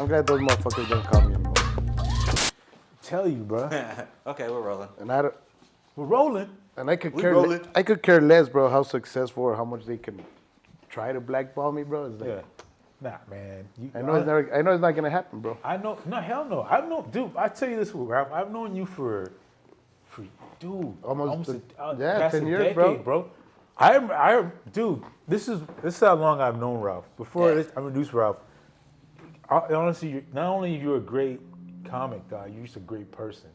I'm glad those motherfuckers don't call me anymore. Tell you, bro. Okay, we're rolling. And I don't, We're rolling. and I could We care rolling. I could care less, bro, how successful or how much they can try to blackball me, bro. It's like, Yeah. Nah, man. I know it's not gonna happen, bro. I know. No, hell no. I know, dude. I tell you this, Ralph. I've known you for dude, Almost 10 past a years, decade, bro. Dude. This is how long I've known Ralph. Before Yeah. I introduced Ralph. Honestly, not only you're a great comic, dog. You're just a great person.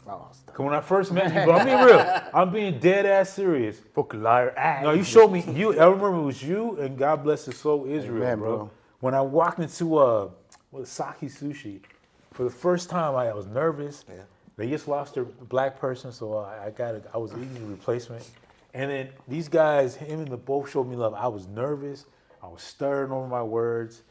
Oh, stop. 'Cause when I first met you, bro, I'm being real. I'm being dead ass serious. Fucking liar. No, you showed me. I remember it was you and God bless his soul, Israel, Amen, bro. bro. When I walked into Saki Sushi, for the first time, I was nervous. Yeah. They just lost their black person, so I was an easy replacement. And then these guys, him and the both showed me love. I was nervous. I was stuttering over my words.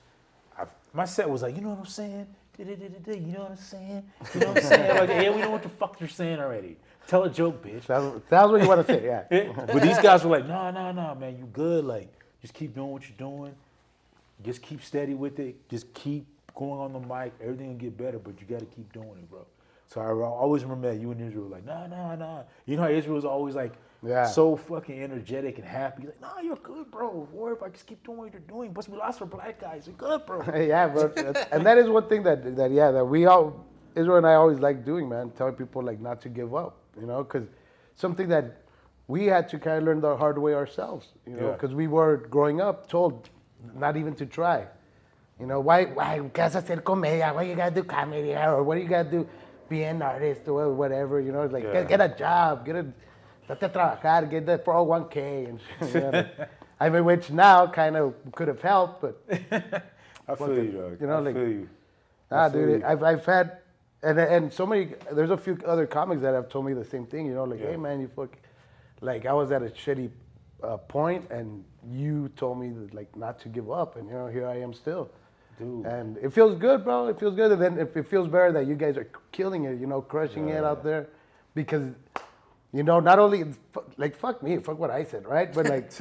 My set was like, you know what I'm saying? You know what I'm saying? You know what I'm saying? Like, yeah, we know what the fuck you're saying already. Tell a joke, bitch. That's what you want to say, yeah. But these guys were like, no, man, you good. Like, just keep doing what you're doing. Just keep steady with it. Just keep going on the mic. Everything will get better, but you got to keep doing it, bro. So I always remember that you and Israel were like, nah. You know how Israel was always like so fucking energetic and happy. Like, nah, you're good, bro. Worry about just keep doing what you're doing. But we lost our black guys. You're good, bro. Yeah, bro. And that is one thing that we all, Israel and I always like doing, man. Telling people like not to give up, you know, because something that we had to kind of learn the hard way ourselves, you know, because we were growing up told not even to try. You know, why vas a hacer comedia? Why you gotta do comedy? Or what do you gotta do? Be an artist or whatever, you know, it's like get a job, date a trabajar, get the 401k and shit. You know? I mean, which now kind of could have helped, but I feel you, dog. you know, I like, feel you. dude, I've had, and so many, there's a few other comics that have told me the same thing, you know, like, hey man, you like I was at a shitty point and you told me that, like not to give up, and you know, here I am still. Dude. And it feels good, bro. It feels good. And then it feels better that you guys are killing it, you know, crushing it out there. Because, you know, not only, like, fuck me, fuck what I said, right? But, like,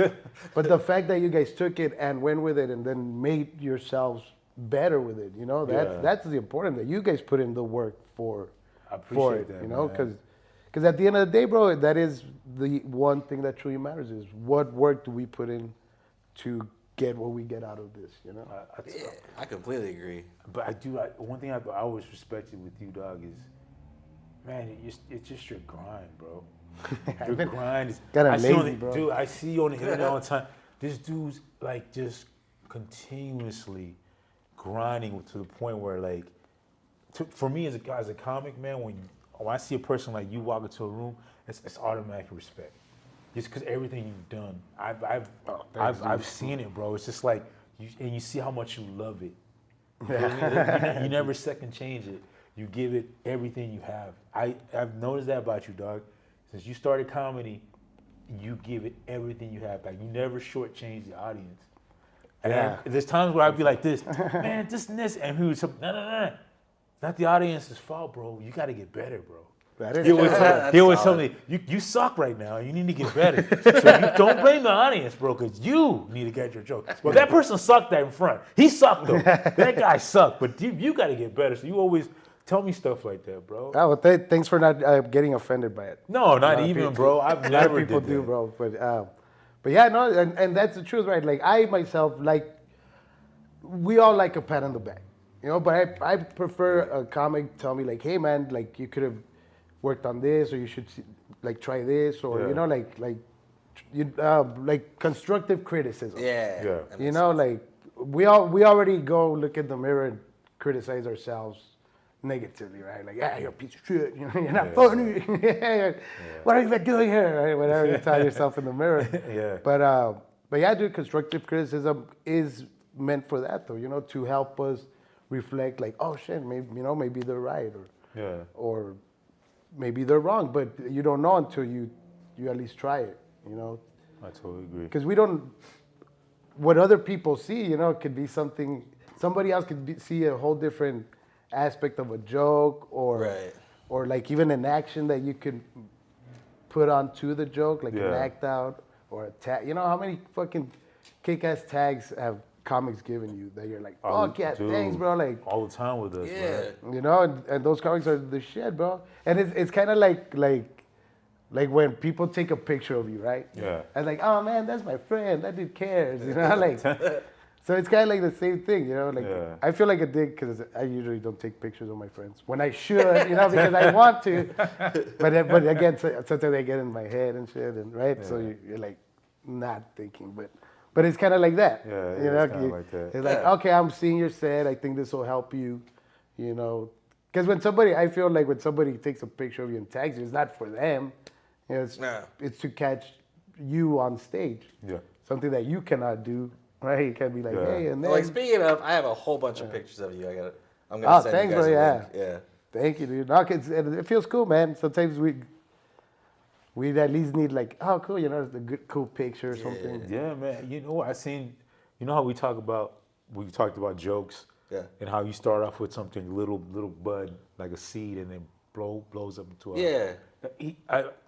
but the fact that you guys took it and went with it and then made yourselves better with it, you know, that's the important, that you guys put in the work for it, that, you know, man. because at the end of the day, bro, that is the one thing that truly matters is what work do we put in to get what we get out of this, you know? Yeah, I completely agree. But one thing I always respected with you, dog, is, man, it's just your grind, bro. Your grind is... Kinda I see lazy, bro. Dude, I see you on the internet all the time. This dude's, like, just continuously grinding to the point where, like, for me as a comic, man, when I see a person like you walk into a room, it's automatic respect. Just because everything you've done, I've seen it, bro. It's just like, you see how much you love it. You never second change it. You give it everything you have. I've noticed that about you, dog. Since you started comedy, you give it everything you have. Like, you never shortchange the audience. And there's times where I'd be like this, man, this and this, and he would say, no. It's not the audience's fault, bro. You got to get better, bro. He always tell me, you suck right now. You need to get better. So you don't blame the audience, bro, because you need to get your joke. Well, that person sucked that in front. He sucked, though. That guy sucked, but you got to get better. So you always tell me stuff like that, bro. Oh, well, thanks for not getting offended by it. No, not even, bro. I've never People did do, that. bro. But yeah, no, and that's the truth, right? Like, I myself, like, we all like a pat on the back, you know, but I prefer a comic tell me, like, hey, man, like, you could have worked on this, or you should like try this, or you know, like constructive criticism. Yeah. You know, like we already go look in the mirror and criticize ourselves negatively, right? Like, yeah, you're a piece of shit. You know, you're not funny. What are you even doing here? Right? Whatever you tell yourself in the mirror. But yeah, dude, constructive criticism is meant for that, though. You know, to help us reflect, like, oh shit, maybe they're right, or maybe they're wrong, but you don't know until you at least try it, you know? I totally agree. Because we don't, what other people see, you know, could be something, somebody else could see a whole different aspect of a joke, or like even an action that you could put onto the joke, like an act out, or a tag. You know how many fucking kick-ass tags have comics giving you that you're like, Oh, fuck yeah, dude, thanks, bro. Like, all the time with us, Yeah. man. you know, and those comics are the shit, bro. And it's kind of like when people take a picture of you, right? Yeah. And like, oh man, that's my friend. That dude cares, you know, like. So it's kind of like the same thing, you know. Like Yeah. I feel like a dick because I usually don't take pictures of my friends when I should, you know, because I want to. But again, sometimes I get in my head and shit, and right. So you're like not thinking, but it's kind of like that. Yeah, you it's know, kinda like that. It's like, okay, I'm seeing your set. I think this will help you, you know. Because I feel like when somebody takes a picture of you and tags you, it's not for them. You know, it's to catch you on stage. Yeah. Something that you cannot do, right? You can't be like, Yeah. hey, and then. Like speaking of, I have a whole bunch of pictures of you. I'm gonna send thanks, you guys bro. a Yeah. link. Yeah. Thank you, dude. No, it feels cool, man. Sometimes we at least need like, oh, cool, you know, it's a good, cool picture or something. Yeah, man. You know what? You know how we talked about jokes. Yeah. And how you start off with something little bud, like a seed, and then blows up into a. Yeah.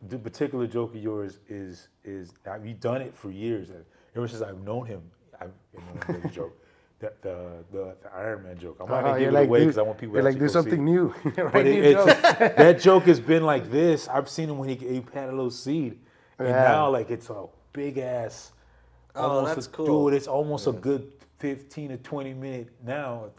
The particular joke of yours is you've done it for years. Ever since I've known him, I've known the joke. The Iron Man joke. I'm not gonna give it away because I want people to like do actually go something see it. new. But Right, new jokes. that joke has been like this. I've seen him when he had a little seed, and Yeah. now like it's a big ass. Oh, that's cool. Dude, it's almost a good 15 to 20 minute now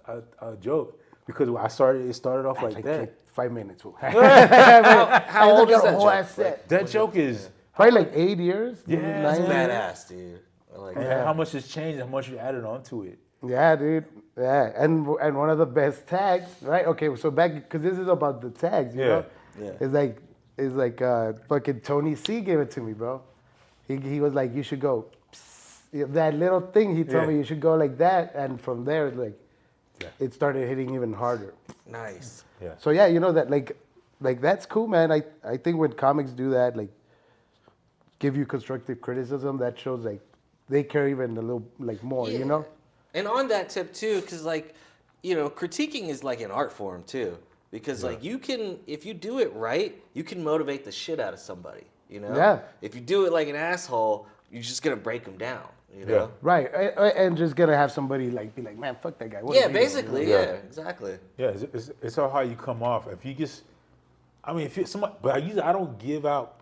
a joke because it started off like that. Like 5 minutes. How old is that whole joke? ass set? That joke is Probably like 8 years. Yeah, nine it's years. Badass, dude. I like and that. how much has changed, how much you added onto it. Yeah, dude. Yeah, and one of the best tags, right? Okay, so back because this is about the tags, you Yeah. know. Yeah. It's like fucking Tony C gave it to me, bro. He was like, you should go. Psst. That little thing he told Yeah. me you should go like that, and from there, like, it started hitting even harder. Nice. Yeah. So yeah, you know that like that's cool, man. I think when comics do that, like, give you constructive criticism, that shows like they care even a little like more, you know. And on that tip too, because like, you know, critiquing is like an art form too. Because like you can, if you do it right, you can motivate the shit out of somebody. You know. Yeah. If you do it like an asshole, you're just gonna break them down. You know. Right, and just gonna have somebody like be like, man, fuck that guy. What Yeah, is he doing?" basically. Yeah. Yeah. Exactly. Yeah, it's all how you come off. If you just, I mean, if you somebody, but I don't give out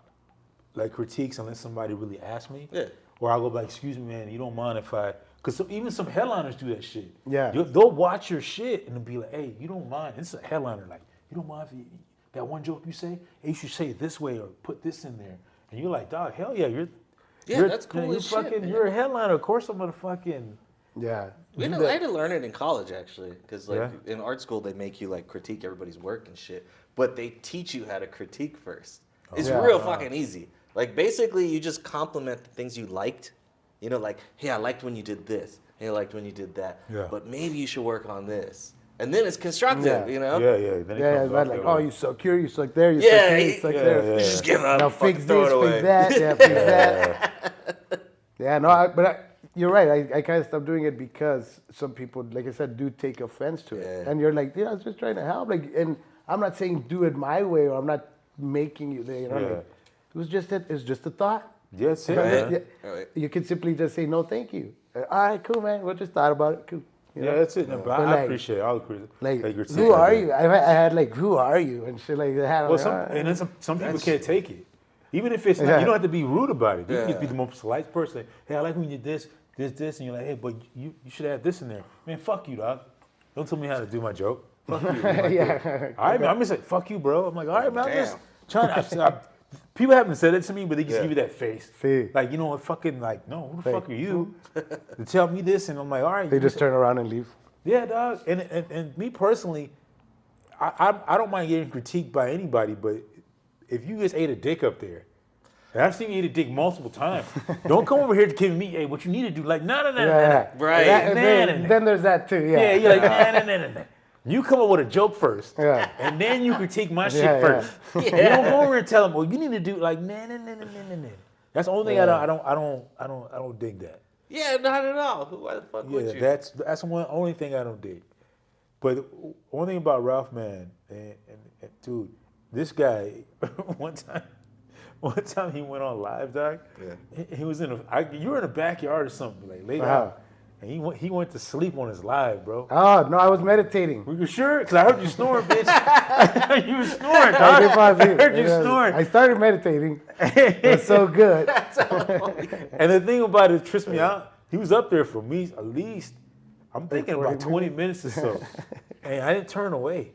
like critiques unless somebody really asks me. Yeah. Or I'll go like, excuse me, man, you don't mind if I, because even some headliners do that shit. Yeah. They'll watch your shit and they'll be like, hey, you don't mind. It's a headliner like, you don't mind if that one joke you say, hey, you should say it this way or put this in there. And you're like, dog, hell yeah, That's cool you're as shit, fucking, man. you're a headliner. Of course I'm gonna fucking. Yeah. I had to learn it in college actually, because like Yeah. in art school they make you like critique everybody's work and shit, but they teach you how to critique first. It's Yeah. real fucking easy. Like basically you just compliment the things you liked, you know, like hey I liked when you did this, hey I liked when you did that, Yeah. but maybe you should work on this, and then it's constructive, Yeah. you know. Yeah, yeah. Then it Yeah, comes it's not off like, that oh, way. you suck here, you suck there, you Yeah, suck here, you he- suck yeah, there. yeah. You just give up. Now fucking fix throw this, it away. fix that, yeah, fix that. Yeah, no, you're right. I kind of stopped doing it because some people, like I said, do take offense to it. Yeah. And you're like, yeah, I was just trying to help. Like, and I'm not saying do it my way or I'm not making you, you know, Yeah. like, it's just a thought. Yeah, that's it, Right. man. Yeah. Right. You can simply just say, no, thank you. All right, cool, man. We just thought about it. Cool. You Yeah, know? that's it. No, but But I like- appreciate it. I'll appreciate it. Like, your who take are on you? that. I had like, who are you? And shit like that. I'm Well, like, all right. and then some people can't take it. Even if it's not, you don't have to be rude about it. You can just be Yeah. the most polite person. Hey, I like when you did this, and you're like, hey, but you should add this in there. Man, fuck you, dog. Don't tell me how to do my joke. Fuck you. Yeah. All right, man. I'm just like, fuck you, bro. I'm like, all right, man. I'm just Damn. trying. People haven't said it to me, but they just Yeah. give you that face. See. Like, you know what? Fucking like, no, who the fuck are you to tell me this? And I'm like, all right. They you just turn around and leave. Yeah, dog. And me personally, I don't mind getting critiqued by anybody, but if you just ate a dick up there, and I've seen you eat a dick multiple times, don't come over here to give me, hey, what you need to do. Like, no. Yeah. Right. That- Nah. then there's that too. Yeah. Yeah, you're like, no. You come up with a joke first, Yeah. and then you critique my shit Yeah, yeah. first. You don't go over and tell them, well, you need to do like, nah. That's the only thing I don't dig that. Yeah, not at all. Why the fuck would Yeah, you? that's the only thing I don't dig. But one thing about Ralph, man, and dude, this guy, one time he went on live, dog. Yeah. He was you were in a backyard or something, like laid Uh-huh. out, and he went to sleep on his live, bro. Oh, no, I was meditating. Were you sure? Because I heard you snoring, bitch. You were snoring, I dog. did fall I asleep. heard you snoring. I started meditating. It was so good. And the thing about it trips me out. He was up there for me at least. I'm thinking about 20 minutes or so, and I didn't turn away.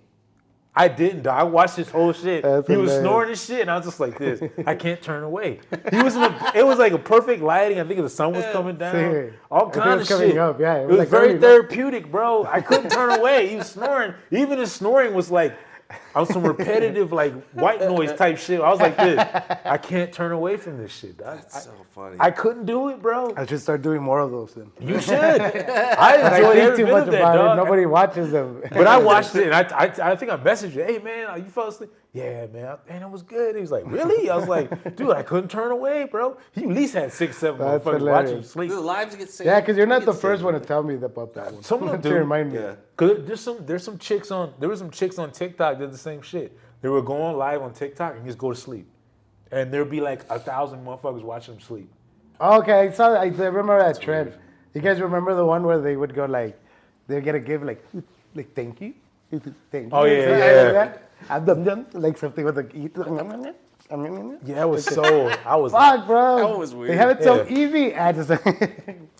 I didn't, dog. I watched this whole shit. That's He was hilarious. snoring and shit, and I was just like this. I can't turn away. He was it was like a perfect lighting. I think the sun was coming down. See, All it kind was of coming shit. up, yeah. It was like very early, therapeutic, bro. I couldn't turn away. He was snoring. Even his snoring was like on some repetitive, like white noise type shit. I was like this. I can't turn away from this shit, dog. That's so funny. I couldn't do it, bro. I should start doing more of those then. You should. I I enjoyed think every too bit much of that, about dog. it. Nobody watches them. But I watched it, and I think I messaged you. Hey, man, you fell asleep? Yeah, man. And it was good. He was like, really? I was like, dude, I couldn't turn away, bro. You at least had 6, 7 That's motherfuckers hilarious. watching you sleep. Dude, lives get saved. Yeah, because you're not You the get first saved. one to tell me about that one. Some of them To do. remind me. Yeah. Cause there was some chicks on TikTok that did the same shit. They were going live on TikTok and just go to sleep. And there'd be like 1,000 motherfuckers watching them sleep. Okay, I remember that trend. You guys remember the one where they would go like, they're gonna give like thank you, thank you. Oh, yeah, Something yeah. like that. I've done like something with the eat. Yeah, it was so, I was Fuck, bro. That one was weird. They have it so Yeah. easy. I just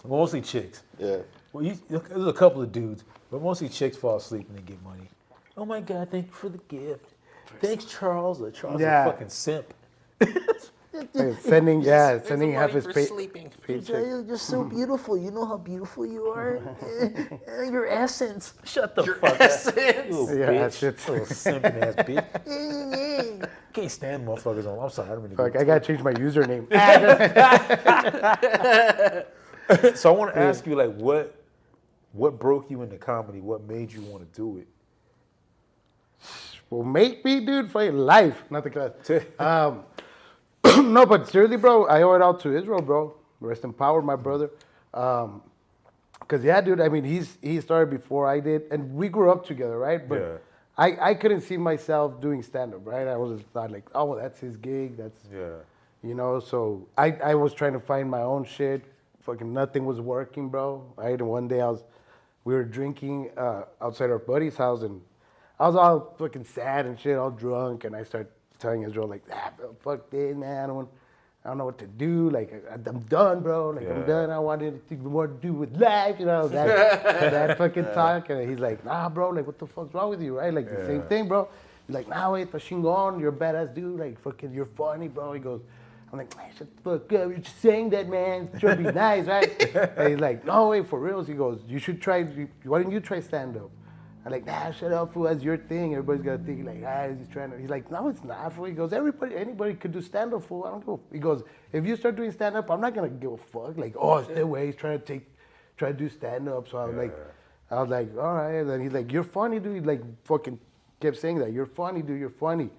mostly chicks. Yeah. Well, there's a couple of dudes, but mostly chicks fall asleep and they get money. Oh my God, thank you for the gift. Thanks, Charles. Charles is Yeah. a fucking simp. sending There's sending the half money his for pay. sleeping. paycheck. You're so beautiful. You know how beautiful you are. Your essence. Shut the fuck up. essence. You little Yeah, bitch. shit. Little simping ass bitch. Can't stand motherfuckers on. I'm sorry. I don't mean to Fuck, I gotta change my username. So I want to ask you, like, what broke you into comedy? What made you want to do it? Well, make me, dude, for your life, not the class. No, but seriously, bro, I owe it all to Israel, bro. Rest in power, my brother. Cause yeah, dude. I mean, he started before I did, and we grew up together, right? But Yeah. I couldn't see myself doing stand up, right? I was just thought like, oh, well, that's his gig. That's you know. So I was trying to find my own shit. Fucking nothing was working, bro. Right? And one day we were drinking outside our buddy's house, and I was all fucking sad and shit, all drunk, and I started telling Israel like, bro, fuck this, man. I don't know what to do. Like, I'm done, bro. Like, I'm done. I wanted to more to do with life, you know, that fucking talk. And he's like, nah, bro, like, what the fuck's wrong with you, right? Like, the same thing, bro. He's like, nah, wait, the chingon, you're a badass dude. Like, fucking, you're funny, bro. He goes, I'm like, man, shut the fuck up. You're just saying that, man. Trying to be nice, right? And he's like, no, wait, for reals. He goes, you should try, why don't you try stand-up? I'm like, nah, shut up, fool. That's your thing. Everybody's got to think like, he's trying to. He's like, no, it's not, fool. He goes, anybody could do stand-up, fool. I don't go. He goes, if you start doing stand-up, I'm not gonna give a fuck. Like, oh, stay away. He's trying to do stand-up. So I was like, all right. And then he's like, you're funny, dude. He like fucking kept saying that. You're funny, dude. You're funny.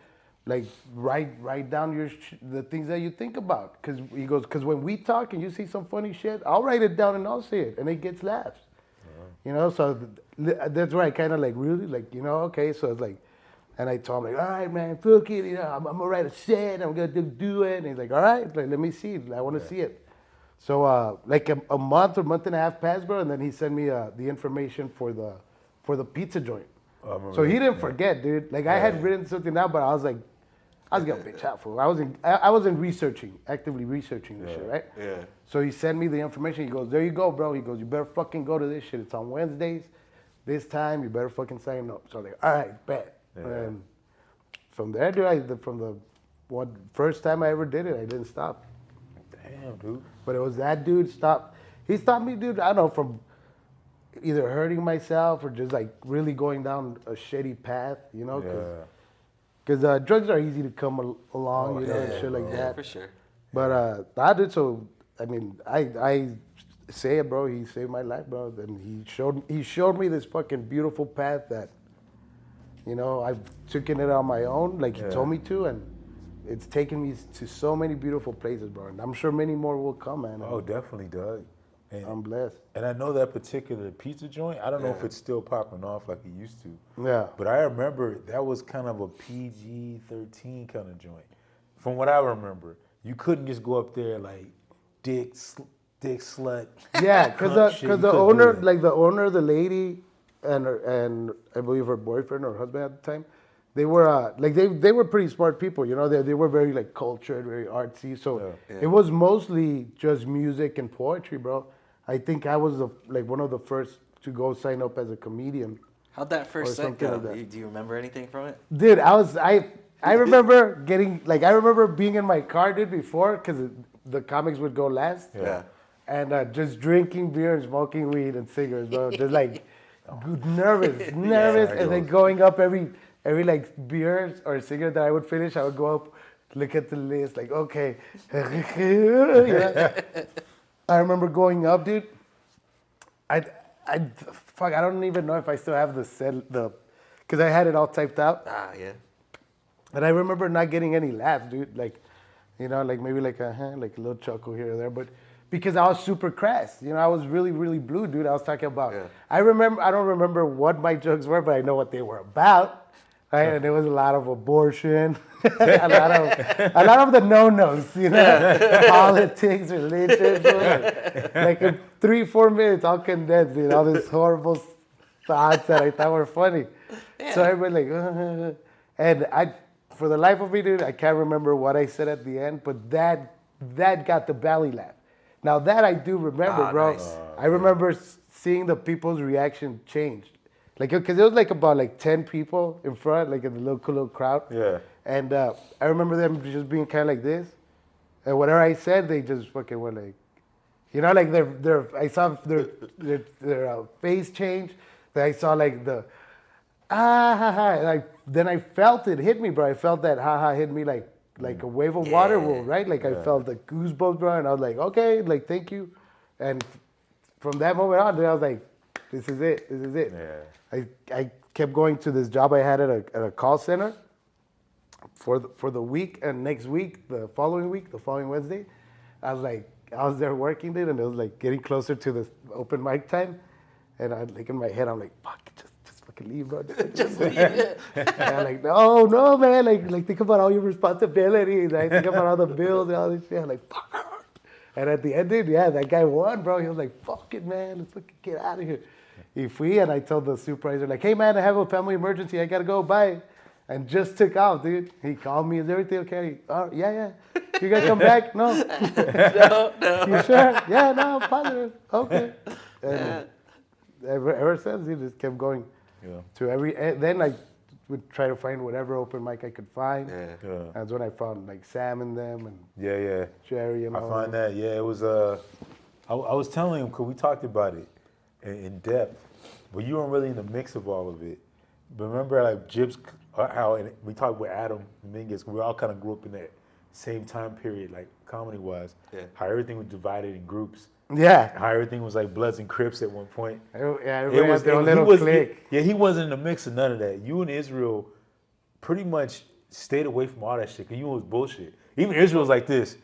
Like, write down the things that you think about. Cause he goes, cause when we talk and you see some funny shit, I'll write it down and I'll say it, and it gets laughs. You know, so that's where I kind of like really like, you know, okay, so it's like, and I told him like, all right, man, fuck it, you know, I'm gonna write a set, I'm gonna do it, and he's like, all right, like let me see it, I want to see it. So like a month or month and a half passed, bro, and then he sent me the information for the pizza joint. So he didn't forget, dude. Like I had written something down, but I was like, I was gonna bitch out for. I wasn't actively researching this shit, right? Yeah. So he sent me the information. He goes, there you go, bro. He goes, you better fucking go to this shit. It's on Wednesdays. This time, you better fucking sign up. So I'm like, all right, bet. Yeah. And from there, dude, from the first time I ever did it, I didn't stop. Damn, dude. But it was that dude stopped. He stopped me, dude, I don't know, from either hurting myself or just like really going down a shitty path, you know? Because drugs are easy to come along, you know, and shit like that. For sure. But I did so. I mean, I say it, bro. He saved my life, bro. And he showed me this fucking beautiful path that, you know, I've taken it on my own, like he told me to, and it's taken me to so many beautiful places, bro. And I'm sure many more will come, man. Oh, definitely, Doug. And, I'm blessed. And I know that particular pizza joint, I don't know if it's still popping off like it used to. Yeah. But I remember that was kind of a PG-13 kind of joint. From what I remember, you couldn't just go up there like dick dick slut. Yeah, cunt shit. because You the couldn't do owner, that. like the owner, the lady, and I believe her boyfriend or husband at the time, they were like they were pretty smart people. You know, they were very like cultured, very artsy. So Yeah. it was mostly just music and poetry, bro. I think I was like one of the first to go sign up as a comedian. How'd that Or first set something go? like that. Do you remember anything from it? Dude, I remember getting like I remember being in my car, dude, before because the comics would go last. Yeah. And just drinking beer and smoking weed and cigarettes, bro. Just like nervous, and then going up every like beer or cigarette that I would finish, I would go up, look at the list, like okay. You know? I remember going up, dude. I fuck, I don't even know if I still have because I had it all typed out. Ah, yeah. And I remember not getting any laughs, dude. Like, you know, like maybe like like a little chuckle here or there, but because I was super crass, you know, I was really, really blue, dude. I was talking about. Yeah. I don't remember what my jokes were, but I know what they were about. Right? And there was a lot of abortion, a lot of the no-nos, you know, politics, religion, like in 3-4 minutes, all condensed, you know, all these horrible thoughts that I thought were funny. So everybody like, and for the life of me, dude, I can't remember what I said at the end, but that got the belly laugh. Now that I do remember, bro. Nice. I remember seeing the people's reaction change. Like, because it was like about like 10 people in front, like in the little crowd. Yeah. And I remember them just being kind of like this. And whatever I said, they just fucking were like, you know, like I saw their face change. Then I saw like the, ha ha. And then I felt it hit me, bro. I felt that ha ha hit me like a wave of water will, right? Like I felt the goosebumps, bro. And I was like, okay, like thank you. And from that moment on, dude, I was like, this is it. Yeah. I kept going to this job I had at a call center for the week, and next week, the following Wednesday, I was there working, dude, and it was like getting closer to the open mic time, and I like in my head, I'm like, fuck, just fucking leave, bro. Just leave. And I'm like, no, man, like think about all your responsibilities, right? Think about all the bills and all this shit. I'm like, fuck. And at the end, dude, yeah, that guy won, bro. He was like, fuck it, man, let's fucking get out of here. He free, and I told the supervisor, like, hey, man, I have a family emergency. I got to go. Bye. And just took off, dude. He called me. Is everything okay? Oh, yeah. You guys come back? No. No. You sure? Yeah, no, I'm positive. Okay. And ever since, he just kept going to then I would try to find whatever open mic I could find. Yeah. That's when I found, like, Sam and them and Yeah. Jerry and I all find that. Yeah, it was. I was telling him because we talked about it in depth, but you weren't really in the mix of all of it. But remember, like Jib's, how we talked with Adam Dominguez. We all kind of grew up in that same time period, like comedy-wise. Yeah. How everything was divided in groups. Yeah. How everything was like Bloods and Crips at one point. Yeah, everybody had their own little clique. Yeah, he wasn't in the mix of none of that. You and Israel pretty much stayed away from all that shit because you was bullshit. Even Israel was like this.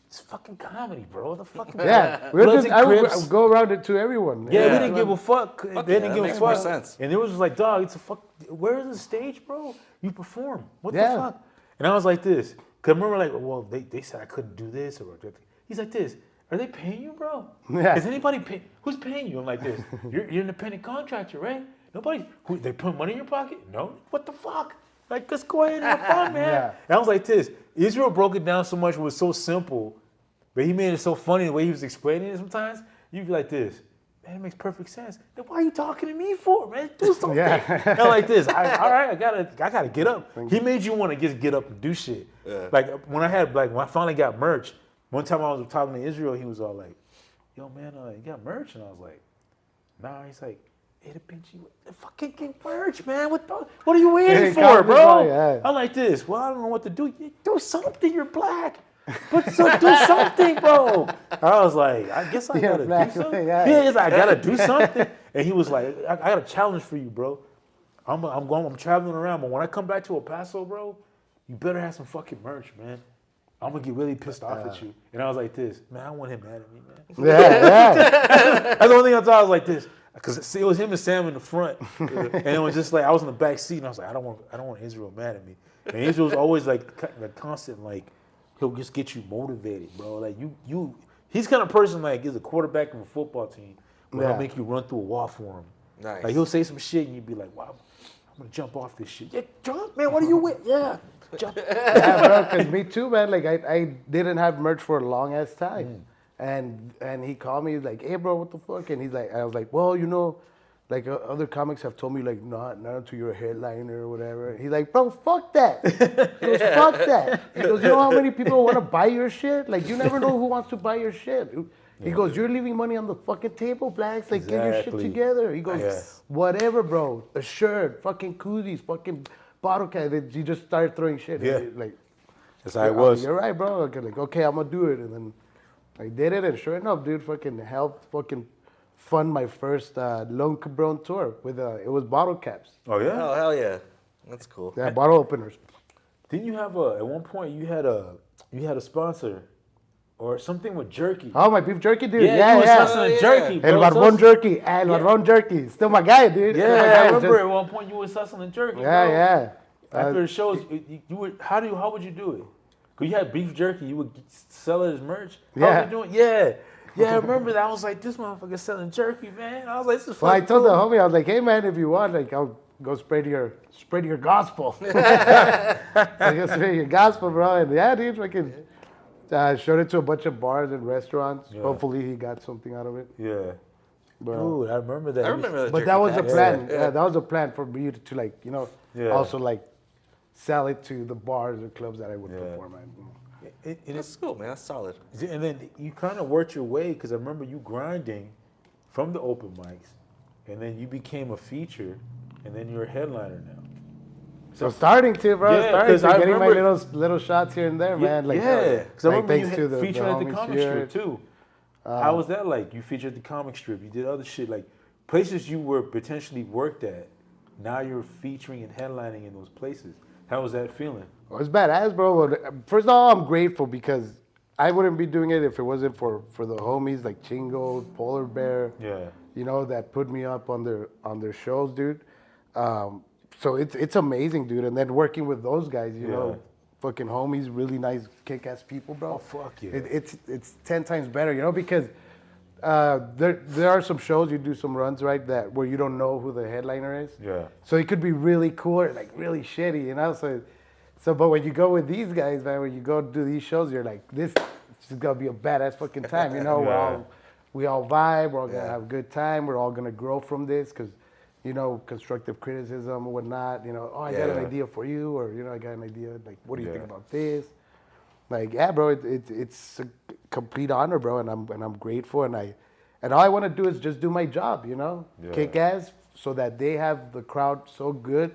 It's fucking comedy, bro. The fucking Yeah, I would go around it to everyone. Yeah, we didn't give a fuck. They didn't that give a makes more fuck. sense. And it was just like, dog, it's a fuck. Where's the stage, bro? You perform. What Yeah. the fuck? And I was like this. Cause I remember like, well, they said I couldn't do this or he's like this. Are they paying you, bro? Yeah. Is anybody paying? Who's paying you? I'm like this. You're an independent contractor, right? Nobody. They put money in your pocket? No. What the fuck? Like, let's go ahead and have fun, man. Yeah. And I was like this. Israel broke it down so much. It was so simple. But he made it so funny the way he was explaining it sometimes. You'd be like this, man, it makes perfect sense. Then why are you talking to me for, man? Do something. Yeah. And I'm like this, all right, I gotta get up. He made you want to just get up and do shit. Yeah. Like when I finally got merch, one time I was talking to Israel, he was all like, yo man, you got merch? And I was like, nah. He's like, hey, the Pinchy, fucking get merch, man. What are you waiting for, bro? Yeah. I'm like this, well, I don't know what to do. Do something, you're black. Do something, bro. I was like, I guess I gotta do something. Yeah, he's like, I gotta do something. And he was like, I got a challenge for you, bro. I'm traveling around, but when I come back to El Paso, bro, you better have some fucking merch, man. I'm gonna get really pissed off at you. And I was like this, man, I want him mad at me, man. Yeah. That's the only thing I thought. I was like this. Because it was him and Sam in the front. And it was just like, I was in the back seat and I was like, I don't want Israel mad at me. And Israel's always like the constant, like, he'll just get you motivated, bro. Like you He's kind of person like he's a quarterback of a football team, but Yeah. he'll make you run through a wall for him. Nice. Like he'll say some shit and you'd be like, "Wow, I'm gonna jump off this shit." Yeah, jump, man. What are you with? Yeah, jump. Yeah, bro, because me too, man. Like, I didn't have merch for a long ass time. And he called me, he's like, hey, bro, what the fuck? And he's like, I was like, well, you know, like other comics have told me, like, not until you're a headliner or whatever. And he's like, bro, fuck that. He goes, fuck that. He goes, you know how many people want to buy your shit? Like, you never know who wants to buy your shit. He goes, you're leaving money on the fucking table, Blacks. Like, get your shit Exactly. together. He goes, Yeah. whatever, bro. A shirt, fucking koozies, fucking bottle cap. He just started throwing shit. Yeah. Like, That's how it was. You're right, bro. Okay, I'm gonna do it. And then I did it, and sure enough, dude, fucking helped fucking fund my first Lone Cabron tour with it was bottle caps. Oh yeah. Oh hell yeah, that's cool. Yeah, bottle openers. Didn't you have at one point you had a sponsor or something with jerky? Oh, my beef jerky, dude. yeah, Yeah, you was yeah. hustling Oh, yeah. jerky, bro. El Barbon jerky. El Barbon jerky. Still my guy, dude. Still my Yeah, guy. I It's remember just- at one point you was hustling jerky. Yeah, bro. yeah. After the shows, you would how would you do it? Cause you had beef jerky, you would sell it as merch. How Yeah. was you doing? Yeah, I remember that. I was like, this motherfucker selling jerky, man. I was like, this is Well, I fucking told cool. the homie, I was like, hey, man, if you want, like, I'll go spread your gospel. I go spread your gospel, bro. And yeah, dude, fucking showed it to a bunch of bars and restaurants. Yeah. Hopefully he got something out of it. Yeah. But, Dude, I remember that. I remember but that was a jerky plan. packs. Yeah, that was a plan for me to like, you know, Yeah. also like sell it to the bars or clubs that I would Yeah. perform at. It is, That's cool, man. That's solid. and then you kind of worked your way because I remember you grinding from the open mics, and then you became a feature, and then you're a headliner now. So starting to, bro, Yeah, starting 'cause to I getting my remember- little shots here and there, man. Like, yeah, because I like, remember you thanks to had the featured at the homies comic here. strip too. How was that like? You featured at the comic strip. You did other shit like places you were potentially worked at. Now you're featuring and headlining in those places. How was that feeling? Oh, it's badass, bro. Well, first of all, I'm grateful because I wouldn't be doing it if it wasn't for the homies like Chingo, Polar Bear, Yeah. you know, that put me up on their shows, dude. So it's amazing, dude. And then working with those guys, you know, Yeah. fucking homies, really nice, kick-ass people, bro. Oh, fuck yeah. It's 10 times better, you know, because there are some shows you do some runs, right, that where you don't know who the headliner is. Yeah. So it could be really cool or like really shitty, you know. So but when you go with these guys, man, when you go do these shows, you're like, this is gonna be a badass fucking time, you know. Yeah. We all vibe. We're all gonna Yeah. have a good time. We're all gonna grow from this because, you know, constructive criticism or whatnot. You know, oh, I got an Yeah. idea for you, or you know, I got an idea. Like, what do you think Yeah. about this? Like, yeah, bro, it's a complete honor, bro, and I'm grateful, and all I want to do is just do my job, you know, Yeah. kick ass, so that they have the crowd so good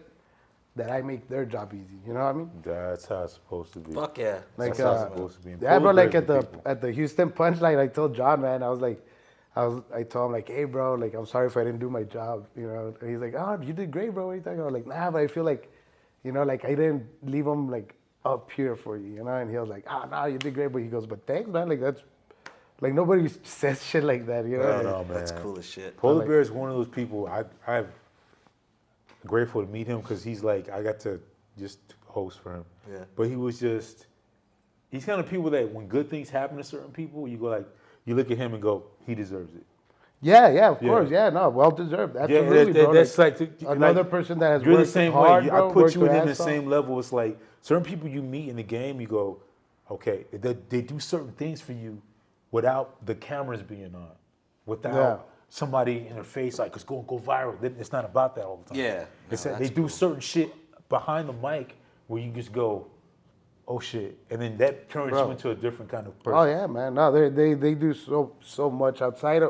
that I make their job easy. You know what I mean? That's how it's supposed to be. Fuck yeah. Like, That's how it's supposed to be. yeah, bro. Like Polar bears at the Houston Punchline, I told John, man, I told him like, hey, bro, like I'm sorry if I didn't do my job, you know. And he's like, oh, you did great, bro. What are you talking about? Like, nah, but I feel like, you know, like I didn't leave him like up here for you, you know. And he was like, oh, no, you did great. But he goes, but thanks, man. Like that's like nobody says shit like that, you know. I Like, know, man. That's cool as shit. Polar Bear is one of those people I'm grateful to meet him because he's like I got to just host for him. Yeah. But he's kind of people that when good things happen to certain people, you go like you look at him and go, he deserves it. yeah, of Yeah. course, yeah, no, well deserved, Yeah, absolutely, bro. that's Like, like another person that has you're worked the same hard, way. bro, I put worked you and their him the ass off. same level. It's like certain people you meet in the game, you go, okay, they do certain things for you without the cameras being on, without Yeah. somebody in their face like it's going to go viral. It's not about that all the time. Yeah, it's no, that they that's do cool. certain shit behind the mic where you just go, oh shit, and then that turns Bro. you into a different kind of person. Oh yeah, man. No, they do so much outside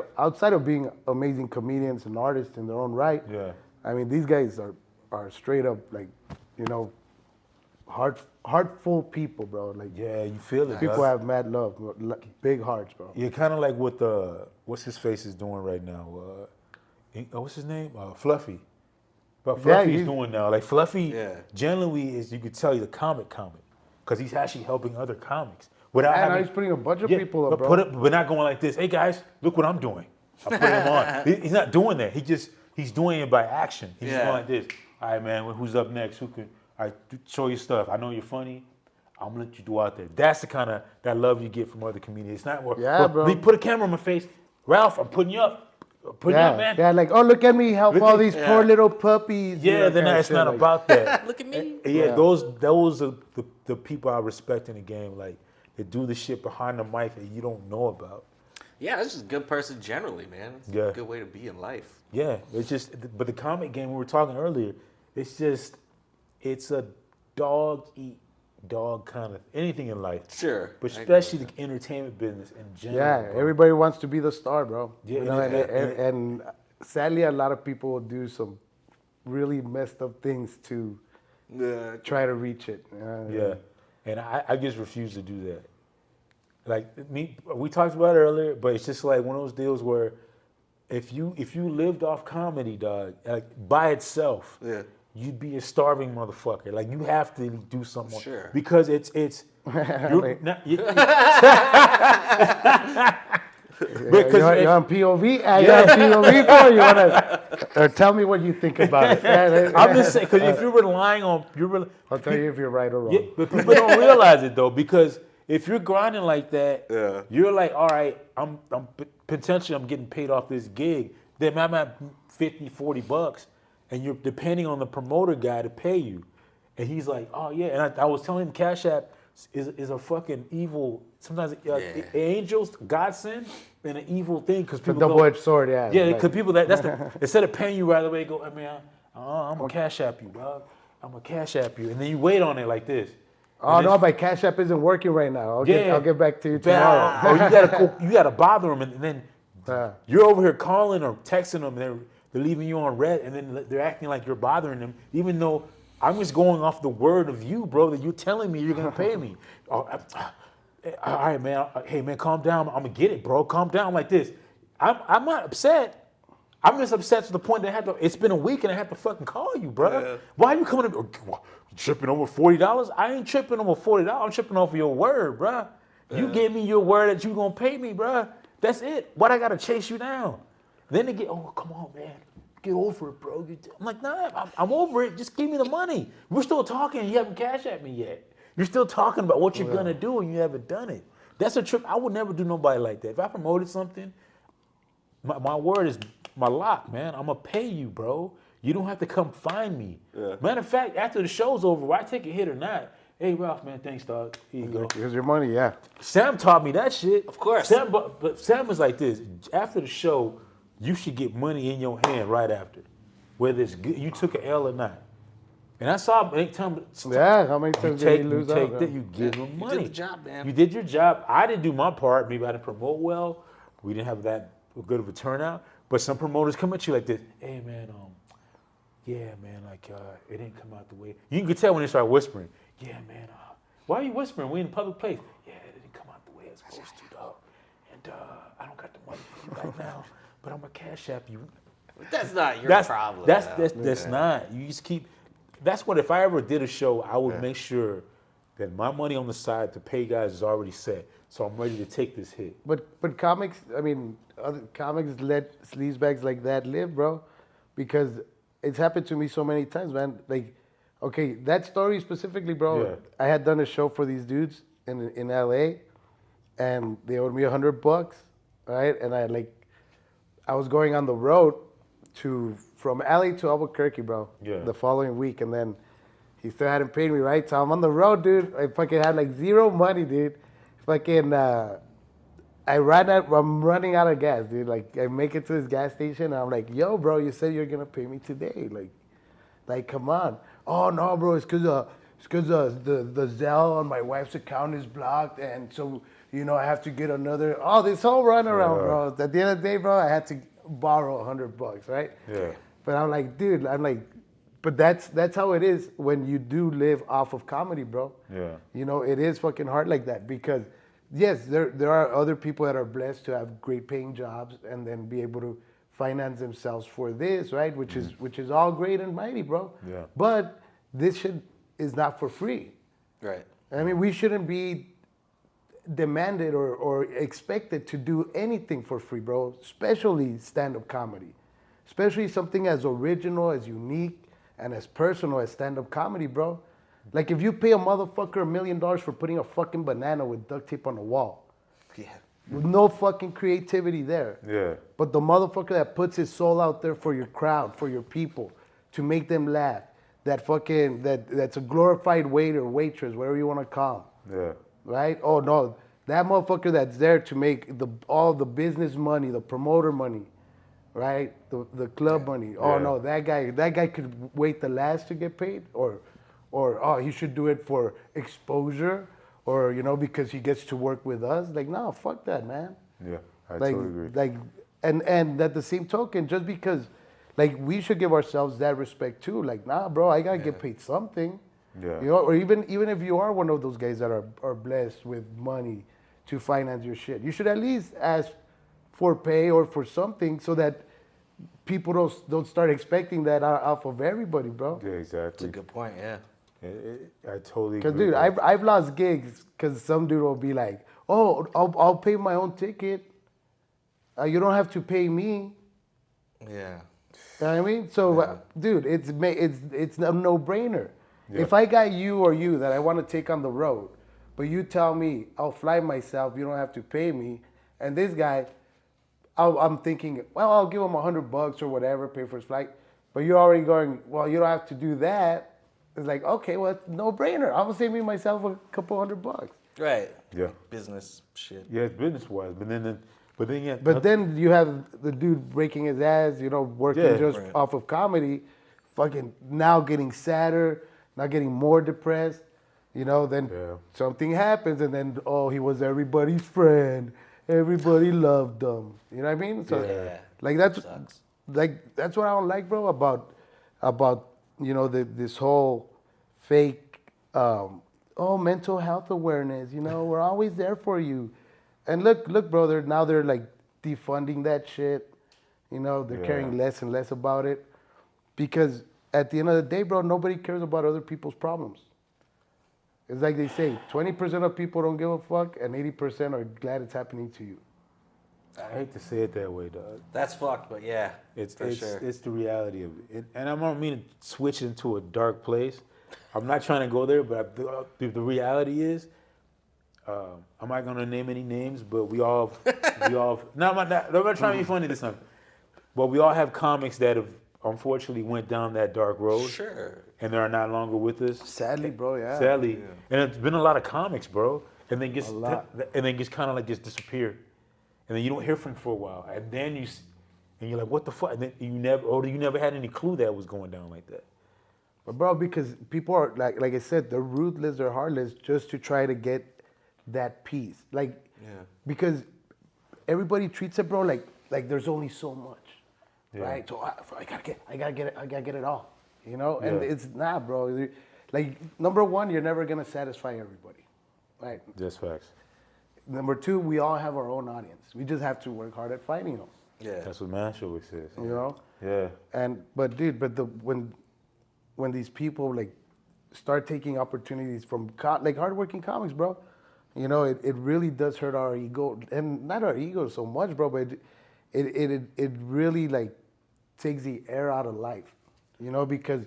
of being amazing comedians and artists in their own right. Yeah. I mean, these guys are straight up like, you know, heartful people, bro. Like Yeah, you feel it. people dog. have mad love, big hearts, bro. You're kind of like what what's his face is doing right now. What's his name? Fluffy. But Yeah, Fluffy's he's- doing now. Like Fluffy, Yeah. generally is you could tell he's a comic, because he's actually helping other comics without And now having. he's putting a bunch of Yeah, people but up, bro. we're not going like this. Hey guys, look what I'm doing. I'm putting him on. He's not doing that. He's doing it by action. He's just Yeah. going like this. All right, man. Who's up next? Who can? All right, show your stuff. I know you're funny. I'm gonna let you do out there. That's the kind of that love you get from other comedians. It's not, Yeah, bro. Lee, put a camera on my face. Ralph, I'm putting you up. I'm putting you up, man. Yeah, like, oh, look at me help Look all at- these poor little puppies. Yeah, then it's not like, about that. Look at me. Yeah, those are the people I respect in the game. Like, they do the shit behind the mic that you don't know about. Yeah, that's just a good person generally, man. It's Yeah. a good way to be in life. Yeah, it's just, but the comic game we were talking earlier, it's a dog eat dog kind of anything in life. Sure. But I agree with especially the entertainment business in general. Yeah, bro. everybody wants to be the star, bro. Yeah, You know, and and sadly, a lot of people will do some really messed up things to try to reach it. Yeah, and I just refuse to do that. Like me, we talked about it earlier, but it's just like one of those deals where if you lived off comedy, dog, like by itself, Yeah. you'd be a starving motherfucker. Like you have to do something Sure. because it's you're not, because you're on POV. You're on POV, bro. You wanna tell me what you think about it? I'm just saying because if you're relying on I'll tell you if you're right or wrong. Yeah, but people don't realize it though, because if you're grinding like that, Yeah. you're like, all right, I'm potentially I'm getting paid off this gig. Then I'm at 50, 40 bucks, and you're depending on the promoter guy to pay you. And he's like, oh yeah. And I was telling him Cash App is a fucking evil, sometimes angels, godsend, and an evil thing because It's a people go, double-edged sword, yeah. yeah, Like, because people that's the instead of paying you right away, go, I mean, I'm gonna Cash App you, dog. I'm gonna Cash App you, and then you wait on it like this. oh And no, then- my Cash App isn't working right now. I'll Yeah. get back to you Bah. tomorrow. Or you gotta bother them, and then Yeah. you're over here calling or texting them, and they're leaving you on red, and then they're acting like you're bothering them, even though I'm just going off the word of you, bro, that you're telling me you're gonna pay me. Oh, all right, man. Hey, man, calm down. I'm gonna get it, bro. Calm down like this. I'm not upset. I'm just upset to the point that I have to. It's been a week and I have to fucking call you, bro. Yeah. Why are you coming? You tripping over $40? I ain't tripping over $40. I'm tripping over your word, bro. You gave me your word that you gonna pay me, bro. That's it. What I gotta chase you down? Then they get, oh, come on, man. Get over it, bro. I'm like, nah, I'm over it. Just give me the money. We're still talking. You haven't cashed at me yet. You're still talking about what you're gonna do, and you haven't done it. That's a trip. I would never do nobody like that. If I promoted something, my word is my lock, man. I'm gonna pay you, bro. You don't have to come find me. Yeah. Matter of fact, after the show's over, whether I take a hit or not, hey Ralph, man, thanks, dog. Here you go. Here's your money, yeah. Sam taught me that shit. Of course. Sam, but Sam was like this. After the show, you should get money in your hand right after, whether it's good, you took an L or not. And I saw him anytime. Yeah, how many You times take, did he lose you take out? that, you give Yeah, him you money. did the job, man. You did your job. I didn't do my part. Maybe I didn't promote well. We didn't have that good of a turnout. But some promoters come at you like this. Hey man, yeah man, like it didn't come out the way. You can tell when they start whispering. Yeah man, why are you whispering? We in a public place. Yeah, it didn't come out the way it's supposed to, dog. And I don't got the money for you right now, but I'm gonna Cash App you. That's not your problem. That's not. You just keep. That's what if I ever did a show, I would make sure that my money on the side to pay guys is already set, so I'm ready to take this hit. But comics, I mean, other comics let sleazebags like that live, bro, because it's happened to me so many times, man. Like, okay, that story specifically, bro. Yeah. I had done a show for these dudes in LA, and they owed me $100, right? And I was going on the road from LA to Albuquerque, bro. Yeah. The following week, and then he still hadn't paid me, right? So I'm on the road, dude. I fucking had like zero money, dude. Fucking, I'm running out of gas, dude. Like, I make it to this gas station, and I'm like, yo, bro, you said you're gonna pay me today. Like, come on. Oh no, bro, it's cause the Zelle on my wife's account is blocked, and so I have to get another. Oh, this whole runaround, bro. At the end of the day, bro, I had to borrow $100, right? Yeah. But I'm like, dude, but that's how it is when you do live off of comedy, bro. Yeah. It is fucking hard like that because, yes, there are other people that are blessed to have great paying jobs and then be able to finance themselves for this, right? Which is all great and mighty, bro. Yeah. But this shit is not for free. Right. I mean, we shouldn't be demanded or expected to do anything for free, bro. Especially stand-up comedy. Especially something as original, as unique, and as personal as stand-up comedy, bro. Like if you pay a motherfucker $1 million for putting a fucking banana with duct tape on the wall, Yeah. with no fucking creativity there. Yeah. But the motherfucker that puts his soul out there for your crowd, for your people, to make them laugh, that's a glorified waiter, waitress, whatever you want to call them, Yeah. right? Oh no, that motherfucker that's there to make all the business money, the promoter money, right? The club money. Oh Yeah. no, that guy could wait the last to get paid, or oh, he should do it for exposure, or because he gets to work with us. Like, no, fuck that, man. Yeah. I Like, totally agree. like, and at the same token, just because, like, we should give ourselves that respect too. Like, nah, bro, I gotta get paid something. Yeah. Or even if you are one of those guys that are blessed with money to finance your shit, you should at least ask for pay or for something so that people don't start expecting that off of everybody, bro. Yeah, That's a exactly. good point. Yeah. I totally Because agree. dude, with that. I've lost gigs because some dude will be like, "Oh, I'll pay my own ticket. You don't have to pay me." Yeah. You know what I mean? So, dude, it's a no-brainer. Yeah. If I got you or you that I want to take on the road, but you tell me I'll fly myself, you don't have to pay me, and this guy, I'm thinking, well, I'll give him $100 or whatever, pay for his flight, but you're already going, well, you don't have to do that. It's like, okay, well, it's no-brainer. I'm gonna save me myself a couple $100. Right. Yeah. Business shit. Yeah, it's business wise, but then yeah. But then you have the dude breaking his ass, working Yeah. just Right. off of comedy, fucking now getting sadder, now getting more depressed, then Yeah. something happens and then, oh, he was everybody's friend. Everybody loved him. You know what I mean? So Yeah. like that's Sucks. that's what I don't like, bro, about this whole fake mental health awareness, we're always there for you. And look, brother, now they're like defunding that shit. They're caring less and less about it. Because at the end of the day, bro, nobody cares about other people's problems. It's like they say, 20% of people don't give a fuck and 80% are glad it's happening to you. I hate to say it that way, dog. That's fucked, but yeah. It's for sure. it's the reality of it. And I don't mean to switch into a dark place. I'm not trying to go there, but the reality is, I'm not gonna name any names, but we all. No, I'm not trying to be funny this time. But we all have comics that have unfortunately went down that dark road, Sure. and they're not longer with us. Sadly, bro, yeah. Sadly, and it's been a lot of comics, bro, and then A lot. kind of like just disappear, and then you don't hear from them for a while, and then you're like, what the fuck? And then you never had any clue that it was going down like that. But bro, because people are like I said, they're ruthless, they're heartless, just to try to get that peace. Because everybody treats it, bro, like there's only so much, right? So I gotta get it all, And Yeah. it's not, bro. Like number one, you're never gonna satisfy everybody, right? Just facts. Number two, we all have our own audience. We just have to work hard at finding them, Yeah. That's what Mash always says. Yeah. Yeah. But when these people like start taking opportunities from like hardworking comics, bro, it really does hurt our ego, and not our ego so much, bro, but it really like takes the air out of life, because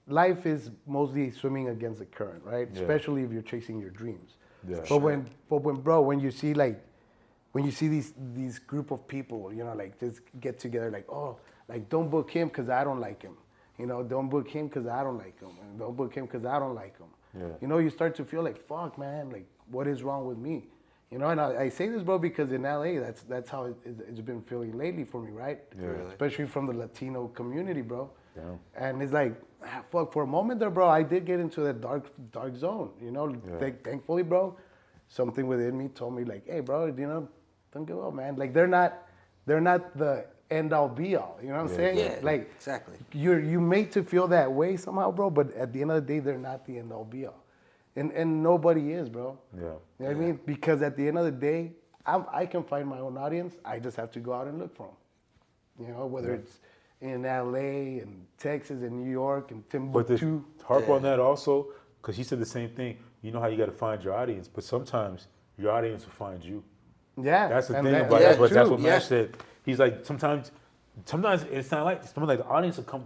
life is mostly swimming against the current, right? Yeah. Especially if you're chasing your dreams. Yeah. But when you see these group of people, like just get together, like, oh, like don't book him because I don't like him. Don't book him because I don't like him. And don't book him because I don't like him. Yeah. You start to feel like, fuck, man, like what is wrong with me? And I say this, bro, because in LA, that's how it's been feeling lately for me, right? Yeah. Really? Especially from the Latino community, bro. Yeah. And it's like, fuck, for a moment there, bro, I did get into that dark zone, Yeah. Thankfully, bro, something within me told me like, hey, bro, don't give up, man. Like they're not the end all be all. You know what I'm saying? Yeah, Like exactly. you made to feel that way somehow, bro. But at the end of the day, they're not the end all be all, and nobody is, bro. Yeah. You know what I mean? Because at the end of the day, I can find my own audience. I just have to go out and look for them. Whether it's in LA and Texas and New York and But Timbuktu. harp on that also, because he said the same thing. You know how you got to find your audience, but sometimes your audience will find you. Yeah, That's the and thing that- about yeah, that's what true. Mash said. He's like sometimes it's not like the audience will come.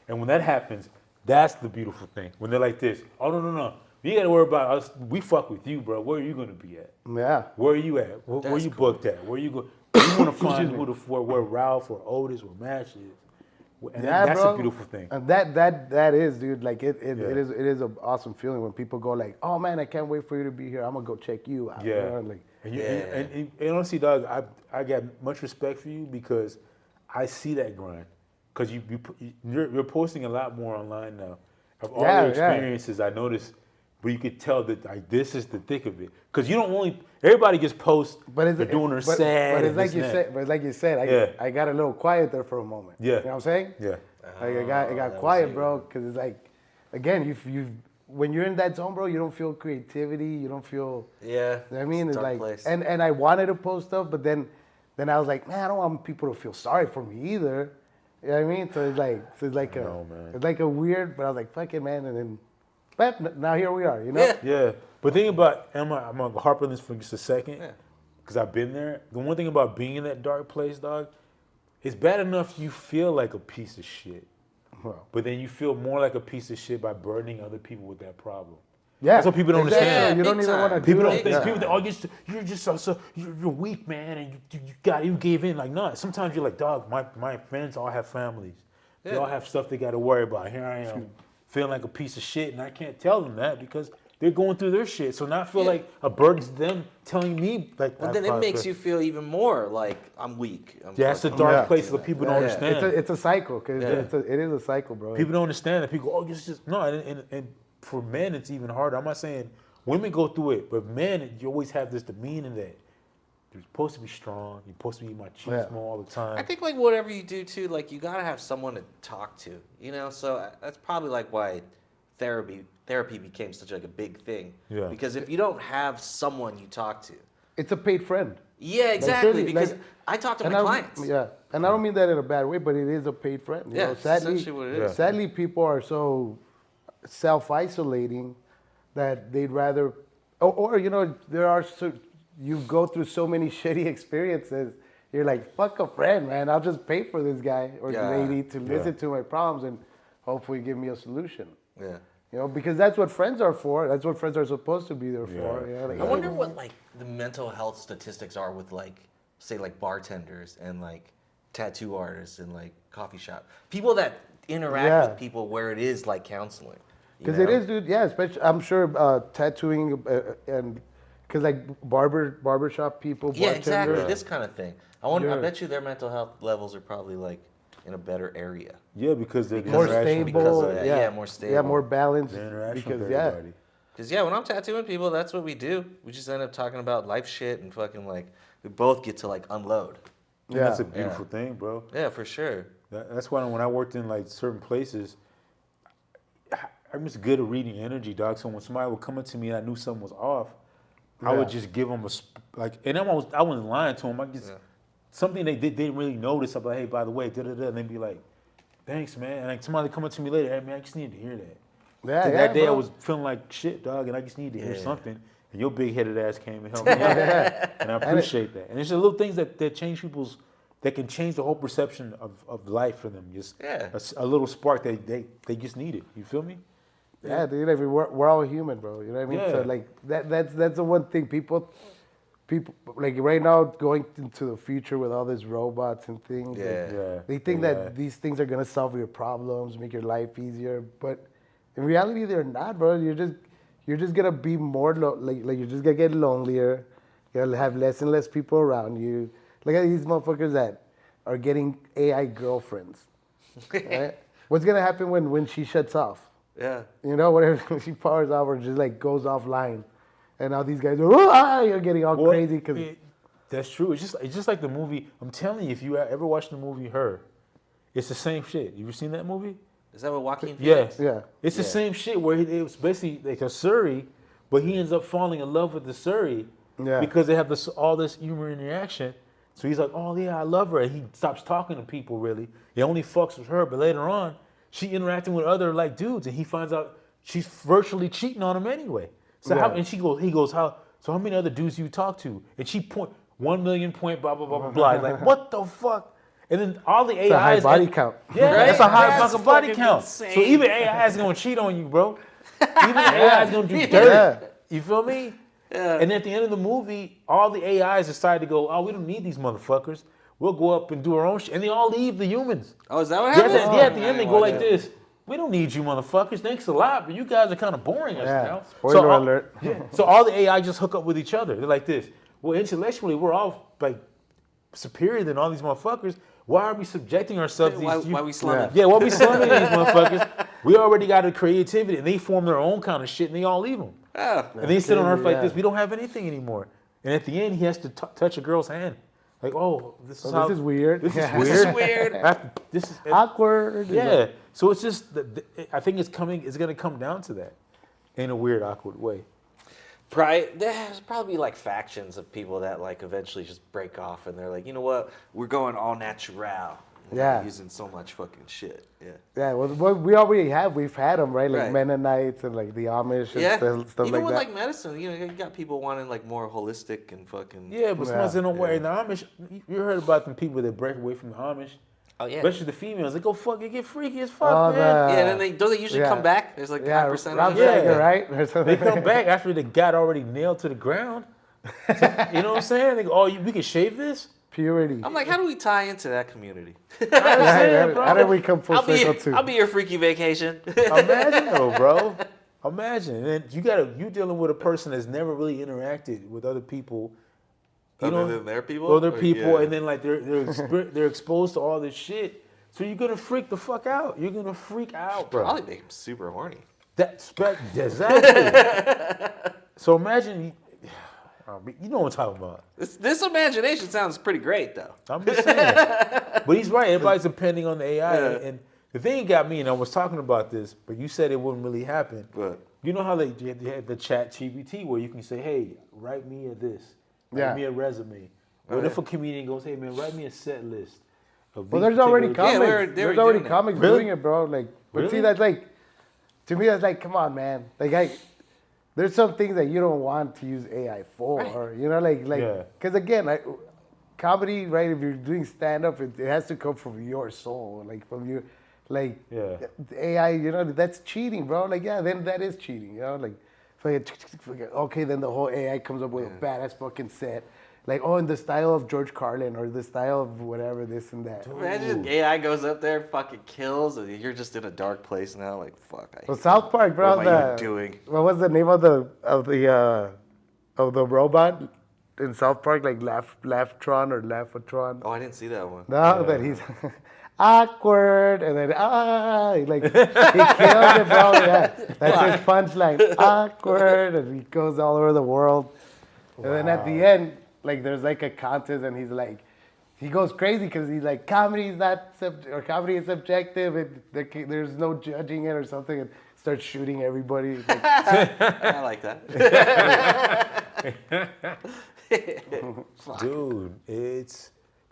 And when that happens, That's the beautiful thing. When they're like this, oh, no. You got to worry about us. We fuck with you, bro. Where are you going to be at? Yeah. Where are you at? Where you cool. booked at? Where you go? You want to find where Ralph or Otis or Mash is. And Yeah, that's bro. a beautiful thing. And that is, dude. Like it Yeah. is an awesome feeling when people go like, "Oh man, I can't wait for you to be here. I'm gonna go check you out." Yeah. You know? Like, And honestly, dog, I got much respect for you because I see that grind. Because you're posting a lot more online now of all your experiences. I noticed, but you could tell that like this is the thick of it. Because you don't only everybody just posts. They're doing her sad. But it's like you said. But it's like you said. I got a little quiet there for a moment. Yeah. You know what I'm saying? Yeah. Like I got quiet, bro. Because it's like, again, you when you're in that zone, bro, you don't feel creativity. You don't feel. Yeah. You know what I mean, It's it's a dark like, place. and I wanted to post stuff, but then I was like, man, I don't want people to feel sorry for me either. You know what I mean? So it's like it's like a weird, but I was like, fuck it, man. And then, but now here we are, you know? Yeah. Yeah. But think about, I'm going to harp on this for just a second. Because I've been there. The one thing about being in that dark place, dog, it's bad enough you feel like a piece of shit. Well, But then you feel more like a piece of shit by burdening other people with that problem. yeah. That's what people don't Exactly. understand. You don't Big even want to time. do People don't that. think. Yeah. People think, oh, you're just so you're weak, man, and you gave in. Like, no. Sometimes you're like, dog. My friends all have families. They all have stuff they got to worry about. Here I am, feeling like a piece of shit, and I can't tell them that because they're going through their shit. So now I feel like a burden to them telling me like. Well, then it makes you feel even more like I'm weak. That's the fucking- dark Yeah. place that people don't understand. It's a cycle, because Yeah. it is a cycle, bro. People don't understand that. People go, oh, it's just no. And for men, it's even harder. I'm not saying women go through it, but men, you always have this demeanor that you're supposed to be strong. You're supposed to be my machismo all the time. I think like whatever you do too, like you gotta have someone to talk to, you know. So that's probably like why therapy became such like a big thing. Yeah. Because if you don't have someone you talk to, It's a paid friend. yeah, exactly. really, Because like- I talk to And my clients. Yeah, and I don't mean that in a bad way, but it is a paid friend. You Yeah, know? it's essentially what it is. Sadly, people are so self-isolating that they'd rather, or you know, you go through so many shitty experiences. You're like, fuck a friend, man. I'll just pay for this guy or Yeah. lady to listen to my problems and hopefully give me a solution. Yeah. You know, because that's what friends are for. That's what friends are supposed to be there for. You know? Like, I wonder what like the mental health statistics are with like say like bartenders and like tattoo artists and like coffee shop people that interact Yeah. with people where it is like counseling. you Because it know? is, dude. Yeah, especially I'm sure tattooing and because like barbershop people, Yeah, bartenders. exactly. This kind of thing. I wonder. I Yeah. bet you their mental health levels are probably like in a better area. Yeah, because they're more interaction with stable. because of that. Yeah. Yeah, more stable. Yeah, more balanced. the interaction Because with yeah, everybody. Because yeah, when I'm tattooing people, that's what we do. We just end up talking about life shit and fucking like we both get to like unload. And Yeah. that's a beautiful thing, bro. Yeah, for sure. That's why when I worked in like certain places, I'm just good at reading energy, dog. So when somebody would come up to me and I knew something was off, I would Yeah. just give them and I wasn't lying to them. I just something they didn't really notice. I'd be like, hey, by the way, da da da, and they'd be like, thanks, man. And like somebody come up to me later, hey man, I just needed to hear that. yeah, yeah. That day I bro. was feeling like shit, dog, and I just needed to hear Yeah. something. And your big headed ass came and helped me out. And I appreciate that. And it's the little things that change that can change the whole perception of life for them. Just Yeah. a little spark they just needed. You feel me? Yeah, dude. I mean, we're all human, bro. You know what I mean? So Yeah. like that's the one thing people like right now going into the future with all these robots and things. like, Yeah. Yeah. they think that these things are gonna solve your problems, make your life easier, but in reality, they're not, bro. You're just gonna be more like you're just gonna get lonelier. You'll have less and less people around you. Look at these motherfuckers that are getting AI girlfriends. Right? What's gonna happen when she shuts off? Yeah. You know, whatever she powers off or just like goes offline, and now these guys are you're getting all crazy because That's true. It's just like the movie. I'm telling you, if you ever watched the movie Her, it's the same shit. You ever seen that movie? Is that what Joaquin Yes. Phoenix? yeah. It's the same shit where it was basically like a Surrey, but he ends up falling in love with the Surrey Yeah. because they have all this humor interaction. So he's like, oh yeah, I love her. And he stops talking to people really. He only fucks with her, but later on, she interacting with other like dudes, and he finds out she's virtually cheating on him anyway. So Yeah. he goes, how many other dudes you talk to? And she 1 million point blah blah blah blah blah. Like what the fuck? And then all the It's a high AIs. body count. Yeah, Right? that's a high That's fucking body fucking count. insane. So even AI is gonna cheat on you, bro. Even AI is gonna do dirt. Yeah. You feel me? Yeah. And at the end of the movie, all the AIs decide to go, oh, we don't need these motherfuckers. We'll go up and do our own shit. And they all leave the humans. Oh, is that what Yeah, happened? at the end, they go like Yeah. this. We don't need you motherfuckers. Thanks a lot, but you guys are kind of boring us Yeah. now. Spoiler all, alert. Yeah. So all the AI just hook up with each other. They're like this. Well, intellectually, we're all like superior than all these motherfuckers. Why are we subjecting ourselves to these? Why we slumming? Yeah, what we slumming these motherfuckers? We already got the creativity, and they form their own kind of shit, and they all leave them. Yeah. And they sit on Earth like yeah. this. We don't have anything anymore. And at the end, he has to touch a girl's hand. Like, oh, this is how. This is weird. This is Yeah. weird. This is weird. This is Awkward. yeah. So it's just, I think it's going to come down to that in a weird, awkward way. There's probably like factions of people that like eventually just break off and they're like, you know what? We're going all natural. We're not Yeah. using so much fucking shit. Yeah. Yeah, well, we already have. We've had them, right? Like Right. Mennonites and like the Amish and Yeah. stuff Even like with that. like medicine, you know, you got people wanting like more holistic and fucking. Yeah, but Yeah. someone's in a way. The Amish, you heard about them people that break away from the Amish. Oh yeah. Especially the females. They go fuck, they get freaky as fuck, Oh, man. Yeah, and then they don't they usually Yeah. come back. There's like yeah, 5% Rob of Yeah. it. Steiger, right? Or They something. come back after they got already nailed to the ground. So, you know what I'm saying? They go, oh, we can shave this? Purity. I'm like, how do we tie into that community? How did we come full I'll be circle too? I'll be your freaky vacation. Imagine though, bro. Imagine. And then you dealing with a person that's never really interacted with other people. You Other know, than their people? Other Or- people, yeah. and then like they're exposed to all this shit. So you're gonna freak the fuck out. You're gonna freak out, bro. Probably make him super horny. That's exactly. So imagine, you know what I'm talking about. This imagination sounds pretty great though. I'm just saying. But he's right. Everybody's depending on the AI. Yeah. And the thing got me, and I was talking about this, but you said it wouldn't really happen. But You know how they had the chat GPT where you can say, hey, write me a this. Write Yeah. me a resume. What if a comedian goes, hey, man, write me a set list? Of Well, these there's already particular- comics. they were There's already doing that. comics Really? doing it, bro. Like, but see, Really? that's like, to me, that's like, come on, man. Like, there's some things that you don't want to use AI for, Right. you know, like, Yeah. because again, like, comedy, right? If you're doing stand up, it has to come from your soul, like from you, like, Yeah. the AI, you know, that's cheating, bro. Like, yeah, then that is cheating, you know, like, okay, then the whole AI comes up with a badass fucking set. Like, oh, in the style of George Carlin or the style of whatever, this and that. imagine AI goes up there, fucking kills, and you're just in a dark place now. Like, fuck. Well, South Park, bro. What am I even doing? What was the name of the robot in South Park? Like Laughtron or Laughatron? Oh, I didn't see that one. No, that he's awkward, and then like he kills it, bro. Yeah, that's his punchline. Awkward, and he goes all over the world. And then at the end, like there's like a contest, and he's like, he goes crazy because he's like, comedy is not or comedy is subjective, and there's no judging it or something, and starts shooting everybody. Like, I like that. Dude,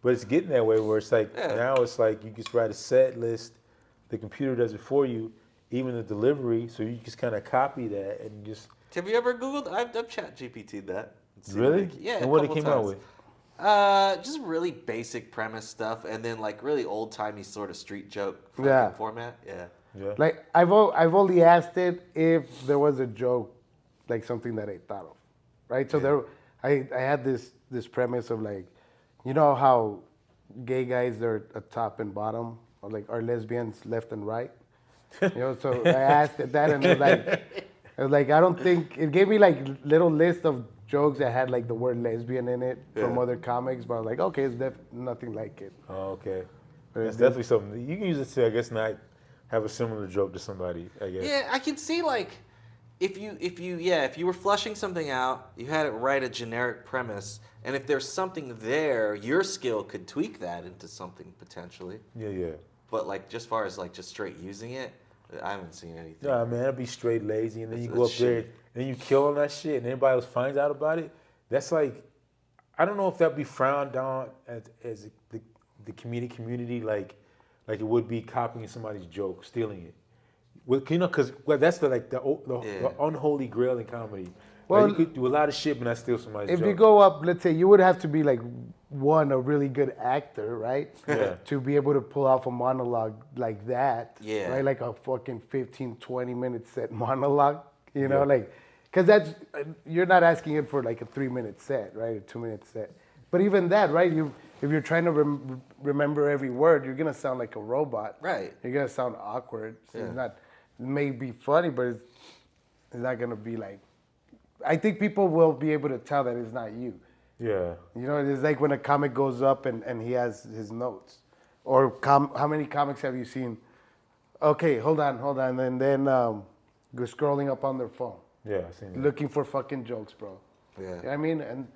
but it's getting that way where it's like, now it's like you just write a set list, the computer does it for you, even the delivery, so you just kind of copy that and just. Have you ever Googled? I've chat GPT'd that. See Really? like- yeah. And what it couple came out times. with? Just really basic premise stuff, and then like really old timey sort of street joke fucking Yeah. format. Yeah. Yeah. like I've only asked it if there was a joke, like something that I thought of, right? So I had this premise of like, you know how gay guys are a top and bottom, or like are lesbians left and right, you know? So I asked it that, and it was like I don't think it gave me like little list of jokes that had like the word lesbian in it from Yeah. other comics, but I was like, okay, it's nothing like it. Oh, okay. But That's it- definitely something. You can use it to, I guess, not have a similar joke to somebody, I guess. Yeah, I can see like if you were flushing something out, you had it write a generic premise, and if there's something there, your skill could tweak that into something potentially. Yeah. But like just far as like just straight using it, I haven't seen anything. Nah, man, that'd be straight lazy, and then you That's go up there, shitty. and then you kill on that shit, and everybody else finds out about it. That's like, I don't know if that'd be frowned down as the community, like it would be copying somebody's joke, stealing it. Well, you know, because that's the unholy grail in comedy. Well, Like, you could do a lot of shit, but not steal somebody's If joke. you go up, let's say you would have to be like one, a really good actor, right? Yeah. To be able to pull off a monologue like that. Yeah. Right? Like a fucking 15, 20-minute set monologue, you know, Yeah. like, because that's, you're not asking it for like a 3-minute set, right? A 2-minute set. But even that, right? If you're trying to remember every word, you're going to sound like a robot. Right. You're going to sound awkward. So Yeah. it's not, it may be funny, but it's not going to be like, I think people will be able to tell that it's not you. Yeah. You know, it's like when a comic goes up and he has his notes. Or how many comics have you seen? Okay, hold on. And then go scrolling up on their phone, Yeah, I seen that. looking for fucking jokes, bro. Yeah. You know what I mean? And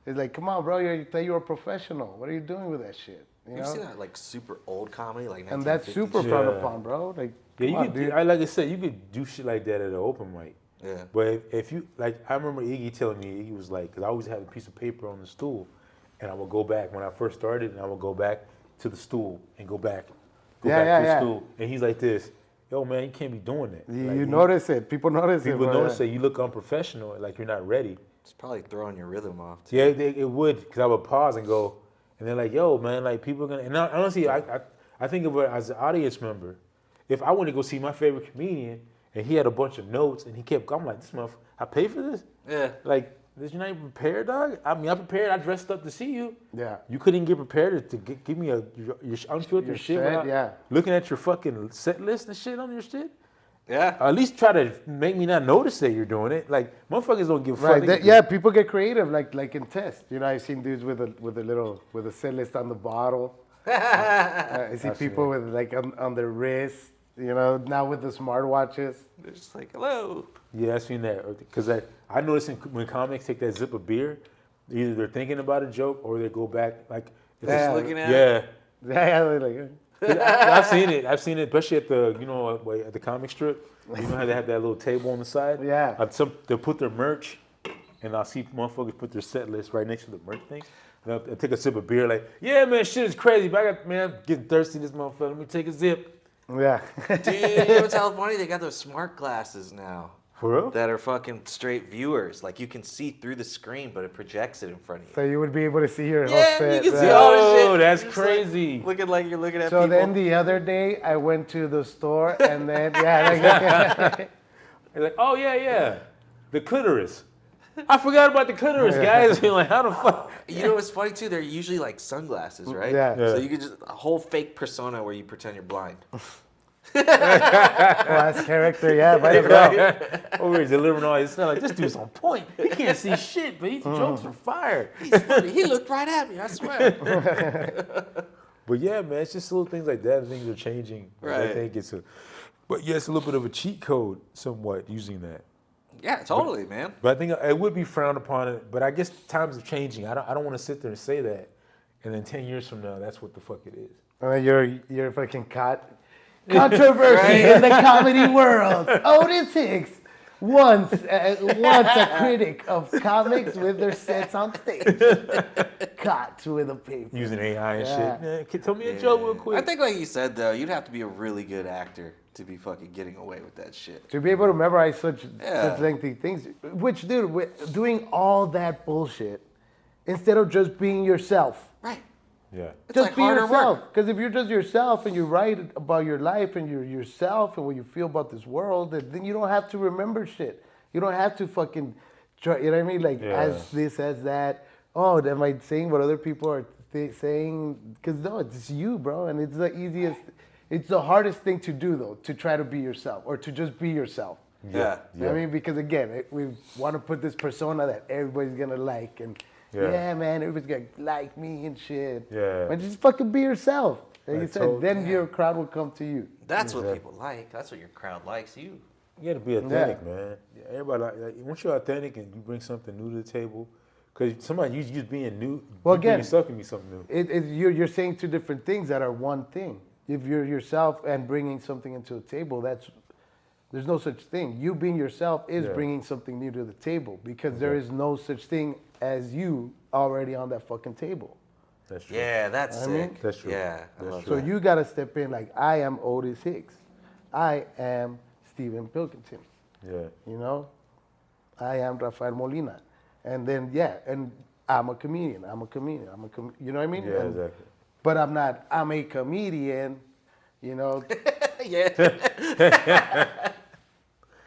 it's like, come on, bro, you thought you were a professional. What are you doing with that shit? You You know? seen that like super old comedy, like And that's 1950s super shit? frowned Yeah. upon, bro. Like, Yeah, come you on, could. dude. Like I said, you could do shit like that at an open mic. Yeah. But if you like, I remember Iggy telling me, Iggy was like, because I always had a piece of paper on the stool, and I would go back when I first started, and I would go back to the stool and go back to the stool, and he's like this, yo man, you can't be doing that. You, Like, you notice it. People notice it. People bro. notice that you look unprofessional, like you're not ready. It's probably throwing your rhythm off. Too. Yeah, it would, because I would pause and go, and they're like, yo man, like people are gonna, and honestly, I think of it as an audience member. If I went to go see my favorite comedian and he had a bunch of notes and he kept, I'm like, this motherfucker, I paid for this? Yeah. Like, did you not even prepare, dog? I mean, I prepared. I dressed up to see you. Yeah. You couldn't get prepared to give me your unfiltered Your shit set, without yeah. looking at your fucking set list and shit on your shit. Yeah. At least try to make me not notice that you're doing it. Like, motherfuckers don't give a Right. fuck. Yeah, people get creative, like in test. You know, I've seen dudes with a set list on the bottle. I see people with like on their wrist. You know, now with the smartwatches. They're just like, hello. Yeah, I've seen that. Because I notice when comics take that sip of beer, either they're thinking about a joke or they go back like. Just Yeah. looking at it. Yeah. Yeah, they're like. I've seen it. I've seen it, especially at the at the comic strip. You know how they have that little table on the side. Yeah. They'll put their merch, and I'll see motherfuckers put their set list right next to the merch thing. And I'll take a sip of beer, like, yeah, man, shit is crazy, but I'm getting thirsty. This motherfucker. Let me take a zip. Yeah. Dude, you know what's hella funny? They got those smart glasses now For real? that are fucking straight viewers. Like you can see through the screen, but it projects it in front of you. So you would be able to see your whole Yeah, set. you can see right? all the shit. Oh, that's You're just, like, crazy. looking like you're looking at So people. then the other day I went to the store and then like, They're like, oh yeah, the clitoris. I forgot about the clitoris, guys. You're like, how the fuck? You know what's funny too? They're usually like sunglasses, right? Yeah. Yeah. So you could just a whole fake persona where you pretend you're blind. class character, yeah, might as well. Over here delivering all this stuff. Like, this dude's on point. He can't see shit, but his jokes are fire. He's funny. He looked right at me. I swear. But yeah, man, it's just little things like that. Things are changing. I Right. think but yeah, it's a little bit of a cheat code, somewhat, using that. Yeah, totally, man. But I think it would be frowned upon. It. But I guess times are changing. I don't want to sit there and say that, and then 10 years from now, that's what the fuck it is. You're fucking caught. Controversy in the comedy world. Otis Hicks, once a critic of comics with their sets on stage, caught with a paper. Using AI and Yeah. shit. Yeah, tell me a joke real quick. I think, like you said, though, you'd have to be a really good actor to be fucking getting away with that shit. To be able to memorize such Yeah. lengthy things, which, dude, doing all that bullshit instead of just being yourself. Right. Yeah. It's Just like be harder yourself. work. Because if you're just yourself and you write about your life and you're yourself and what you feel about this world, then you don't have to remember shit. You don't have to fucking try, you know what I mean? Like, Yeah. as this, as that. Oh, am I saying what other people are saying? Because no, it's you, bro. And it's the easiest, it's the hardest thing to do, though, to try to be yourself or to just be yourself. Yeah. You know what I mean? Because again, we want to put this persona that everybody's gonna like, and Yeah. yeah, man, everybody's gonna like me and shit. Yeah. But just fucking be yourself. Like you Right, said, so- then your crowd will come to you. That's what people like. That's what your crowd likes. You. You got to be authentic, man. Yeah, everybody like once you're authentic and you bring something new to the table, because somebody you just being new. Well, you being again, yourself can be something new. You're saying two different things that are one thing. If you're yourself and bringing something into the table, there's no such thing. You being yourself is Yeah. bringing something new to the table because there is no such thing as you already on that fucking table. That's true. Yeah, that's I mean- sick. That's true. Yeah, I That's love So that. you gotta step in like, I am Otis Hicks. I am Stephen Pilkington. Yeah. You know, I am Rafael Molina. And then, yeah, and I'm a comedian. You know what I mean? Yeah, exactly. But I'm not. I'm a comedian. You know, Yeah.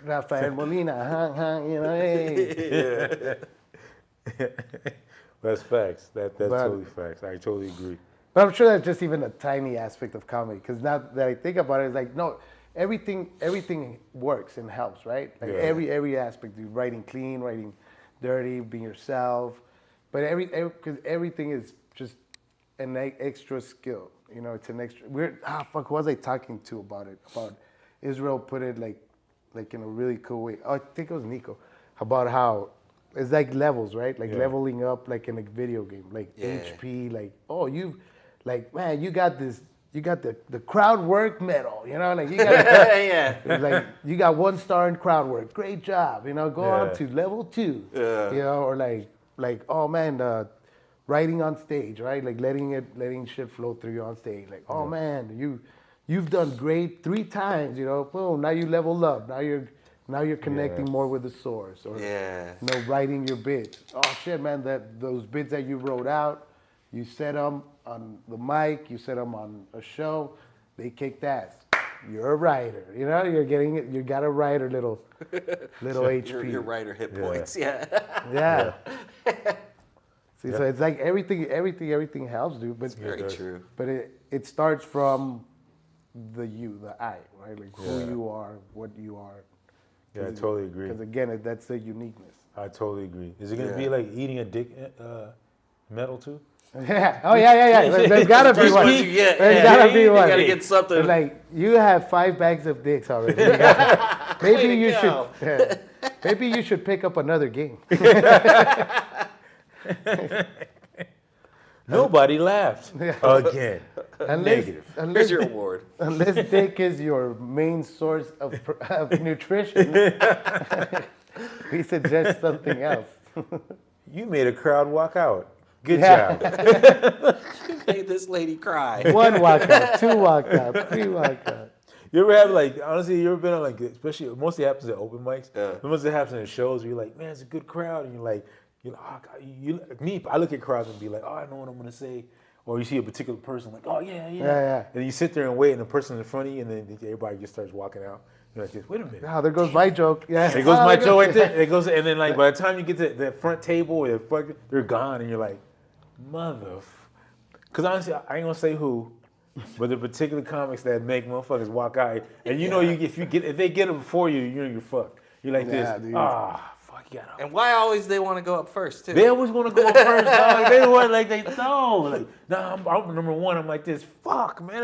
Rafael Molina. You know, hey. That's facts. That's But- totally facts. I totally agree. But I'm sure that's just even a tiny aspect of comedy. Because now that I think about it, it's like no, everything works and helps, right? Like Yeah. every aspect, you writing clean, writing dirty, being yourself. But because everything is just an extra skill. You know, it's an extra. Fuck, who was I talking to about it? About Israel put it like in a really cool way. Oh, I think it was Nico. About how it's like levels, right? Like Yeah. leveling up, like in a video game, like Yeah. HP. Like, oh, man, you got this. You got the crowd work medal. You know, like you got. Yeah. It's like you got 1 star in crowd work. Great job. You know, go on Yeah. to level 2. Yeah. You know, or like oh man, writing on stage, right? Like letting shit flow through you on stage. Like oh man, you've done great 3 times. You know, boom. Now you leveled up. Now you're connecting more with the source. Or Yeah. you know, writing your bits. Oh shit, man, those bits that you wrote out, you set them on the mic, you set them on a show, they kicked ass. You're a writer, you know. You're getting it. You got a writer, little HP. Your writer hit points. Yeah. Yeah. See, so it's like everything helps, dude. But Very true. But it starts from the I, right? Like who you are, what you are. Yeah, I totally agree. Because again, that's the uniqueness. I totally agree. Is it gonna be Yeah. like eating a dick medal too? Yeah. Oh yeah. There's gotta be First one. ones you get. There's Yeah. gotta be You one. gotta get something. It's like you have 5 bags of dicks already. You got- maybe Way to you go. should. Maybe you should pick up another game. Nobody laughed again. Negative. Here's your award. Unless dick is your main source of nutrition, we suggest something else. You made a crowd walk out. Good Yeah. job. You made this lady cry. 1 walkout, 2 walkout, 3 walkout. You ever have like honestly? You ever been on like especially it mostly happens at open mics. Yeah. It mostly happens in shows where you're like, man, it's a good crowd, and you're like, oh, God, me. I look at crowds and be like, oh, I know what I'm gonna say. Or you see a particular person like, oh yeah. And you sit there and wait, and the person in front of you, and then everybody just starts walking out. You're like, wait a minute. Oh, there goes my joke. Yeah. There goes Oh, my there Joe goes- right there. It goes, and then like by the time you get to the front table, or they're gone, and you're like, Because honestly, I ain't gonna say who, but the particular comics that make motherfuckers walk out, and you know, if they get them before you, you're fucked. You're like Yeah, this. dude. Fuck, you got And why always they want to go up first too? They always want to go up first, dog. They want like they know. Like, nah, I'm number 1. I'm like this. Fuck, man.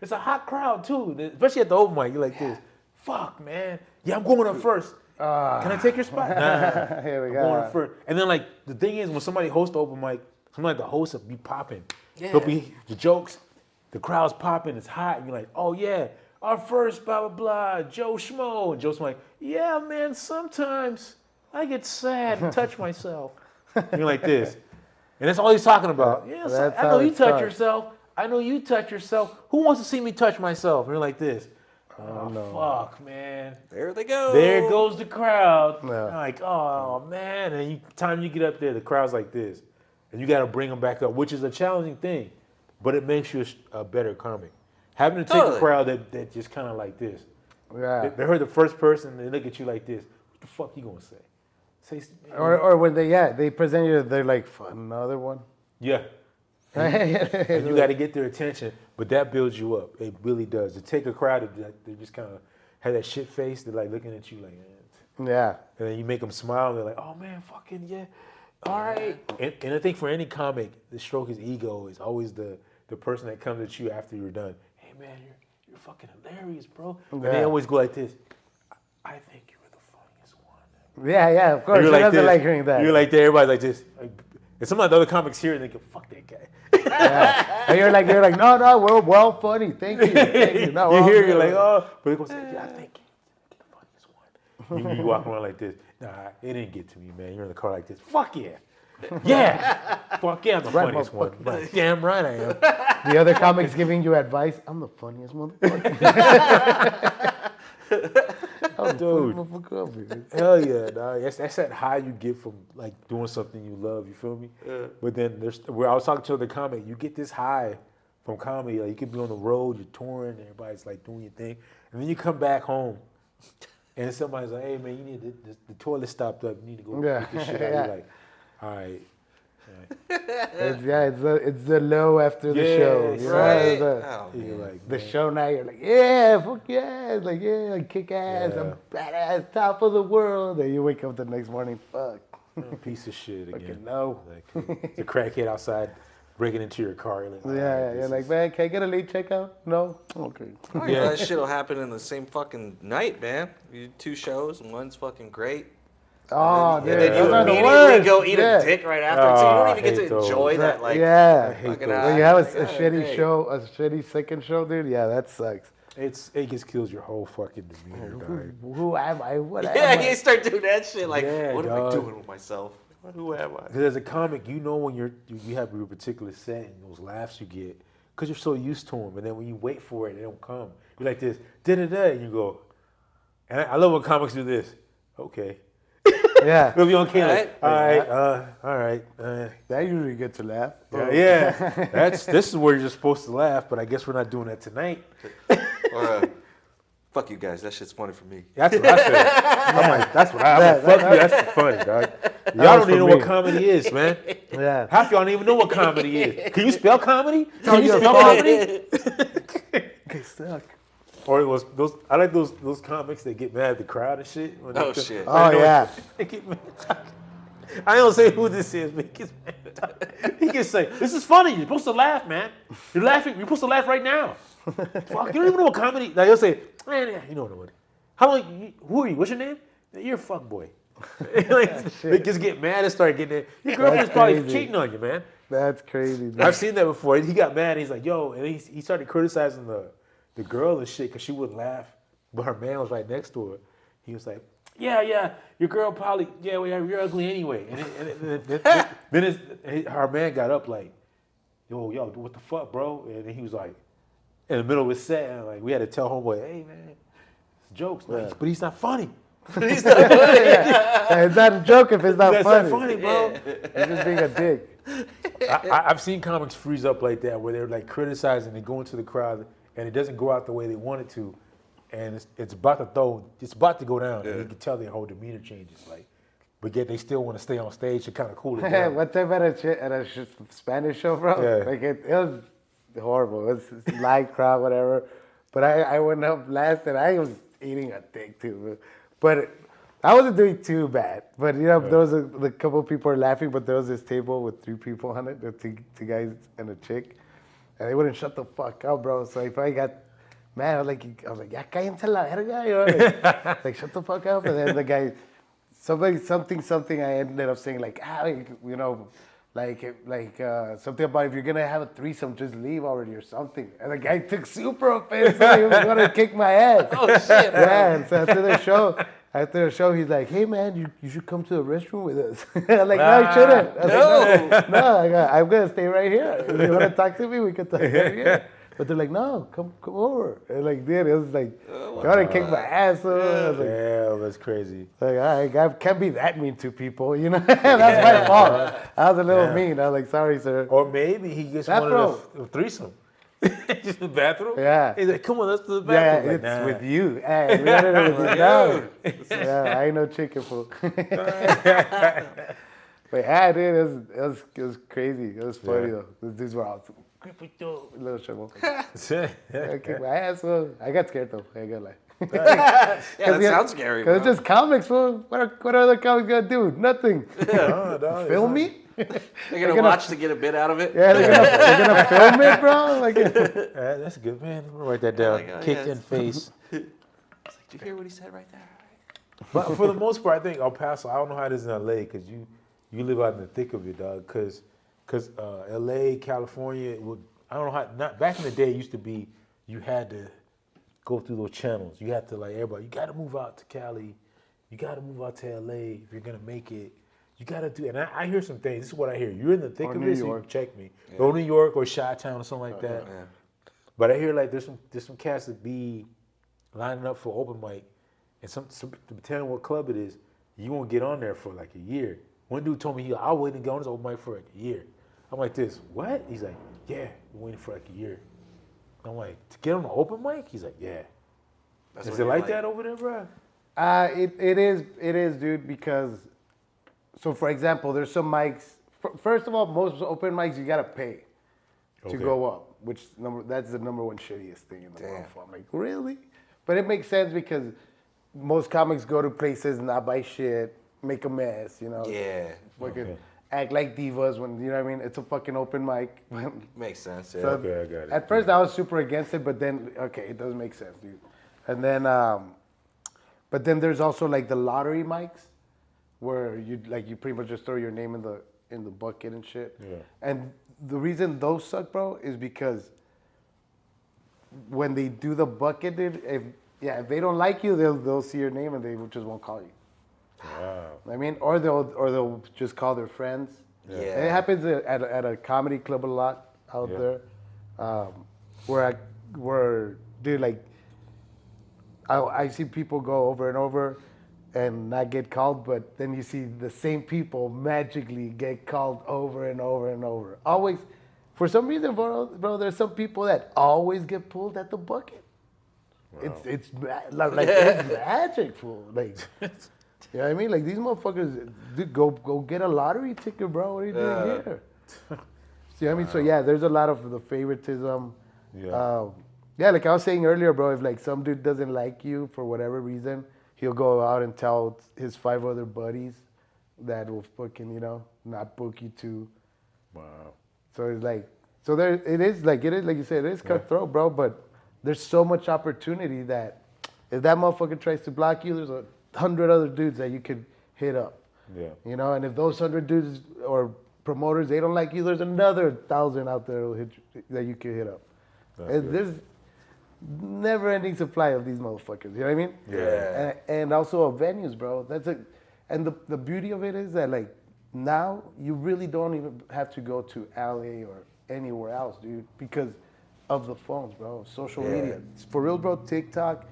It's a hot crowd too, especially at the open mic. You're like this. Fuck, man. Yeah, I'm going up first. Can I take your spot? Nah, Here we I'm go. going up first. And then like the thing is, when somebody hosts the open mic, somebody like the host will be popping. Yeah. He'll be the jokes. The crowd's popping. It's hot. And you're like, oh yeah, our first blah blah blah, Joe Schmo. And Joe's like, yeah, man. Sometimes I get sad and touch myself. And you're like this, and that's all he's talking about. Yeah, so That's I know how you it touch starts. yourself. I know you touch yourself. Who wants to see me touch myself? And you're like this. Oh, no. Fuck, man. There they go. There goes the crowd. Yeah. I'm like, oh man. And time you get up there, the crowd's like this. And you got to bring them back up, which is a challenging thing. But it makes you a better comic. Having to take Totally. a crowd that just kind of like this. Yeah. They heard the first person, they look at you like this. What the fuck you going to say? Or when they present you, they're like, another one. Yeah. And you got to get their attention. But that builds you up. It really does. To take a crowd, they just kind of have that shit face. They're like looking at you like, Yeah. and then you make them smile. And they're like, "Oh man, fucking yeah, all right." And I think for any comic, the stroke his ego is always the person that comes at you after you're done. Hey man, you're fucking hilarious, bro. And they Yeah. always go like this. I think you're the funniest one. Yeah, of course. And Who doesn't this. like hearing that? You're like there. Everybody's like this. And some of the other comics hear it and they go, "Fuck that guy." Yeah. And you're like, no, we're well funny. Thank you. Thank you. No, You well, hear, you're good. like, oh, but it goes, yeah, I think you're the funniest one. You walk around like this. Nah, it didn't get to me, man. You're in the car like this. Fuck yeah. Yeah. Fuck yeah, I'm the Right, funniest one. motherfucker. Damn right I am. The other comics giving you advice. I'm the funniest motherfucker. I'll Dude. motherfucker up, man. Hell yeah, dog. That's that high you get from like doing something you love. You feel me? Yeah. But then where I was talking to the comic, you get this high from comedy. Like you could be on the road, you're touring, everybody's like doing your thing, and then you come back home, and somebody's like, "Hey man, you need the toilet stopped up. You need to go Yeah. get this shit out." Yeah. You're like, "All right." It's the low after the Yeah, show. it's You know? Right? The, Oh, You're man. like, the man. show now, you're like, yeah, fuck yeah. It's like, yeah, I kick ass. Yeah. I'm badass, top of the world. And you wake up the next morning, fuck. Piece of shit again. Fucking no. Like, the crackhead outside breaking into your car. You're like, "All right, Yeah, this you're like, is-" man, can I get a late checkout? No? Okay. Oh, yeah. That shit'll happen in the same fucking night, man. You do 2 shows and one's fucking great. Oh, And dude, then you those are the immediately worst. go eat Yeah. a dick right after. So you Oh, don't I even get hate to those. enjoy that, like, yeah. I hate fucking those. When you have a Yeah, shitty great. show, a shitty second show, dude, yeah, that sucks. It just kills your whole fucking demeanor, dog. Who am I? What am Yeah, I? you start doing that shit. Like, Yeah, what am I dog. doing with myself? Who am I? Because as a comic, you know when you have your particular set and those laughs you get, because you're so used to them. And then when you wait for it, they don't come. You're like this, da-da-da, and you go. And I love when comics do this. Okay. Yeah. It'll be okay. Like, Alright. all right. That usually gets a laugh. Yeah. This is where you're supposed to laugh, but I guess we're not doing that tonight. Or, fuck you guys. That shit's funny for me. That's what I said. I'm like, that's what I'm like, fuck you, that's funny, dog. Y'all was don't even know for what me. comedy is, man. Yeah. Half y'all don't even know what comedy is. Can you spell comedy? Can you your spell fault. comedy? They suck. Or it was those. I like those comics that get mad at the crowd and shit. When Oh, they, shit. Oh, they know yeah. They get mad. I don't say who this is, but he gets mad. He can say, "This is funny. You're supposed to laugh, man. You're laughing. You're supposed to laugh right now." Fuck, you don't even know what comedy. Like he'll say, "Man, you know what? How long? Who are you? What's your name? You're a fuck boy." Like, they just get mad and start getting it. Your girlfriend's probably crazy. cheating on you, man. That's crazy. Dude. I've seen that before. He got mad. He's like, "Yo," and he started criticizing the girl and shit because she wouldn't laugh, but her man was right next to her. He was like, "Yeah, your girl probably, well, you're ugly anyway." Then her man got up like, "Yo, what the fuck, bro?" And then he was like, in the middle of his set, and like we had to tell homeboy, "Hey man, it's jokes, man, but he's not funny. He's not funny. Yeah, it's not a joke if it's not That's funny. not funny, bro." You're just being a dick. I've seen comics freeze up like that where they're like criticizing, they go into the crowd, and it doesn't go out the way they want it to, and it's about to go down, and you can tell their whole demeanor changes, like, but yet they still want to stay on stage to kind of cool it down. One time at a Spanish show, bro, Yeah. like it was horrible. It was live crowd, whatever. But I went up last and I was eating a dick too. But I wasn't doing too bad. But you know, there was a couple of people were laughing, but there was this table with 3 people on it, the two guys and a chick, and they wouldn't shut the fuck up, bro. So if I got mad, I was like, ya cállense la verga, you know, like shut the fuck up. And then the guy, something, I ended up saying like, you know, like something about if you're gonna have a threesome, just leave already or something. And the guy took super offense. Like he was gonna kick my ass. Oh, shit, bro. Yeah. And so after the show, he's like, "Hey man, you should come to the restroom with us." I'm like, "No, I shouldn't." I was like, no, I'm gonna stay right here. If you wanna talk to me, we can talk right here. But they're like, "No, come over." And like, dude, it was like, you wanna kick my ass? So I was like, Yeah, that's crazy. like, I can't be that mean to people, you know? That's my fault. I was a little mean. I was like, "Sorry, sir." Or maybe he just That wanted bro. a threesome. Just in the bathroom? Yeah. He's like, "Come on, let's do the Yeah, bathroom." it's Like, nah. with you. Hey, we wanted it with you. No. Yeah, I ain't no chicken fool. But yeah, dude, it was crazy. It was funny though. These were all little trouble. I kicked my ass, fool. I got scared though. I ain't gonna lie. Yeah, that sounds scary, bro. Cause it's just comics, fool. What other comics gonna do? Nothing. No, no, Film me? They're gonna watch to get a bit out of it. Yeah, they're gonna film it, bro. Like, That's good, man. I'm gonna write that down. my God, Kicked yeah. in face. Did you hear what he said right there? But for the most part, I think El Paso. I don't know how it is in LA because you live out in the thick of it, dog. Because LA, California, I don't know how. Not back in the day, it used to be you had to go through those channels. You had to like everybody. You got to move out to Cali. You got to move out to LA if you're gonna make it. You got to do. And I hear some things. This is what I hear. You're in the thick Or of New it. So you York. can check me. Go to New York or Chi-Town or something like that. Yeah. But I hear like there's some cats that be lining up for open mic, and depending on what club it is, you won't get on there for like a year. One dude told me, I'll wait and go on this open mic for like a year. I'm like, this, what? He's like, yeah, I'm waiting for like a year. I'm like, to get on the open mic? He's like, yeah. That's Is what it you're like that over there, bro? It is, dude, because, so for example, there's some mics, first of all, most open mics you gotta pay to Okay. go up, that's the number one shittiest thing in the world. I'm like, really? But it makes sense because most comics go to places, not buy shit, make a mess, you know? Yeah. Fucking act like divas when, you know what I mean? It's a fucking open mic. Makes sense, yeah. So Okay, I got it. At first I was super against it, but then, okay, it does make sense, dude. And then, but then there's also like the lottery mics where you pretty much just throw your name in the bucket and shit. Yeah. And the reason those suck, bro, is because when they do the bucket, dude, if they don't like you, they'll see your name and they just won't call you. Wow. I mean, or they'll just call their friends. Yeah. And it happens at a comedy club a lot out there, where dude, like I see people go over and over and not get called, but then you see the same people magically get called over and over and over. Always, for some reason, bro, there's some people that always get pulled at the bucket. Wow. It's magic, fool. Like, you know what I mean? Like these motherfuckers, dude, go get a lottery ticket, bro. What are you doing here? See what I mean? So yeah, there's a lot of the favoritism. Yeah. Yeah, like I was saying earlier, bro, if like some dude doesn't like you for whatever reason, he'll go out and tell his 5 other buddies that will fucking, you know, not book you too. Wow. So it's like, it is like you said, it is cutthroat, bro, but there's so much opportunity that if that motherfucker tries to block you, there's 100 other dudes that you could hit up. Yeah. You know, and if those 100 dudes or promoters, they don't like you, there's another 1,000 out there that you could hit up. There's never-ending supply of these motherfuckers. You know what I mean? Yeah. And also of venues, bro. And the beauty of it is that like now you really don't even have to go to LA or anywhere else, dude, because of the phones, bro. Social media. For real, bro. TikTok,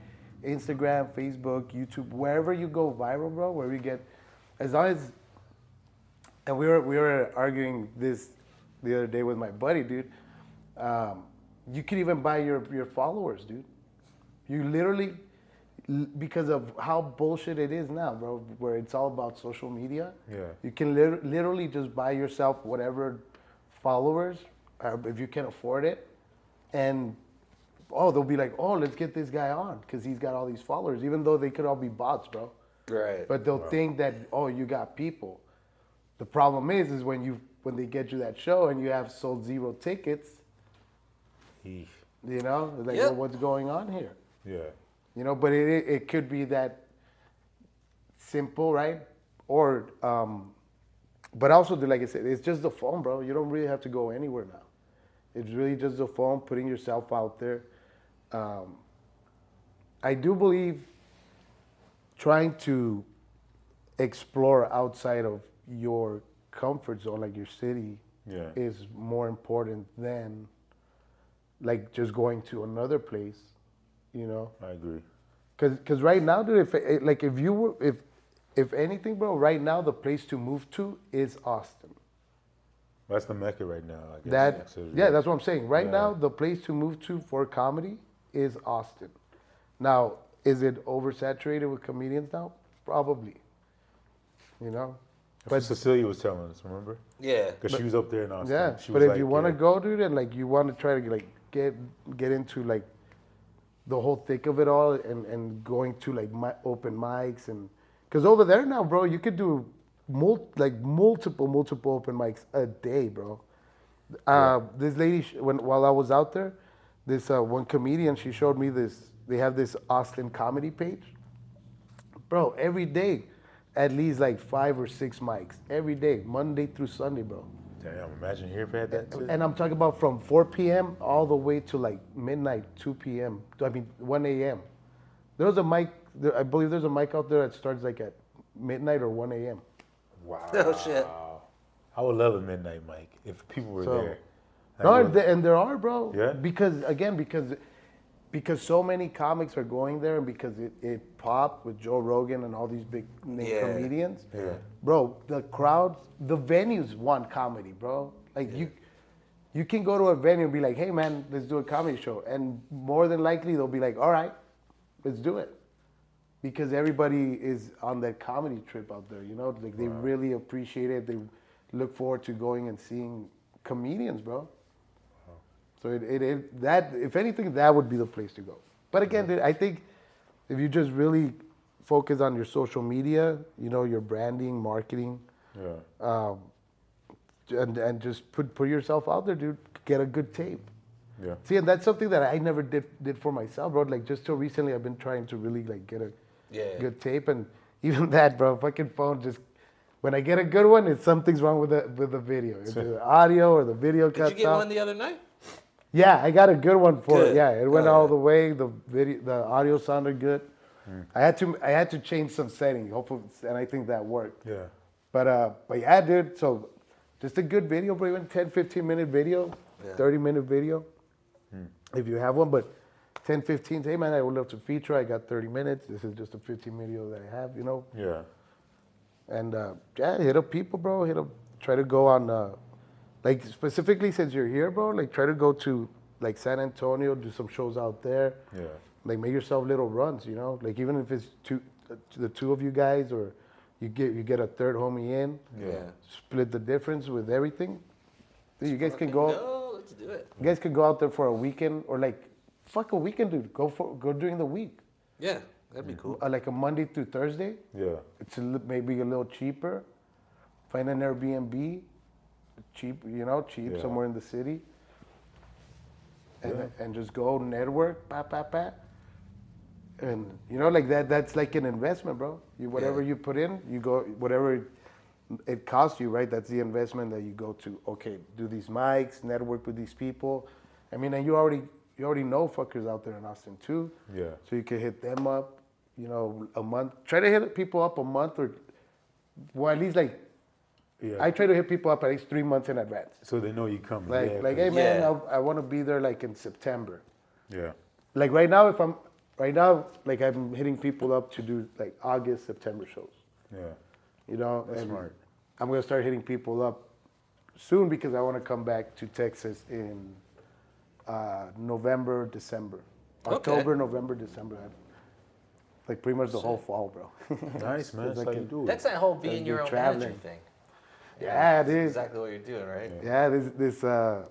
Instagram, Facebook, YouTube, wherever you go viral, bro, where we get, as long as, and we were arguing this the other day with my buddy, dude. You can even buy your followers, dude. You literally, because of how bullshit it is now, bro, where it's all about social media. Yeah. You can literally just buy yourself whatever followers, if you can afford it, and they'll be like, let's get this guy on because he's got all these followers, even though they could all be bots, bro. Right. But they'll think that, you got people. The problem is when they get you that show and you have sold 0 tickets. Eesh. You know, like, Yep. well, what's going on here? Yeah. You know, but it could be that simple, right? Or, but also, like I said, it's just the phone, bro. You don't really have to go anywhere now. It's really just the phone, putting yourself out there. I do believe trying to explore outside of your comfort zone, like your city, is more important than like just going to another place, you know? I agree. Cause right now, dude, if anything, bro, right now the place to move to is Austin. That's the mecca right now, I guess. That's what I'm saying. Right now, the place to move to for comedy is Austin. Now, is it oversaturated with comedians now? Probably. You know? That's what Cecilia was telling us, remember? Yeah. Because she was up there in Austin. Yeah, She but was if you want to go, dude, and like you want to try to like get into like the whole thick of it all and going to like open mics and because over there now, bro, you could do multiple open mics a day, bro. This lady, while I was out there, this one comedian, she showed me this. They have this Austin comedy page, bro. Every day, at least like 5 or 6 mics every day, Monday through Sunday, bro. Damn, imagine here if I had that too. And I'm talking about from 4 p.m. all the way to like midnight, 2 p.m. 1 a.m. There was a mic, I believe there's a mic out there that starts like at midnight or 1 a.m. Wow. Oh, shit. I would love a midnight mic if people were there. No, and there are, bro. Yeah? Because because so many comics are going there and because it popped with Joe Rogan and all these big name Yeah. comedians. Yeah. Bro, the crowds, the venues want comedy, bro. Like you can go to a venue and be like, hey man, let's do a comedy show. And more than likely they'll be like, all right, let's do it. Because everybody is on that comedy trip out there, you know? Like they really appreciate it. They look forward to going and seeing comedians, bro. So that, if anything, that would be the place to go. But again, dude, I think if you just really focus on your social media, you know, your branding, marketing, Yeah. and just put yourself out there, dude. Get a good tape. Yeah. See, and that's something that I never did for myself, bro. Like just till recently, I've been trying to really like get a good tape, and even that, bro. Fucking phone just. When I get a good one, it's something's wrong with the video. It's the audio or the video cuts Did you get out. one the other night? Yeah, I got a good one for Good. it. Yeah, it went Oh, all yeah. the way. The audio sounded good. I had to change some settings. Hopefully, and I think that worked. Yeah. But yeah, dude. So just a good video, bro. Even 10, 15-minute video, Yeah. 30-minute video, if you have one. But 10, 15. Hey man, I would love to feature. I got 30 minutes. This is just a 15 video that I have. You know. Yeah. And yeah, hit up people, bro. Hit up. Try to go on. Like specifically since you're here, bro, like try to go to like San Antonio, do some shows out there. Yeah. Like make yourself little runs, you know. Like even if it's the two of you guys, or you get a third homie in. Yeah. Split the difference with everything. Dude, you guys can go. No, let's do it. You guys can go out there for a weekend, or like fuck a weekend, dude. Go during the week. Yeah, that'd be cool. Like a Monday through Thursday. Yeah. It's maybe a little cheaper. Find an Airbnb. Cheap, you know, Yeah. somewhere in the city, and just go network, and you know, like that. That's like an investment, bro. Whatever you put in, you go. Whatever it costs you, right? That's the investment that you go to. Okay, do these mics, network with these people. I mean, and you already know fuckers out there in Austin too. Yeah. So you can hit them up. You know, a month. Try to hit people up a month or, well, at least like. Yeah. I try to hit people up at least 3 months in advance. So they know you coming. Like, yeah, hey man, Yeah. I want to be there like in September. Yeah. Like right now, like I'm hitting people up to do like August, September shows. Yeah. You know, That's and smart. I'm gonna start hitting people up soon because I want to come back to Texas in November, December, Okay. October, November, December. Like pretty much the whole fall, bro. Nice, man. That's like how you a- do it. That's that whole Gotta being do your own traveling. manager thing. Yeah, it that's is. exactly what you're doing, right? Yeah, this I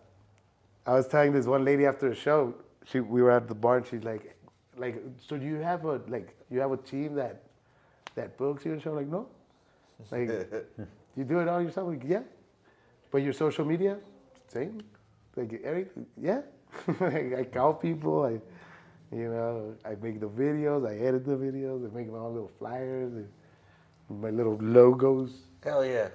was telling this one lady after the show. We were at the bar and she's like, so do you have a team that books you and show? Like, no. Like, you do it all yourself? Like, yeah. But your social media, same. Like everything, yeah. Like, I call people. I make the videos. I edit the videos. I make my own little flyers and my little logos. Hell yeah.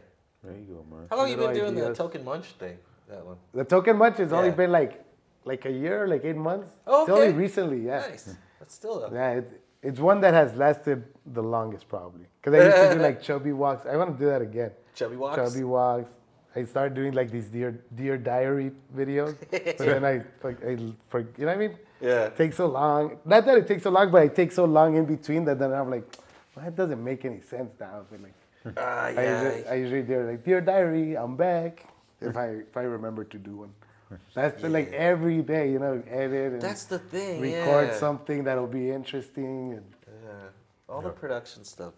There you go, man. How long you been Little doing the ideas. token munch thing? That one. The token munch has only Yeah. been like a year, like 8 months. Oh, It's only okay. recently, yeah. Nice. But still though. Yeah, it's one that has lasted the longest probably. Because I used to do like chubby walks. I want to do that again. Chubby walks. Chubby walks. I started doing like these dear diary videos. But then you know what I mean? Yeah. It takes so long. Not that it takes so long, but it takes so long in between that then I'm like, well, that doesn't make any sense now. But like, Yeah. I usually do like, dear diary, I'm back. If I remember to do one. That's like every day, you know, edit and That's the thing. record yeah. something that'll be interesting. And Yeah. All the production stuff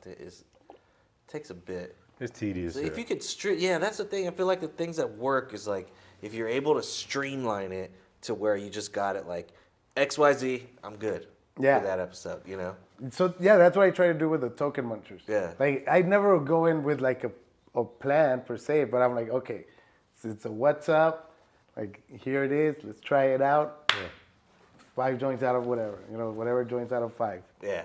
takes a bit. It's tedious. So if you could that's the thing. I feel like the things that work is like if you're able to streamline it to where you just got it like XYZ, I'm good Yeah. for that episode, you know? so yeah, that's what I try to do with the token munchers. Yeah. Like I never go in with like a plan per se, but I'm like, okay, so it's a what's up, like here it is, let's try it out. Yeah. 5 joints out of whatever, you know, whatever joints out of 5. Yeah.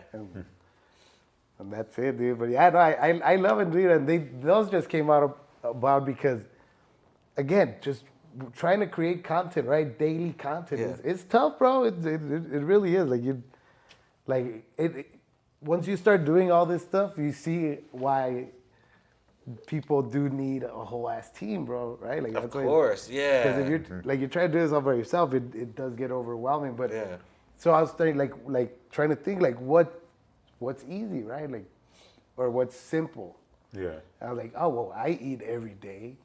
And that's it, dude. But yeah, no, I love it, dude. And those just came out about because, again, just trying to create content, right? Daily content. Yeah. It's tough, bro. It really is. Once you start doing all this stuff, you see why people do need a whole ass team, bro. Right? Of course, yeah. Because if you're trying to do this all by yourself, it does get overwhelming. But Yeah. So I was thinking, like trying to think, like what's easy, right? Like, or what's simple. Yeah. I was like, oh well, I eat every day.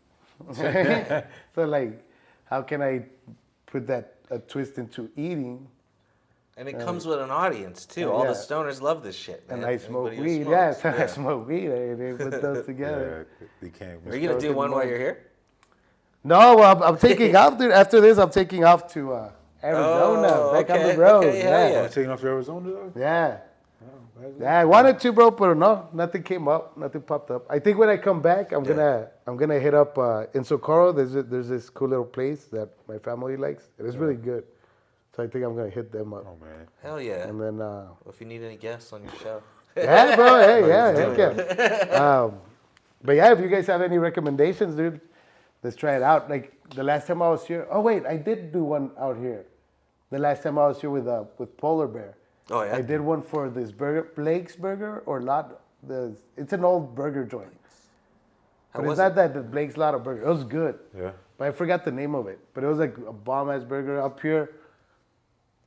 So like, how can I put that a twist into eating? And it comes with an audience too. Oh, All the yeah. stoners love this shit, man. And I smoke Anybody who weed. smokes. Yes, I smoke weed. They put those together. Yeah, they can't. Are you gonna do one while you're here? No, well, I'm taking off, dude. After this, I'm taking off to Arizona, Oh, back on okay, the road. okay, hell yeah. You taking off to Arizona, though? Yeah. Oh, that's- Yeah, I wanted to, bro, but no, nothing came up, nothing popped up. I think when I come back, I'm gonna hit up in Socorro. There's this cool little place that my family likes. It is really good, so I think I'm gonna hit them up. Oh man. Hell yeah. And then Well, if you need any guests on your show. yeah, bro, hey, yeah, heck yeah. But yeah, if you guys have any recommendations, dude, let's try it out. Like the last time I was here. Oh wait, I did do one out here. The last time I was here with Polar Bear. Oh yeah. I did one for this burger, Blake's Burger or Lot. It's an old burger joint. How But was it's not it? that the Blake's Lot of Burger. It was good. Yeah. But I forgot the name of it. But it was like a bomb ass burger up here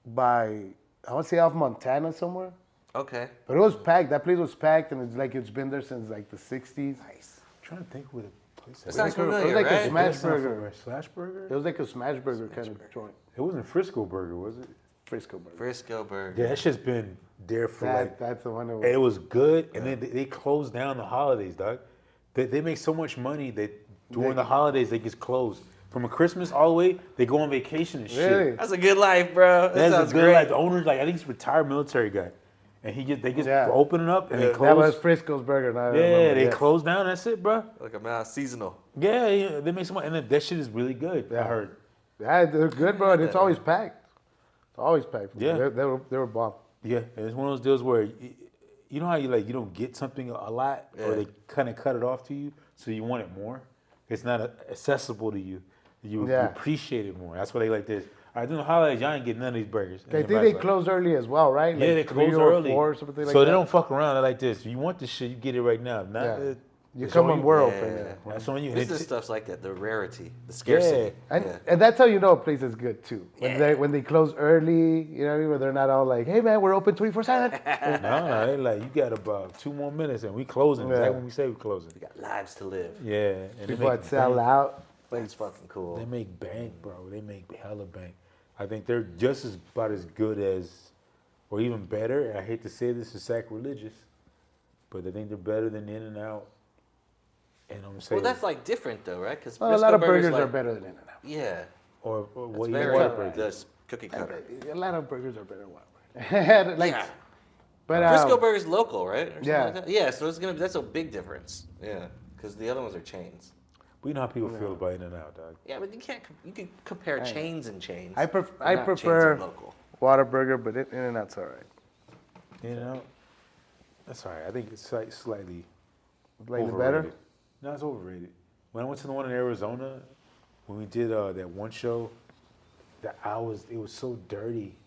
by, I want to say off Montana somewhere. Okay. But it was packed. That place was packed and it's like it's been there since like the 60s. Nice. I'm trying to think where the place That is. sounds It was familiar, like a right? smash That's not burger. familiar. Slash burger? It was like a smash burger kind of joint. It wasn't Frisco burger, was it? Frisco burger. Frisco burger. Yeah, that shit's been there for like. That's the one that It was. was good, and then they closed down the holidays, dog. They make so much money that during the holidays they just close. From a Christmas all the way, they go on vacation and shit. Really? That's a good life, bro. That That's sounds a good great. like the owner's like I think he's a retired military guy, and they just Yeah. open it up and they That was close. Frisco's burger. Now I Yeah, remember, they yes. close down. That's it, bro. Like a seasonal. Yeah, they make some money, and then that shit is really good. I heard. Yeah, they're good, bro. And it's always packed. It's always packed. Yeah. They were bomb. Yeah, and it's one of those deals where you know how you don't get something a lot, or Yeah. they kind of cut it off to you, so you want it more. It's not accessible to you. You Yeah. appreciate it more. That's why they like this. I don't know how y'all ain't getting none of these burgers. I think they close early as well, right? Yeah, Like they 3 close or early, 4 or something like so that. they don't fuck around. They're like this. If you want this shit, you get it right now. Not, Yeah. You it's come on when you. we're Yeah. open. Yeah. That's on you. Business It's- stuff's like that. The rarity, the scarcity. And, Yeah. and that's how you know a place is good too. When they close early, you know what I mean? Where they're not all like, "Hey man, we're open 24/7." No, they like you got about 2 more minutes and we closing. Yeah. Exactly when we say we closing. Got lives to live. Yeah, and they People make that sell bank. out. That's fucking cool. They make bank, bro. They make hella bank. I think they're just about as good as, or even better. And I hate to say this is sacrilegious, but I think they're better than In and Out. And I'm saying, Well, that's like different though, right? Because Well, a lot of burgers are better than In-N-Out. Yeah. or It's what you very want burger. this cookie cutter. A lot of burgers are better than Whataburger. Like, Yeah. but Frisco Burger's local, right? Or something yeah. like that? Yeah. So that's a big difference. Yeah. Because the other ones are chains. We know how people feel about In and Out, dog. Yeah, but you can't. You can compare chains and chains. I but I not chains prefer and local. Whataburger, but In-N-Out's all right. In and Out, that's all right. I think it's like slightly Slightly overrated. better. No, it's overrated. When I went to the one in Arizona, when we did that one show, it was so dirty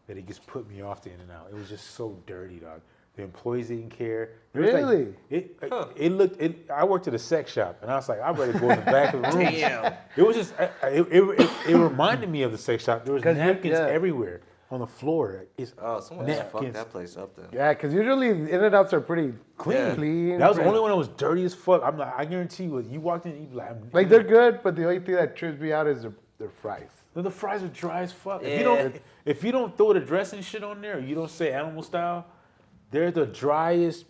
that it just put me off the In and Out. It was just so dirty, dog. The employees didn't care. It was like- Really? I worked at a sex shop, and I was like, I'd rather go in the back of the room. Damn. It was just, it reminded me of the sex shop. There was 'Cause you- napkins yeah. everywhere on the floor. It's Oh, someone just fucked napkins. that place up then. Yeah, because usually In-N-Outs are pretty Clean. clean. That was the pretty- only one that was dirty as fuck. I'm like, I guarantee you walked in, you'd be like, Like they're good, but the only thing that trips me out is their fries. the fries are dry as fuck. Yeah. If you don't throw the dressing shit on there, or you don't say animal style, they're the driest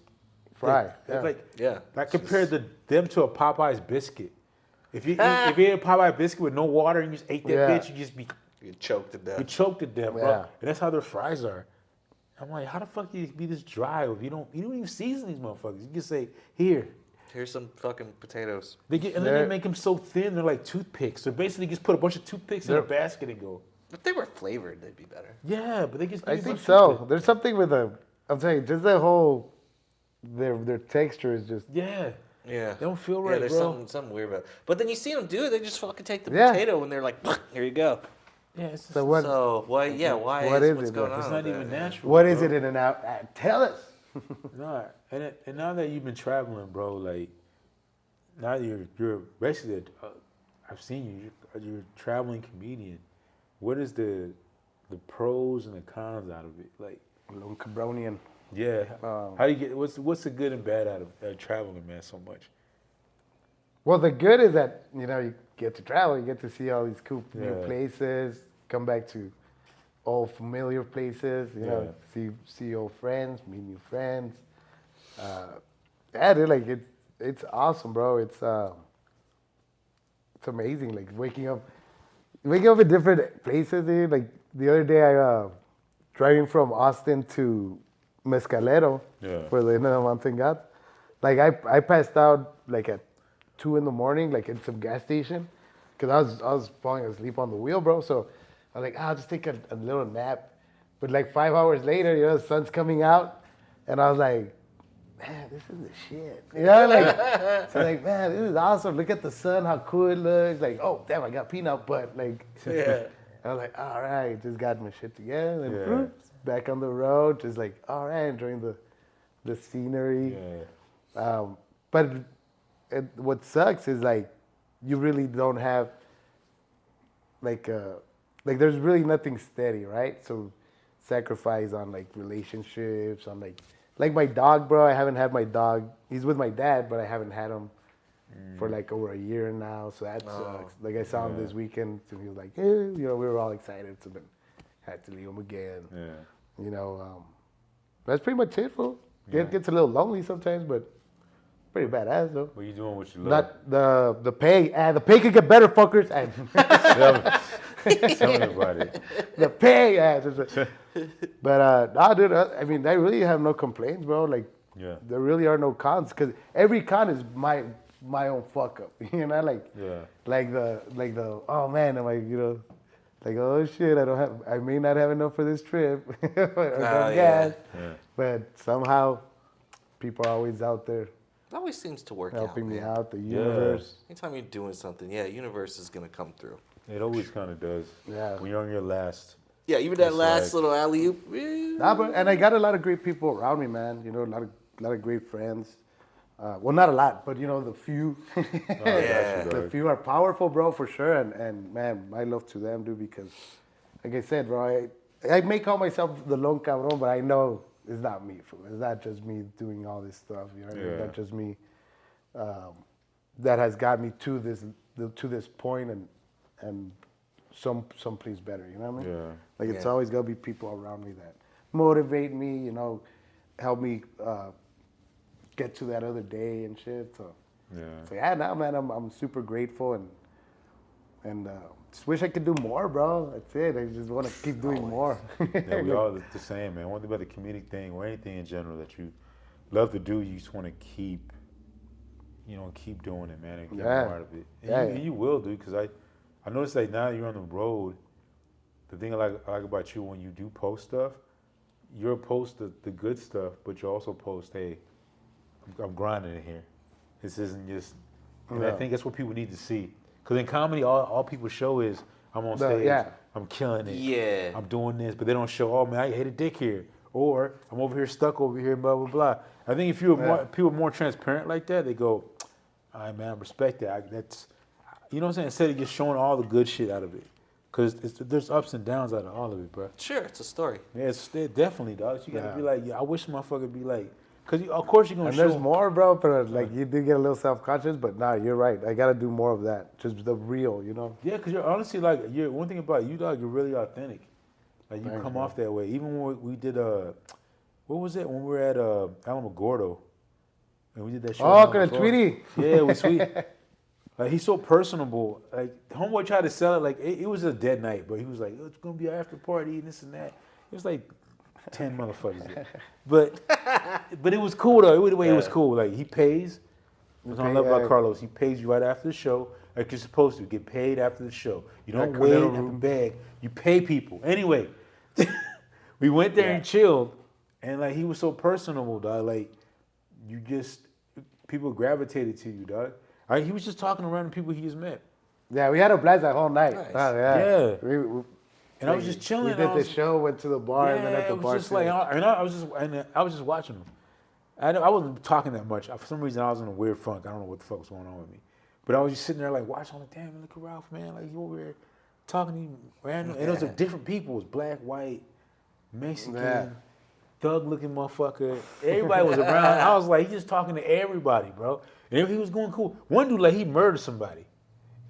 Fry, It's yeah. Yeah. like compared to them to a Popeye's biscuit. If you ate a Popeye biscuit with no water and you just ate that Yeah. bitch, you just be You choked to death. you choked to death, bro. Yeah. And that's how their fries are. I'm like, how the fuck do you be this dry if you don't even season these motherfuckers? You just say, here. Here's some fucking potatoes. And then they make them so thin, they're like toothpicks. So basically, just put a bunch of toothpicks in a basket and go. If they were flavored, they'd be better. Yeah, but they just. I give you a think bunch of so. toothpicks. There's something with I'm saying, just the whole, their texture is just. Yeah. Yeah. They don't feel Yeah, right, there's bro. something weird about it. But then you see them do it, they just fucking take the Yeah. potato and they're like, here you go. Yeah, it's just, So what? So, why What is what's it, going though? on? it's with not even that? natural. What is bro. it In and Out? Tell us. Nah, and now that you've been traveling, bro, like now you're basically I've seen you. You're a traveling comedian. What is the the pros and the cons out of it. Like, Lone Cabronian. yeah, how do you get what's the good and bad out of traveling, man, so much? Well, the good is that, you get to travel, you get to see all these cool new Yeah. places, come back to old familiar places, see old friends, meet new friends. Yeah, dude, like it's awesome, bro. It's amazing, like waking up in different places, dude. Like the other day, I driving from Austin to Mescalero Yeah. for the end of the mountain gods. Like I passed out like at 2 in the morning, like in some gas station, because I was falling asleep on the wheel, bro. So I was like, I'll just take a little nap. But like 5 hours later, the sun's coming out, and I was like, man, this is the shit. So like, man, this is awesome. Look at the sun, how cool it looks. Like, oh damn, I got peanut butt. Like, Yeah. I was like, all right, just got my shit together, and Yeah. back on the road, just like, all right, enjoying the scenery. Yeah. But what sucks is like you really don't have like there's really nothing steady, right? So sacrifice on like relationships, on like my dog, bro. I haven't had my dog. He's with my dad, but I haven't had him for like over a year now. So that sucks. Like I saw him this weekend, and he was like, we were all excited. So then had to leave him again. Yeah. That's pretty much it, fool. It gets a little lonely sometimes, but pretty badass though. What you doing? What you love? Not the pay. The pay could get better, fuckers. Tell me about it. The pay. But nah, dude. I mean, I really have no complaints, bro. Like, Yeah. there really are no cons because every con is my own fuck up. Yeah. like the oh man, am I like, oh shit, I may not have enough for this trip or no gas. Yeah. But somehow people are always out there It always seems to work helping out, me man. out. The universe. Anytime you're doing something, universe is gonna come through. It always kind of does. Yeah. When you're on your last. Yeah, even that It's last like- little alley oop. Nah, but and I got a lot of great people around me, man. A lot of great friends. Well, not a lot, but the few. Yeah. The few are powerful, bro, for sure. And man, my love to them, dude, because like I said, bro, I may call myself the Lone Cabron, but I know it's not me, fool. It's not just me doing all this stuff. You know what I mean? Yeah. Not just me. That has got me to this point and someplace better. You know what I mean? Yeah. Like it's Yeah. always gotta be people around me that motivate me. Help me get to that other day and shit. So yeah, now man, I'm super grateful and just wish I could do more, bro. That's it. I just want to keep doing more. Yeah, we all the same, man. One thing about the comedic thing or anything in general that you love to do, you just want to keep doing it, man, and get Yeah. more out of it. And, Yeah, and you will, dude, because I noticed like now you're on the road. The thing I like about you when you do post stuff, you'll post the good stuff, but you also post, hey, I'm grinding in here. This isn't just. And I Yeah. think that's what people need to see. Because in comedy, all people show is I'm on stage, yeah. I'm killing it, Yeah. I'm doing this, but they don't show, oh man, I hit a dick here, or I'm over here stuck over here, blah blah blah. I think if people are more transparent like that, they go, all right, man, I respect that. That's, you know what I'm saying? Instead of just showing all the good shit out of it, because there's ups and downs out of all of it, bro. Sure, it's a story. Yeah, it's definitely, dog. You gotta Yeah. be like, yeah, I wish motherfucker be like, because of course you're gonna And show. there's more, bro. But like you do get a little self-conscious, but nah, you're right. I gotta do more of that. Just the real, Yeah, because you're honestly like, one thing about you, dog, you're really authentic. Like you Thanks, come bro. off that way. Even when we did what was it when we were at Alamogordo, and we did that show. Oh, in good, Alamogordo? Tweety. Yeah, it was sweet. Like he's so personable. Like homeboy tried to sell it like it was a dead night, but he was like, it's gonna be an after party and this and that. It was like 10 motherfuckers there. But it was cool though. It was cool. Like he pays. What's on love about Carlos? He pays you right after the show, like you're supposed to. Get paid after the show. You don't That wait Cornetto at the room. bag. You pay people. Anyway, we went there and chilled, and like he was so personable, dog. Like people gravitated to you, dog. He was just talking to random people he just met. Yeah, we had a blast that whole night. Nice. Oh, yeah. Yeah. We, And I was just chilling. We and did I the was- show, went to the bar, and then at the it was bar. just like, I was just watching them. I wasn't talking that much. For some reason, I was in a weird funk. I don't know what the fuck was going on with me. But I was just sitting there like watching, like, damn, look at Ralph, man. Like, he over here talking to him random, and it was different people. It was black, white, Mexican, thug-looking motherfucker. Everybody was around. I was like, he's just talking to everybody, bro. And he was going cool. One dude, like, he murdered somebody.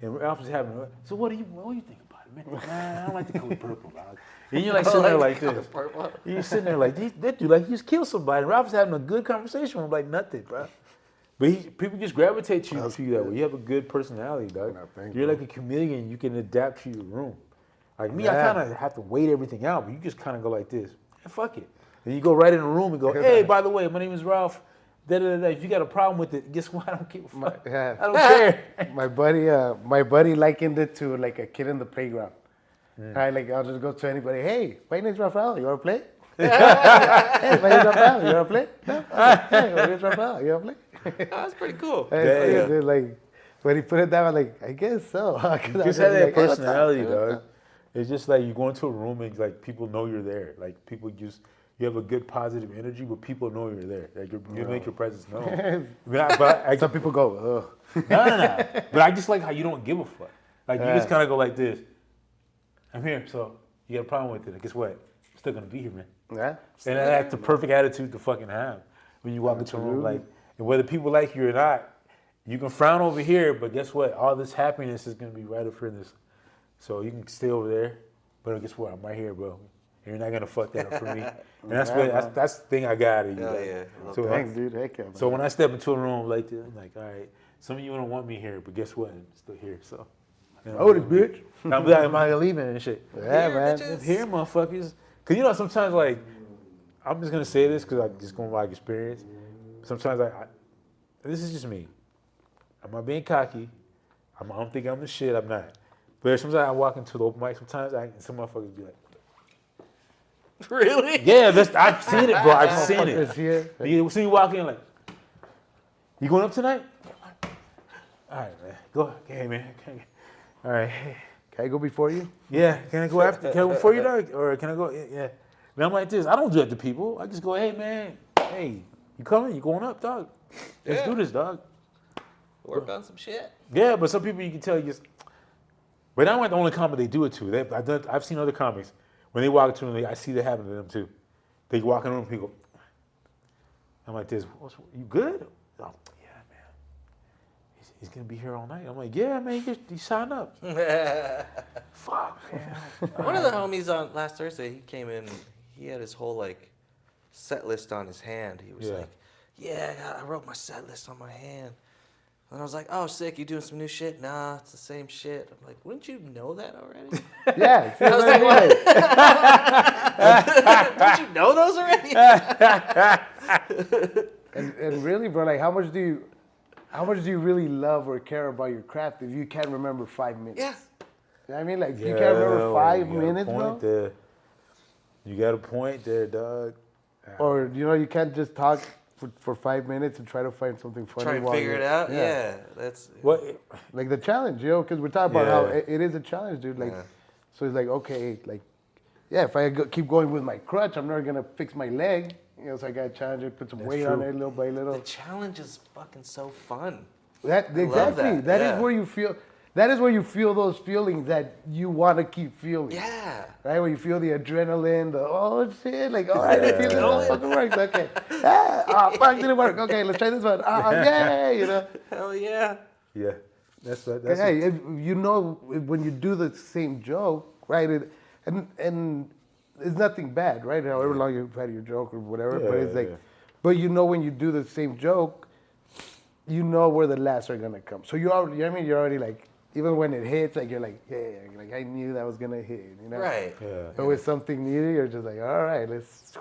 And Ralph was having, so what do you think about it, man? I don't like the color purple, dog. And you're like sitting there like this. You're sitting there like, that dude, like, he just killed somebody. And Ralph was having a good conversation with him, like nothing, bro. But people just gravitate to you that way. You have a good personality, dog. You're like a chameleon. You can adapt to your room. Like me, I kind of have to wait everything out, but you just kind of go like this. Man, fuck it. And you go right in the room and go, hey, by the way, my name is Ralph. If you got a problem with it, guess what? I don't give a fuck. I don't care. My buddy likened it to like a kid in the playground. Right, like I'll just go to anybody. Hey, my name's Rafael. You wanna play? Hey, my name's Rafael. You wanna play? No? Hey, my name's Rafael. You wanna play? That's pretty cool. Dude, like when he put it down, I'm like, I guess so. You just have that personality, dog. It's just like you go into a room and like people know you're there. Like people just. You have a good positive energy, but people know you're there. Like you make your presence known. Some people go, ugh. No. But I just like how you don't give a fuck. Like you just kind of go like this. I'm here, so you got a problem with it. Guess what? I'm still gonna be here, man. Yeah. And that's the perfect attitude to fucking have when you walk into a room. Like, and whether people like you or not, you can frown over here, but guess what? All this happiness is gonna be right up here in this. So you can stay over there, but guess what? I'm right here, bro. You're not gonna fuck that up for me. And that's the thing I got out of you. Yeah. So thanks, dude. Heck yeah, man. So when I step into a room like this, I'm like, all right, some of you don't want me here, but guess what? I'm still here. So. Oh, this bitch. I'm like, am I leaving and shit? Yeah, man. Bitches. Here, motherfuckers. Cause you know sometimes like, I'm just gonna say this because I just going by experience. Sometimes this is just me. I'm not being cocky. I don't think I'm the shit. I'm not. But sometimes I walk into the open mic. Sometimes some motherfuckers be like. Really? Yeah, I've seen it, bro. I've seen it. Here. You see you walk in like, you going up tonight? All right, man. Go. Hey, man. All right. Can I go before you? Yeah. Can I go after? Can I go before you, dog? Or can I go? Yeah. And I'm like this. I don't do that to people. I just go, hey, man. Hey, you coming? You going up, dog? Let's do this, dog. Work on some shit. Yeah, but some people you can tell you just. But I'm not the only comic they do it to. I've seen other comics. When they walk into them, I see that happen to them too. They walk in the room, people. I'm like this. You good? Oh, yeah, man. He's gonna be here all night. I'm like, yeah, man. You signed up. Fuck, man. One of the homies on last Thursday, he came in. He had his whole like set list on his hand. He was like, yeah, I wrote my set list on my hand. And I was like, oh, sick, you doing some new shit? Nah, it's the same shit. I'm like, wouldn't you know that already? Yeah. I was like, don't you know those already? and really, bro, like how much do you really love or care about your craft if you can't remember 5 minutes? Yeah. You know what I mean? Like you can't remember 5 minutes, bro? There. You got a point there, dog. Or, you can't just talk for 5 minutes and try to find something funny. Try and figure it out? Yeah. That's what? Like the challenge, because we're talking about how it is a challenge, dude. Like, so it's like, okay, like, yeah, if I keep going with my crutch, I'm never going to fix my leg. So I got to challenge it, put some weight on it little by little. the challenge is fucking so fun. Exactly. That is where you feel. That is where you feel those feelings that you want to keep feeling. Yeah. Right? Where you feel the adrenaline, the oh shit, like, all right, I feel it, oh, fucking works, okay. Fuck, didn't work. Okay, let's try this one. Yay, Hell yeah. Yeah. That's hey, when you do the same joke, right? And it's nothing bad, right? However long you've had your joke or whatever, but it's like, but when you do the same joke, you know where the laughs are gonna come. So you already, you're already like, even when it hits, like you're like, yeah, like I knew that was gonna hit, Right. Yeah. But with something new, you're just like, all right, let's.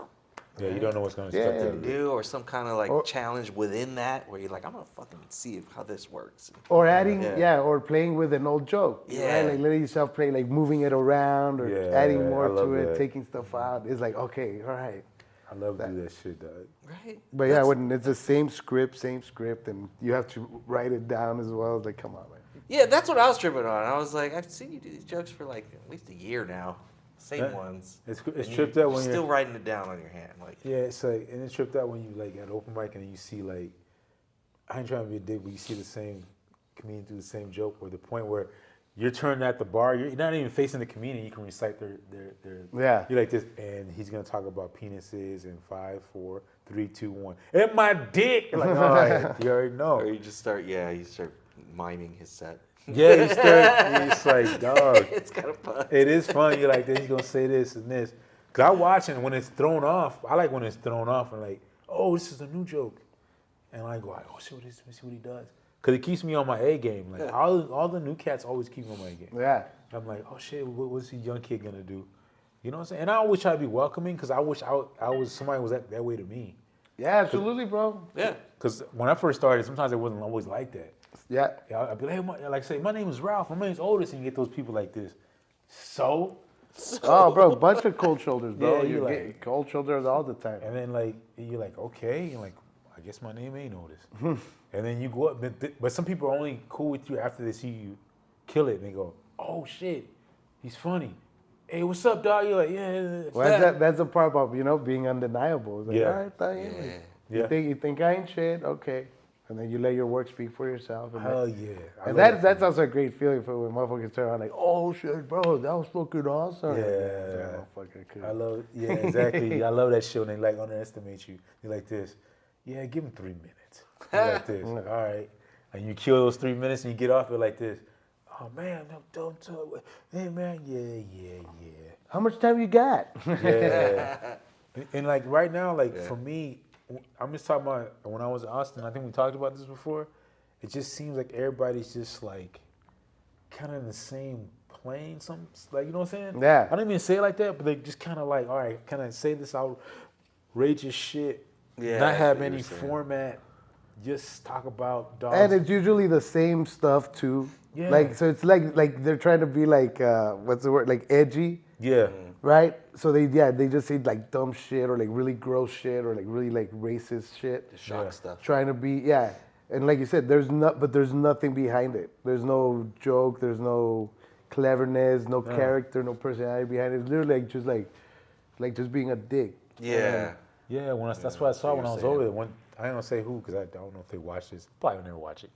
Yeah, you don't know what's going to do or some kind of like challenge within that where you're like, I'm gonna fucking see how this works. Or adding, or playing with an old joke. Yeah. Right? Like letting yourself play, like moving it around or adding more to it, that. taking stuff out. It's like, okay, all right. I love to do that shit, dog. Right. But when it's the same script, and you have to write it down as well. It's like, come on, man. Yeah, that's what I was tripping on. I was like, I've seen you do these jokes for like at least a year now. Same ones. It's tripped out when you're still writing it down on your hand. Like it's like, and it's tripped out when you like at open mic and you see like, I ain't trying to be a dick, but you see the same comedian do the same joke, or the point where you're turned at the bar. You're not even facing the comedian. You can recite their. Yeah. You're like this, and he's gonna talk about penises in 5, 4, 3, 2, 1. And my dick. You're like, all right, you already know. Or you start miming his set. Yeah, you just like, dog. It's kind of fun. It is fun. You're like, then he's gonna say this and this. Cause I watch it when it's thrown off. I like when it's thrown off and like, oh, this is a new joke, and I go, oh, see what let me see what he does. Cause it keeps me on my A game. Like all the new cats always keep me on my A game. Yeah. I'm like, oh shit, what's the young kid gonna do? You know what I'm saying? And I always try to be welcoming because I wish I was somebody was that way to me. Yeah, absolutely, bro. Yeah. Because when I first started, sometimes it wasn't always like that. Yeah. I'd be like, hey, like say, my name is Ralph. My name's Otis, and you get those people like this. So. Oh, bro, bunch of cold shoulders, bro. Yeah, you like- get cold shoulders all the time. And then like you're like, okay, you're like, I guess my name ain't Otis. And then you go up, but some people are only cool with you after they see you kill it, and they go, oh shit, he's funny. Hey, what's up, dog? You're like, yeah. Well, that's the part about, being undeniable. It's like, Yeah. all right, thought you, Yeah. you think I ain't shit? Okay. And then you let your work speak for yourself. And, Hell yeah. I and love that's also a great feeling for when motherfuckers turn around like, oh shit, bro, that was fucking awesome. Yeah. Motherfucker, cool. I love, yeah, exactly. I love that shit when they like underestimate you. You're like this. Yeah, give him 3 minutes. You're like this. All right. And you kill those 3 minutes and you get off it like this. Oh man, no, don't talk. Hey man, yeah. How much time you got? Yeah. and like right now, like for me, I'm just talking about when I was in Austin. I think we talked about this before. It just seems like everybody's just like kind of in the same plane. Some like you know what I'm saying? Yeah. I don't even say it like that, but they just kind of like, all right, can I say this outrageous shit? Yeah, Not that's have what any you're saying. format. Just talk about dogs. And it's usually the same stuff too. Yeah. Like, so it's like they're trying to be like, what's the word? Like edgy. yeah. Right? So they just say like dumb shit or like really gross shit or like really like racist shit. The shock Yeah. stuff. Trying to be, And like you said, there's nothing behind it. There's no joke, there's no cleverness, no character, no personality behind it. It's literally like just being a dick. Yeah. Yeah, that's what I saw what when I you're was saying. over there. I don't say who because I don't know if they watch this. Probably will never watch it.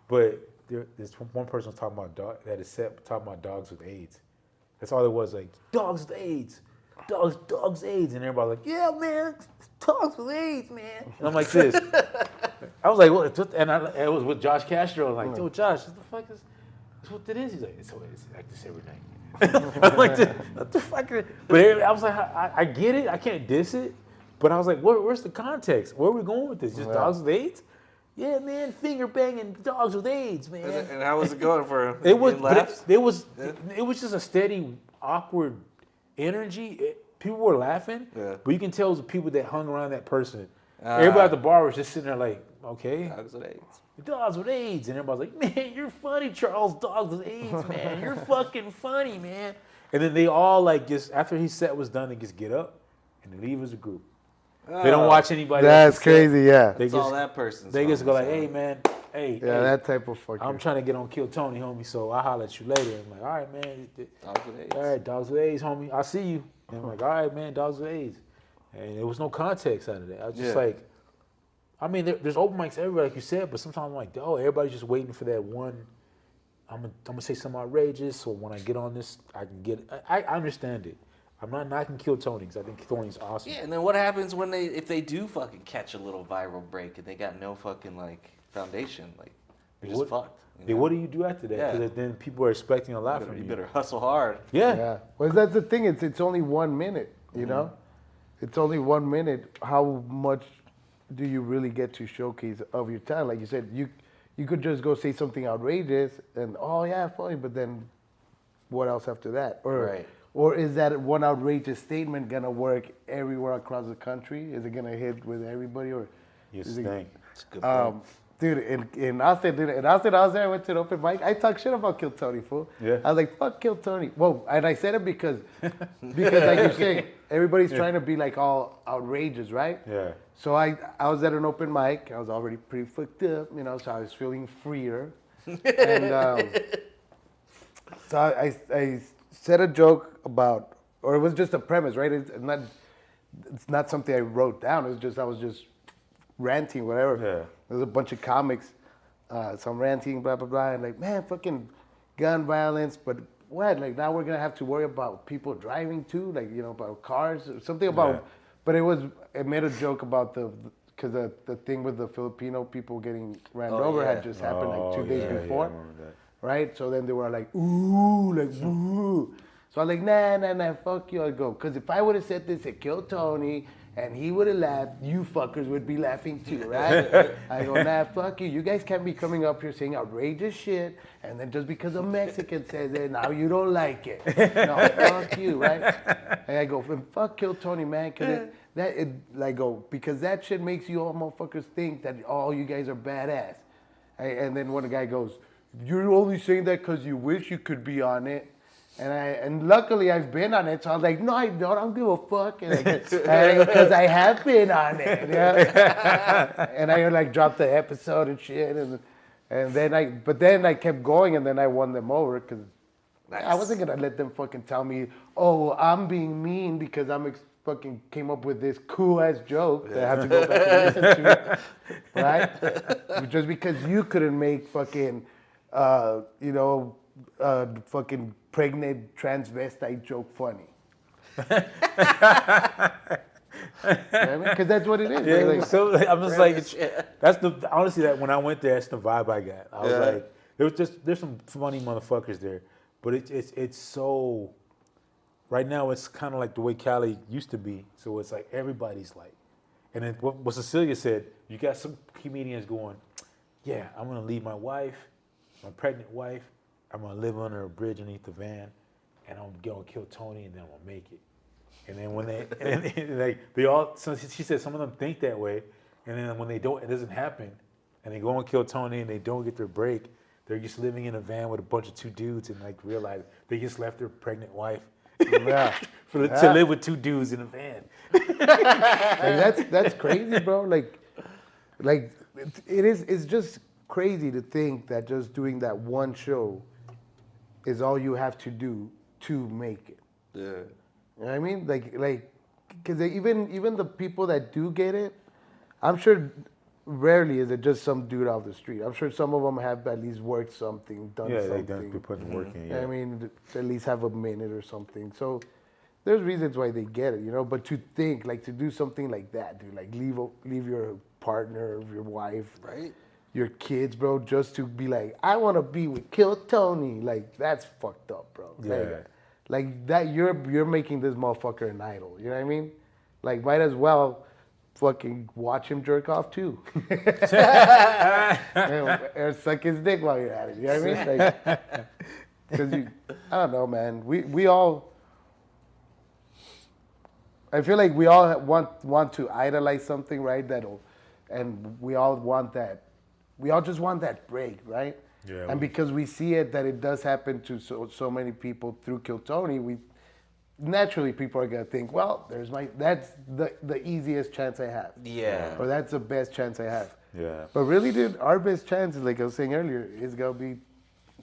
But there's one person was talking about that is set talking about dogs with AIDS. That's all it was, like dogs with AIDS, dogs AIDS, and everybody was like, yeah, man, dogs with AIDS, man. And I'm like this. I was like, what? And it was with Josh Castro. I'm like, yo, Josh, what the fuck is? That's what it is. He's like, it's like this every night. I'm like, what the fuck? But I was like, I get it. I can't diss it. But I was like, where's the context? Where are we going with this? Just dogs with AIDS? Yeah, man, finger banging dogs with AIDS, man. And how was it going for him? It was, He but laughs? it was just a steady, awkward energy. People were laughing, but you can tell it was the people that hung around that person. Everybody at the bar was just sitting there like, okay, Dogs with AIDS. dogs with AIDS, and everybody's like, man, you're funny, Charles. Dogs with AIDS, man, you're fucking funny, man. And then they all like just after his set was done, they just get up and they leave as a group. They don't watch anybody. That's else's set. crazy, yeah. They That's all that person's They just on, go like, so- hey man, hey, Yeah, hey, that type of fucking. I'm trying to get on Kill Tony, homie. So I'll holler at you later. I'm like, all right, man. Dogs with AIDS. All right, dogs with AIDS, homie. I'll see you. And I'm like, all right, man, dogs with AIDS. And there was no context out of that. I was just like, I mean, there's open mics everywhere, like you said, but sometimes I'm like, oh, everybody's just waiting for that one. I'm gonna say something outrageous, so when I get on this, I can get it. I understand it. I'm not knocking Kill Tony because I think Tony's awesome. Yeah, and then what happens when if they do fucking catch a little viral break and they got no fucking like foundation, like they're just fucked. Then what do you do after that? Yeah. Because then people are expecting a lot from You you. better hustle hard. Yeah. Yeah. Well, that's the thing. It's only 1 minute. You know, it's only 1 minute. How much do you really get to showcase of your talent? Like you said, you could just go say something outrageous and oh yeah, funny, but then what else after that? Or is that one outrageous statement gonna work everywhere across the country? Is it gonna hit with everybody or? You is it- stink. It's a good point. Dude, in Austin, I was there. I went to an open mic. I talked shit about Kill Tony, fool. Yeah. I was like, fuck Kill Tony. Well, and I said it because like you say, everybody's trying to be like all outrageous, right? Yeah. So I was at an open mic. I was already pretty fucked up, so I was feeling freer. And so I said a joke about, or it was just a premise, right? It's not something I wrote down. I was just ranting, whatever. Yeah. There's a bunch of comics, so I'm ranting, blah, blah, blah. And like, man, fucking gun violence, but what? Like now we're gonna have to worry about people driving too, like about cars, or something about. Yeah. But it made a joke about because the thing with the Filipino people getting ran over had just happened like 2 days before, I remember that. right? So then they were like, ooh, like woo. So I'm like, nah, fuck you. I go, because if I would have said this at Kill Tony and he would have laughed, you fuckers would be laughing too, right? I go, nah, fuck you. You guys can't be coming up here saying outrageous shit, and then just because a Mexican says it, now you don't like it. No, fuck you, right? And I go, fuck Kill Tony, man, because because that shit makes you all motherfuckers think that all you guys are badass. And then one guy goes, you're only saying that because you wish you could be on it. And luckily I've been on it, so I was like, no, I don't give a fuck, because I have been on it, and I like dropped the episode and shit, and then I kept going, and then I won them over because I wasn't gonna let them fucking tell me, oh, I'm being mean because fucking came up with this cool ass joke that I have to go back and listen to, right? Just because you couldn't make fucking, fucking pregnant transvestite joke funny. Because that's what it is. Yeah, Like, so I'm just like, that's honestly that when I went there, that's the vibe I got. I was like, there's some funny motherfuckers there, but it's so. Right now, it's kind of like the way Cali used to be. So it's like everybody's like, and then what Cecilia said, you got some comedians going, yeah, I'm gonna leave my wife, my pregnant wife. I'm gonna live under a bridge underneath the van, and I'm gonna kill Tony, and then I'm gonna make it. And then when they all, so she said some of them think that way, and then when they don't, it doesn't happen, and they go and kill Tony, and they don't get their break. They're just living in a van with a bunch of two dudes, and like realize they just left their pregnant wife to live with two dudes in a van. Like that's crazy, bro. Like it's just crazy to think that just doing that one show is all you have to do to make it. Yeah. You know what I mean? Like, because even the people that do get it, I'm sure rarely is it just some dude off the street. I'm sure some of them have at least worked something, done something. Yeah, they done put the work in. Yeah. I mean, to at least have a minute or something. So there's reasons why they get it, But to think, like, to do something like that, dude, like leave your partner, your wife, Right. your kids, bro, just to be like, I want to be with Kill Tony. Like, that's fucked up, bro. Yeah. Like that, you're making this motherfucker an idol. You know what I mean? Like, might as well fucking watch him jerk off too, or suck his dick while you're at it. You know what I mean? Like, because I don't know, man. We all. I feel like we all want to idolize something, right? And we all want that. We all just want that break, right? Yeah. And because we see it that it does happen to so many people through Kill Tony, naturally people are gonna think, well, that's the easiest chance I have. Yeah. Or that's the best chance I have. Yeah. But really, dude, our best chance is, like I was saying earlier, is gonna be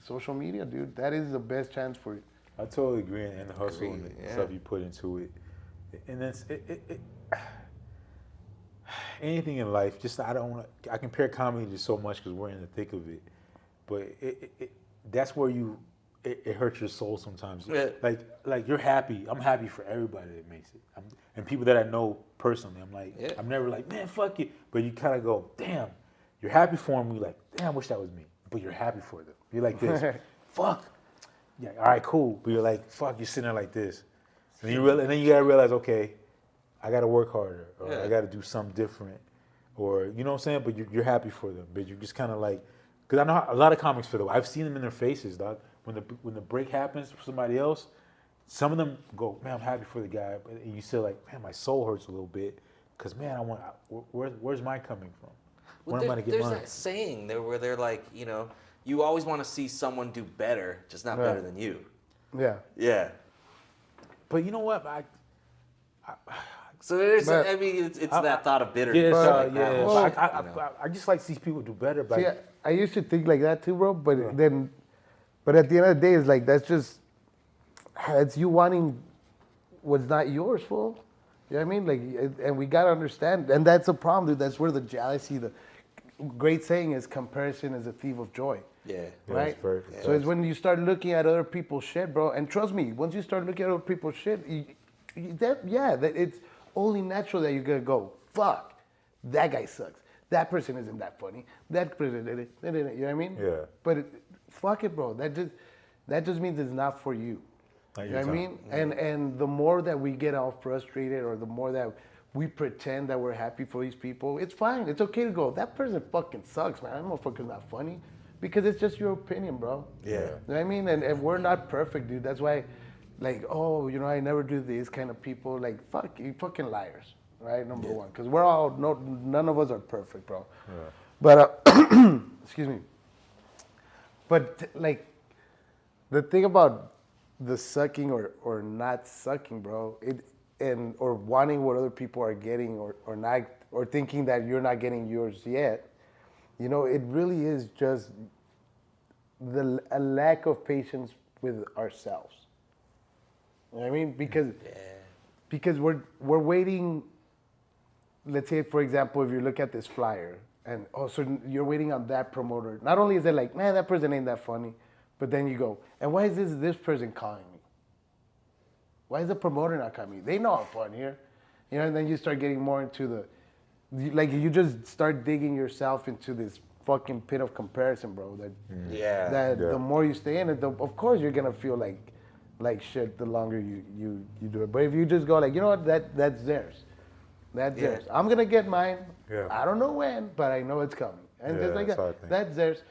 social media, dude. That is the best chance for you. I totally agree, and the hustle and the stuff you put into it, and that's it. Anything in life, just I compare comedy to so much because we're in the thick of it, but that's where it hurts your soul sometimes. Yeah. Like you're happy. I'm happy for everybody that makes it, and people that I know personally. I'm like, I'm never like, man, fuck it. But you kind of go, damn, you're happy for them. You're like, damn, I wish that was me. But you're happy for them. You're like this, fuck. Yeah, all right, cool. But you're like, fuck. You're sitting there like this, and and then you gotta realize, okay, I gotta work harder, or I gotta do something different, or you know what I'm saying. But you're happy for them. But you're just kind of like, because I know a lot of comics feel that way. I've seen them in their faces, dog. When the break happens for somebody else, some of them go, man, I'm happy for the guy, but you still like, man, my soul hurts a little bit, because man, where's mine coming from? When am I gonna get mine? There's that saying there where they're like, you always want to see someone do better, just not better than you. Yeah. Yeah. But you know what? So there's, But- I mean, it's that thought of bitterness. I just like to see people do better. But See, I used to think like that too, bro. But at the end of the day, it's like it's you wanting what's not yours, fool. You know what I mean? Like, and we gotta understand, and that's a problem, dude. That's where the jealousy, great saying is comparison is a thief of joy. Yeah. Right? it's very- So it's when you start looking at other people's shit, bro. And trust me, once you start looking at other people's shit, that it's only natural that you're gonna go, fuck, that guy sucks. That person isn't that funny. That person, you know what I mean? Yeah. But fuck it, bro. That just means it's not for you. Not You your know what I time. mean? And the more that we get all frustrated, or the more that we pretend that we're happy for these people, it's fine. It's okay to go, that person fucking sucks, man. That motherfucker's not funny. Because it's just your opinion, bro. Yeah. You know what I mean? And we're not perfect, dude. That's why, like, oh, you know, I never do these kind of people. Like, fuck, you fucking liars, right? Number one. Because we're all, none of us are perfect, bro. Yeah. But, excuse me. But, like, the thing about the sucking or not sucking, bro, or wanting what other people are getting or not, or thinking that you're not getting yours yet, you know, it really is just a lack of patience with ourselves. You know what I mean? Because we're waiting. Let's say, for example, if you look at this flyer, and so you're waiting on that promoter. Not only is it like, man, that person ain't that funny, but then you go, and why is this person calling me? Why is the promoter not calling me? They know I'm fun here, you know. And then you start getting more into you just start digging yourself into this fucking pit of comparison, bro. The more you stay in it, of course you're gonna feel like shit the longer you do it. But if you just go like, you know what, that's theirs. That's theirs. I'm gonna get mine. Yeah. I don't know when, but I know it's coming. And just like that's how I think. that's theirs.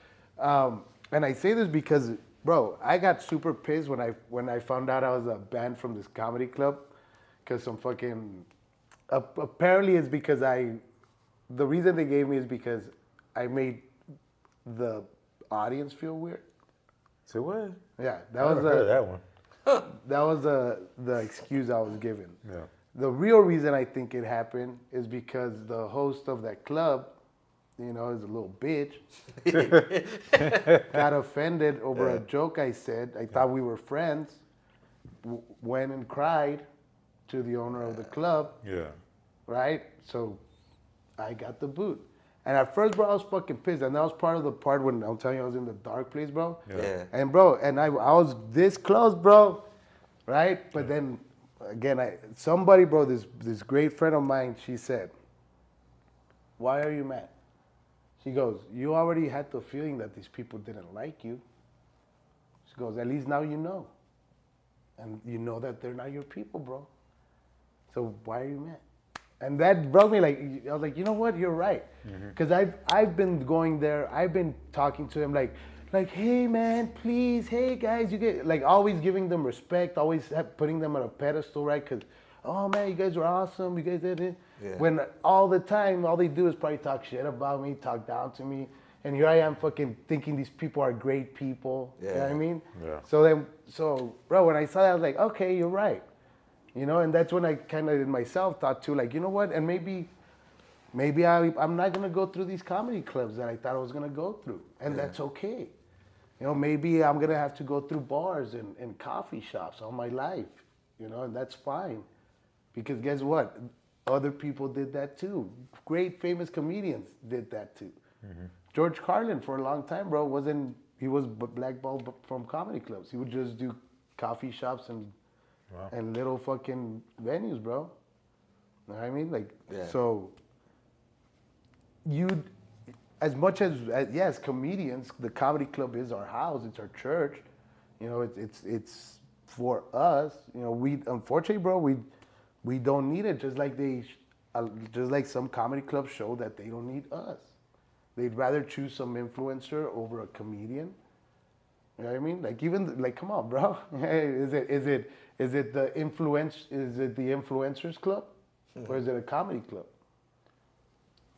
And I say this because, bro, I got super pissed when I found out I was banned from this comedy club, because some fucking apparently it's because the reason they gave me is because I made the audience feel weird. Say what? Yeah, I never heard of that one. that was the excuse I was given. Yeah. The real reason I think it happened is because the host of that club, you know, is a little bitch, got offended over a joke I said. I thought we were friends. Went and cried to the owner of the club, Yeah. right? So I got the boot. And at first, bro, I was fucking pissed. And that was part of the part when I'm telling you I was in the dark place, bro. Yeah. And, bro, I was this close, bro, right? But then, again, somebody, bro, this great friend of mine, she said, why are you mad? She goes, you already had the feeling that these people didn't like you. She goes, at least now you know. And you know that they're not your people, bro. So why are you mad? And that broke me. Like, I was like, you know what? You're right. Because I've been going there. I've been talking to them like, hey man, please, hey guys, you get like always giving them respect, always putting them on a pedestal, right? Because, oh man, you guys are awesome. You guys did it. Yeah. When all the time, all they do is probably talk shit about me, talk down to me. And here I am fucking thinking these people are great people. You know what I mean? Yeah. So, bro, when I saw that, I was like, okay, you're right. You know, and that's when I kind of in myself thought too, like, you know what? And maybe I'm not going to go through these comedy clubs that I thought I was going to go through. And that's okay. You know, maybe I'm going to have to go through bars and coffee shops all my life. You know, and that's fine. Because guess what? Other people did that too. Great famous comedians did that too. George Carlin, for a long time, bro, he was blackballed from comedy clubs. He would just do coffee shops and little fucking venues, bro. You know what I mean? Like, so as much as yes, comedians, the comedy club is our house, it's our church. You know, it's for us. You know, we unfortunately, bro, we don't need it. Just like some comedy clubs show that they don't need us. They'd rather choose some influencer over a comedian. You know what I mean? Like come on, bro. Is it the influencers club, or is it a comedy club?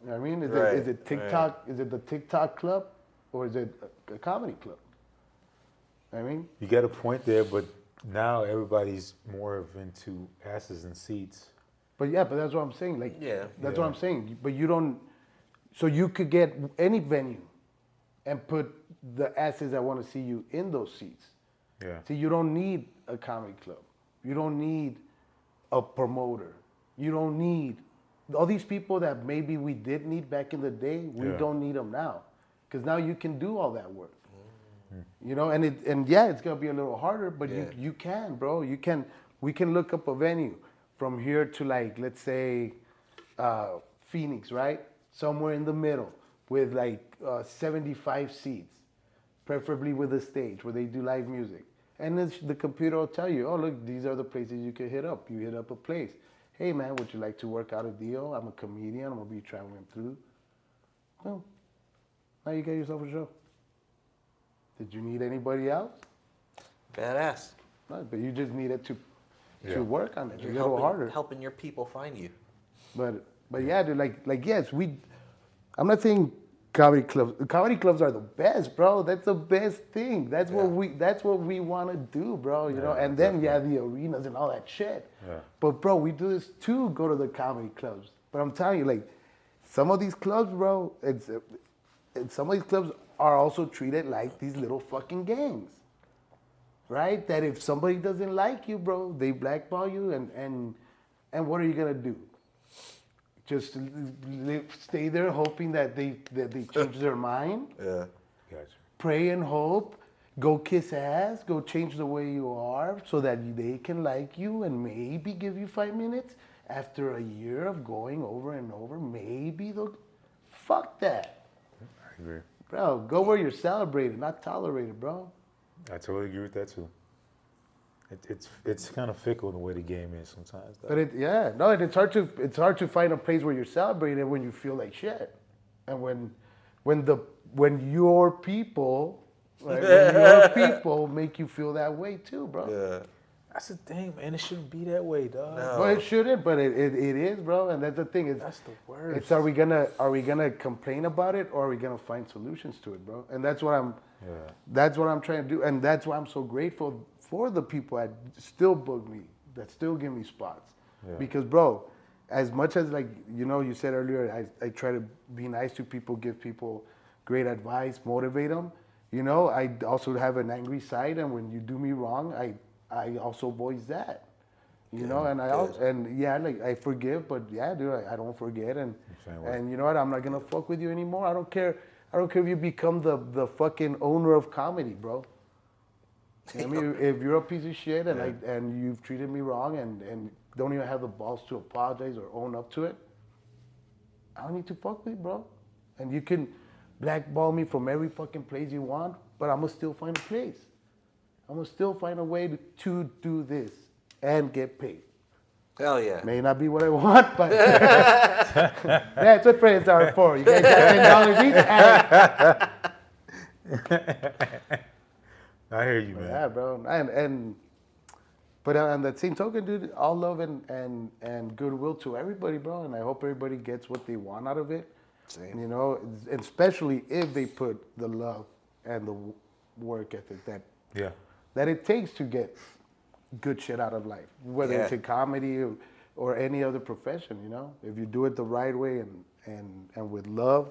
You know what I mean? Is it TikTok? Is it the TikTok club, or is it a comedy club? You know what I mean? You got a point there, but now everybody's more into asses and seats. But that's what I'm saying. Like, that's what Yeah. I'm saying. But you don't. So you could get any venue, and put the asses that want to see you in those seats. Yeah. See, you don't need a comedy club. You don't need a promoter. You don't need all these people that maybe we did need back in the day, we don't need them now, because now you can do all that work. You know, and yeah, it's gonna be a little harder, but you can, bro. You can. We can look up a venue from here to, like, let's say, Phoenix, right? Somewhere in the middle with like 75 seats, preferably with a stage where they do live music. And then the computer will tell you, oh, look, these are the places you can hit up. You hit up a place. Hey, man, would you like to work out a deal? I'm a comedian. I'm going to be traveling through. Well, now you got yourself a show. Did you need anybody else? Badass. No, but you just needed to work on it. You're a little harder. helping your people find you. But yeah, dude, like yes, I'm not saying comedy clubs are the best, bro. That's the best thing. That's what we want to do, bro. You know, and then the arenas and all that shit. Yeah. But bro, we do this too. Go to the comedy clubs. But I'm telling you, like, some of these clubs, bro, and some of these clubs are also treated like these little fucking gangs, right? That if somebody doesn't like you, bro, they blackball you, and what are you gonna do? Just stay there hoping that they change their mind? Yeah. Gotcha. Pray and hope. Go kiss ass. Go change the way you are so that they can like you and maybe give you 5 minutes. After a year of going over and over, maybe they'll... Fuck that. I agree. Bro, go where you're celebrated, not tolerated, bro. I totally agree with that too. It's kind of fickle the way the game is sometimes. Though. But it's hard to find a place where you're celebrated when you feel like shit, and when your people, right, when your people make you feel that way too, bro. Yeah. That's the thing, man. It shouldn't be that way, dog. No. Well, it shouldn't, but it is, bro. And that's the thing. That's the worst. It's are we gonna complain about it, or are we gonna find solutions to it, bro? And that's what I'm trying to do, and that's why I'm so grateful for the people that still book me, that still give me spots. Yeah. Because, bro, as much as, like, you know, you said earlier, I try to be nice to people, give people great advice, motivate them. You know, I also have an angry side, and when you do me wrong, I also voice that. You know, and I forgive, but yeah, dude, I don't forget, and you know what? I'm not gonna fuck with you anymore. I don't care if you become the fucking owner of comedy, bro. I mean, if you're a piece of shit and you've treated me wrong and don't even have the balls to apologize or own up to it, I don't need to fuck with you, bro. And you can blackball me from every fucking place you want, but I'm gonna still find a place. I'm gonna still find a way to do this and get paid. Hell yeah. May not be what I want, but that's what friends are for. You guys got $10 each. I hear you, man. Yeah, bro. But on that same token, dude, all love and goodwill to everybody, bro. And I hope everybody gets what they want out of it. Same. You know, and especially if they put the love and the work ethic that it takes to get good shit out of life, whether it's in comedy or any other profession. You know, if you do it the right way and with love,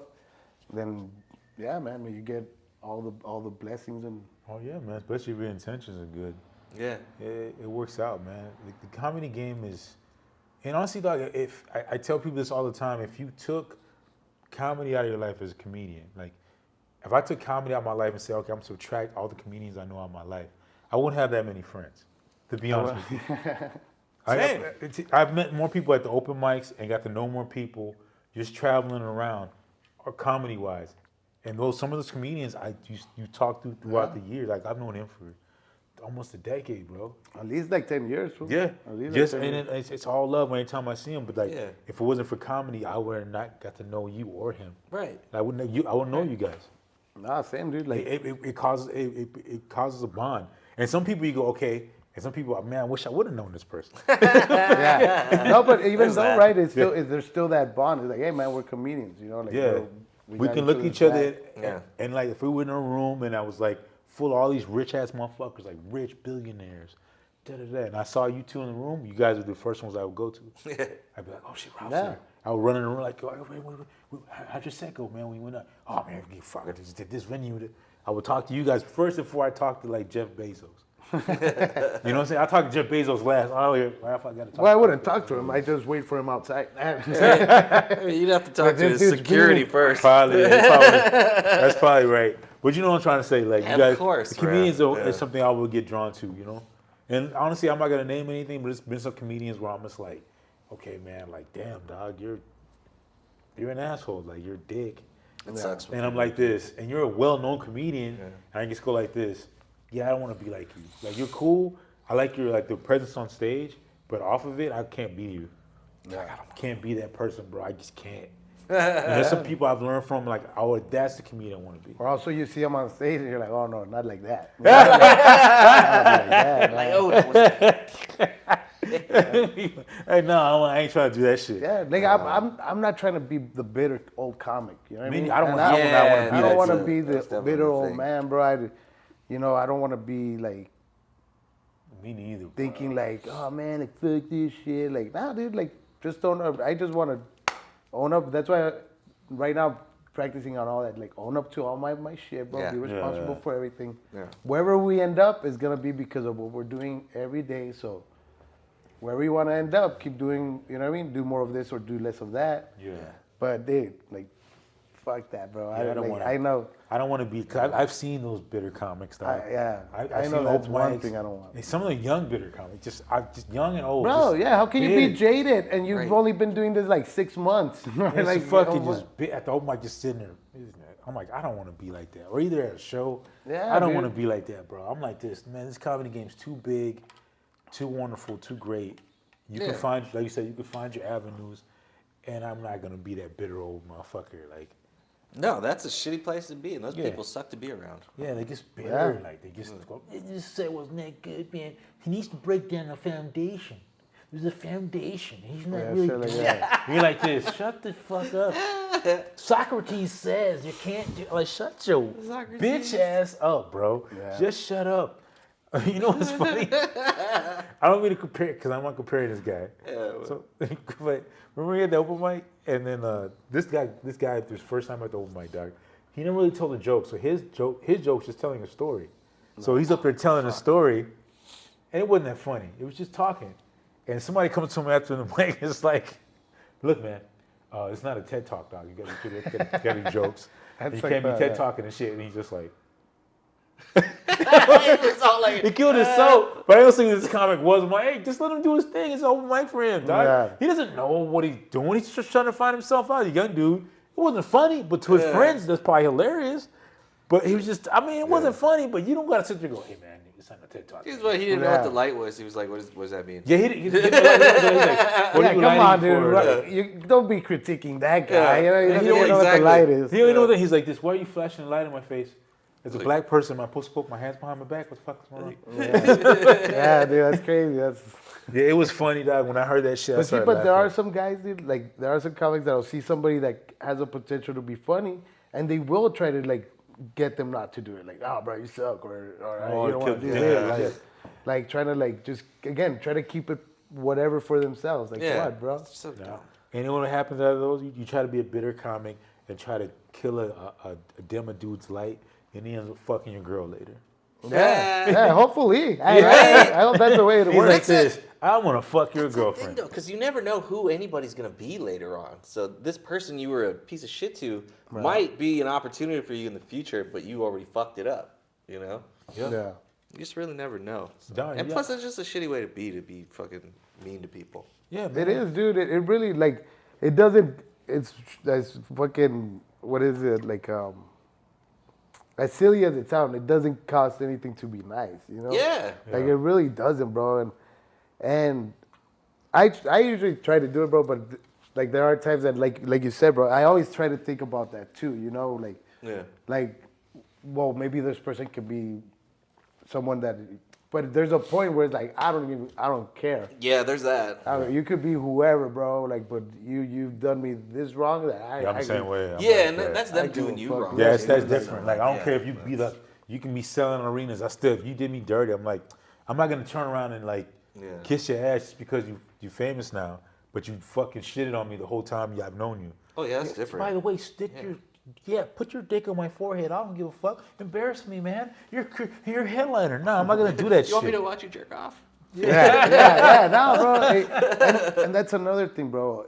then yeah, man, you get all the blessings and. Oh yeah, man. Especially if your intentions are good. Yeah. It works out, man. The comedy game is, and honestly, dog, if I tell people this all the time, if you took comedy out of your life as a comedian, like if I took comedy out of my life and said, okay, I'm to attract all the comedians I know out of my life, I wouldn't have that many friends, to be honest with you. I've met more people at the open mics and got to know more people just traveling around, or comedy-wise. And some of those comedians you talk to throughout the years, like I've known him for almost a decade, bro. At least like 10 years. Bro. Yeah. Just and it's all love anytime I see him. But like, if it wasn't for comedy, I would have not got to know you or him. Right. I wouldn't know you guys. Nah, same dude. Like it causes a bond. And some people you go okay, and some people, man, I wish I would have known this person. Yeah. No, but even though, right? There's still that bond. It's like, hey, man, we're comedians. You know, like we can look each other and like if we were in a room and I was like full of all these rich ass motherfuckers, like rich billionaires, and I saw you two in the room, you guys were the first ones I would go to. I'd be like, oh shit, Ralph's here. I would run in the room like, wait, how'd your set go, man, when you went out? Oh man, fuck, I just did this venue. I would talk to you guys first before I talked to like Jeff Bezos. You know what I'm saying? I talked to Jeff Bezos last. Oh, yeah, Ralph, I got to talk. Well, I wouldn't talk to him. I just wait for him outside. I mean, you'd have to talk to this his dude's security being- first. That's probably right. But you know what I'm trying to say? Like, Yeah, you of guys, course, the comedians man. is something I would get drawn to, you know? And honestly, I'm not going to name anything, but there's been some comedians where I'm just like, okay, man, like, damn, dog, you're an asshole. Like, you're a dick. It sucks. And I'm like this, and you're a well-known comedian, and I just go like this. Yeah, I don't want to be like you. Like, you're cool. I like your, like, the presence on stage, but off of it, I can't be you. Like, I can't be that person, bro. I just can't. And there's some people I've learned from, like, oh, that's the comedian I want to be. Or also you see him on stage and you're like, oh no, not like that. Not like that, Like, man. oh, that was Hey, no, I ain't trying to do that shit. Yeah, nigga, I'm not trying to be the bitter old comic. You know what I mean? I don't And want to be I don't that. want to that's be that's the definitely bitter the old thing. man, bro. I don't want to be like Me neither. Bro. thinking like, oh man, like fuck this shit. Like, nah, dude, like just own up. I just want to own up. That's why right now practicing on all that, like own up to all my shit, bro. Yeah. Be responsible Yeah. for everything. Yeah. Wherever we end up is gonna be because of what we're doing every day. So wherever you want to end up, keep doing. You know what I mean? Do more of this or do less of that. Yeah. But dude, like, fuck that, bro. Yeah, I don't like, wanna- I know. I don't want to be, because I've seen those bitter comics, dog. Yeah, I've I seen know that's open one mics, thing I don't want. and some of the young bitter comics, just young and old. Bro, just yeah, how can you be bitter. jaded and you've Right. only been doing this like 6 months? And like it's fucking almost- just at the open mic, just sitting there. I'm like, I don't want to be like that. Or either at a show, Yeah, I don't dude. want to be like that, bro. I'm like this, man. This comedy game's too big, too wonderful, too great. You can Yeah. find, like you said, you can find your avenues, and I'm not gonna be that bitter old motherfucker. Like, No, that's a shitty place to be, and those Yeah. people suck to be around. yeah, they just bitter. Yeah. Like they just go, this set wasn't that good, man. He needs to break down a foundation. There's a foundation. He's not Yeah, really shit like doing that. You're like this. Shut the fuck up. Socrates says you can't do like shut your Socrates. bitch ass up, bro. Yeah. Just shut up. You know what's funny? I don't mean to compare because I'm not comparing this guy. Yeah, So, but remember we had the open mic, and then this guy, his first time at the open mic, dog. He never really told a joke. So his joke's just telling a story. So he's up there telling a story, and it wasn't that funny. It was just talking. And somebody comes to him after the mic, it's like, look, man, it's not a TED Talk, dog. You gotta do jokes. That's You like can't be that, TED yeah. Talking and shit. And he's just like, it was all like, he killed his soul. But I don't think this comic was. I'm like, hey, just let him do his thing. It's an open mic for him, dog. Yeah. He doesn't know what he's doing. He's just trying to find himself out. He's a young dude. It wasn't funny, but to his Yeah. friends, that's probably hilarious. But he was just, I mean, it wasn't funny, but you don't gotta sit there and go, hey, man, it's not a TED Talk. He's what he didn't know what the Yeah. light was. He was like, what does that mean? Yeah, he didn't like, he's like, what Yeah, are you come on, lighting dude. for? Right. You don't be critiquing that guy. Yeah. You know, Yeah, you he don't don't know what the exactly. light is. He don't even know that. He's like this. Why are you flashing the light in my face? As a Like- black person, am I supposed to put my hands behind my back? What the fuck is going on? Yeah, dude, that's crazy. That's. Yeah, it was funny, dog. When I heard that shit, I But see, started but there are laughing. some guys, dude. Like there are some comics that'll see somebody that has a potential to be funny, and they will try to like get them not to do it. Like, oh, bro, you suck, or Oh, you don't want to do yeah, this. yeah. Like trying to like just again try to keep it whatever for themselves. Like, Yeah. what, bro? So dumb. And you know what happens out of those? You try to be a bitter comic and try to kill a dim a dude's light, and he ends up fucking your girl later. Yeah, yeah. Hopefully, I hope that's the way it He's works. like this. I want to fuck your That's the thing, girlfriend. though, because you never know who anybody's gonna be later on. So this person you were a piece of shit to might be an opportunity for you in the future, but you already fucked it up. You know, Yeah. Yeah. you just really never know. So- Done, and yeah. plus, it's just a shitty way to be fucking mean to people. Yeah, man. It is, dude. It really like it doesn't. It's fucking what is it like? As silly as it sounds, it doesn't cost anything to be nice. You know? Yeah. Like it really doesn't, bro. And I usually try to do it, bro. But like there are times that like you said, bro. I always try to think about that too. You know, Yeah. like well maybe this person could be someone that. But there's a point where it's like I don't care. Yeah, there's that. You could be whoever, bro. Like, but you've done me this wrong that Yeah, I'm the same way. I'm Yeah, like and that. that's I them give doing a you fuck. wrong. Yeah, that's Yeah, different. Like I don't yeah. care if you be the, you can be selling arenas. I still, if you did me dirty, I'm like, I'm not gonna turn around and like Yeah. kiss your ass just because you famous now, but you fucking shitted on me the whole time I've known you. Oh yeah, that's By different. the way, stick your Yeah, put your dick on my forehead. I don't give a fuck. Embarrass me, man. You're a headliner. No, I'm not gonna do that shit. You want me to watch you jerk off? No, bro. And that's another thing, bro.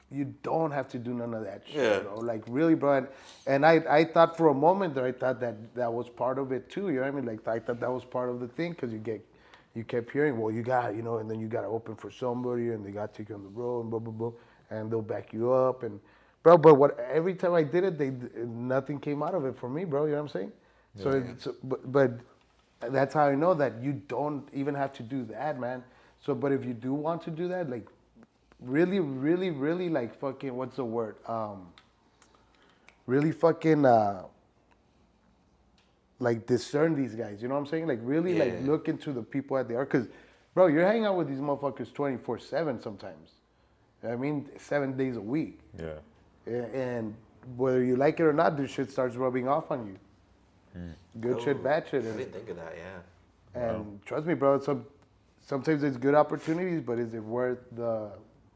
You don't have to do none of that shit, bro. Like, really, bro. And I thought for a moment there, I thought that was part of it too. You know what I mean? Like, I thought that was part of the thing because you kept hearing, well, you got, you know, and then you got to open for somebody and they got to take you on the road and blah, blah, blah. And they'll back you up. And, bro, but every time I did it, nothing came out of it for me, bro. You know what I'm saying? But that's how I know that you don't even have to do that, man. So, but if you do want to do that, like, really, really, really, like, fucking, what's the word? Really fucking, like, discern these guys. You know what I'm saying? Like, really, like, look into the people that they are. Because, bro, you're hanging out with these motherfuckers 24/7 sometimes. I mean, 7 days a week. Yeah. And whether you like it or not, this shit starts rubbing off on you. Good shit, bad shit. I didn't think of that, yeah. And trust me, bro, sometimes it's good opportunities, but is it worth the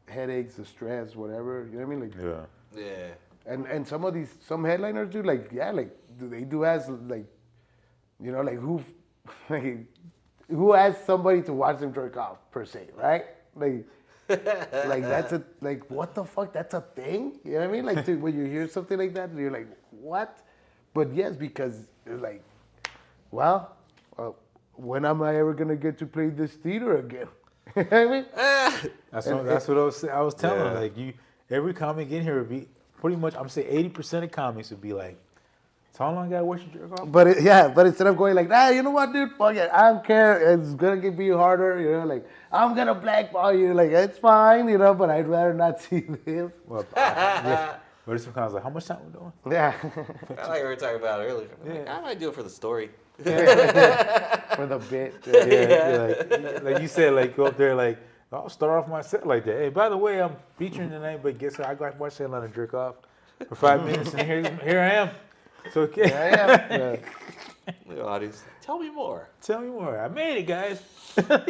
headaches, the stress, whatever? You know what I mean? Like, Yeah. And some headliners do, like, they do as, like, you know, like, who has somebody to watch them jerk off, per se, right? Like, that's like, what the fuck? That's a thing? You know what I mean? Like, when you hear something like that, you're like, what? But yes, because it's like, well, when am I ever gonna get to play this theater again? You know what I mean? That's what I was telling her. Like, every comic in here would be pretty much, I'm saying 80% of comics would be like, so how long I gotta watch you jerk off? But instead of going like, you know what, dude, fuck it, I don't care, it's gonna be harder, you know, like, I'm gonna blackball you, like, it's fine, you know, but I'd rather not see this. Well, yeah. But it's sometimes like, how much time we doing? Yeah. I like we were talking about earlier. Like, I might do it for the story. For the bit. Like you said, like, go up there, like, I'll start off my set like that. Hey, by the way, I'm featuring tonight, but guess what? I got my set on a jerk off for 5 minutes, and here I am. It's okay. Yeah. The audience, tell me more. Tell me more. I made it, guys. And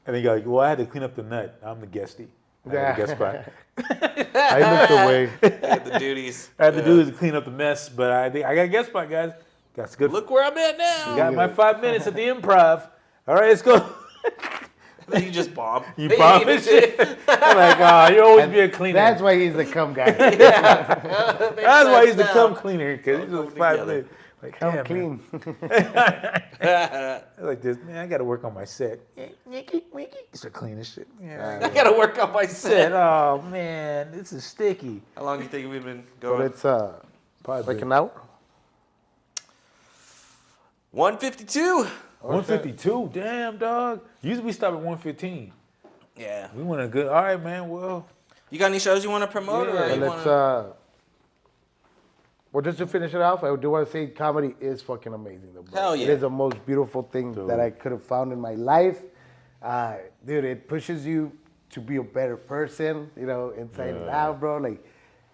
then you go, well, I had to clean up the nut. I'm the guestie. I had a guest spot. I looked away. Get the duties. I had to do is clean up the mess, but I got a guest spot, guys. That's good. Look where I'm at now. Got my 5 minutes at the Improv. All right, let's go. Then you just bomb. You bomb and shit. Like, you always be a cleaner. That's why he's the cum guy. That's why he's the cum cleaner, because he's just 5 minutes. Like, Come clean. Like this, man, I got to work on my set. Start cleaning shit. Yeah, I gotta work on my set. Oh, man, this is sticky. How long do you think we've been But going? it's like an hour. 152. 152, damn, dog. Usually we stop at 115. Yeah. We went a good, all right, man, well. You got any shows you want to promote? Or you Let's, wanna... well, just to finish it off, I do want to say comedy is fucking amazing. Though, bro. Hell yeah. It is the most beautiful thing that I could have found in my life. Dude, it pushes you to be a better person, you know, inside and out, bro.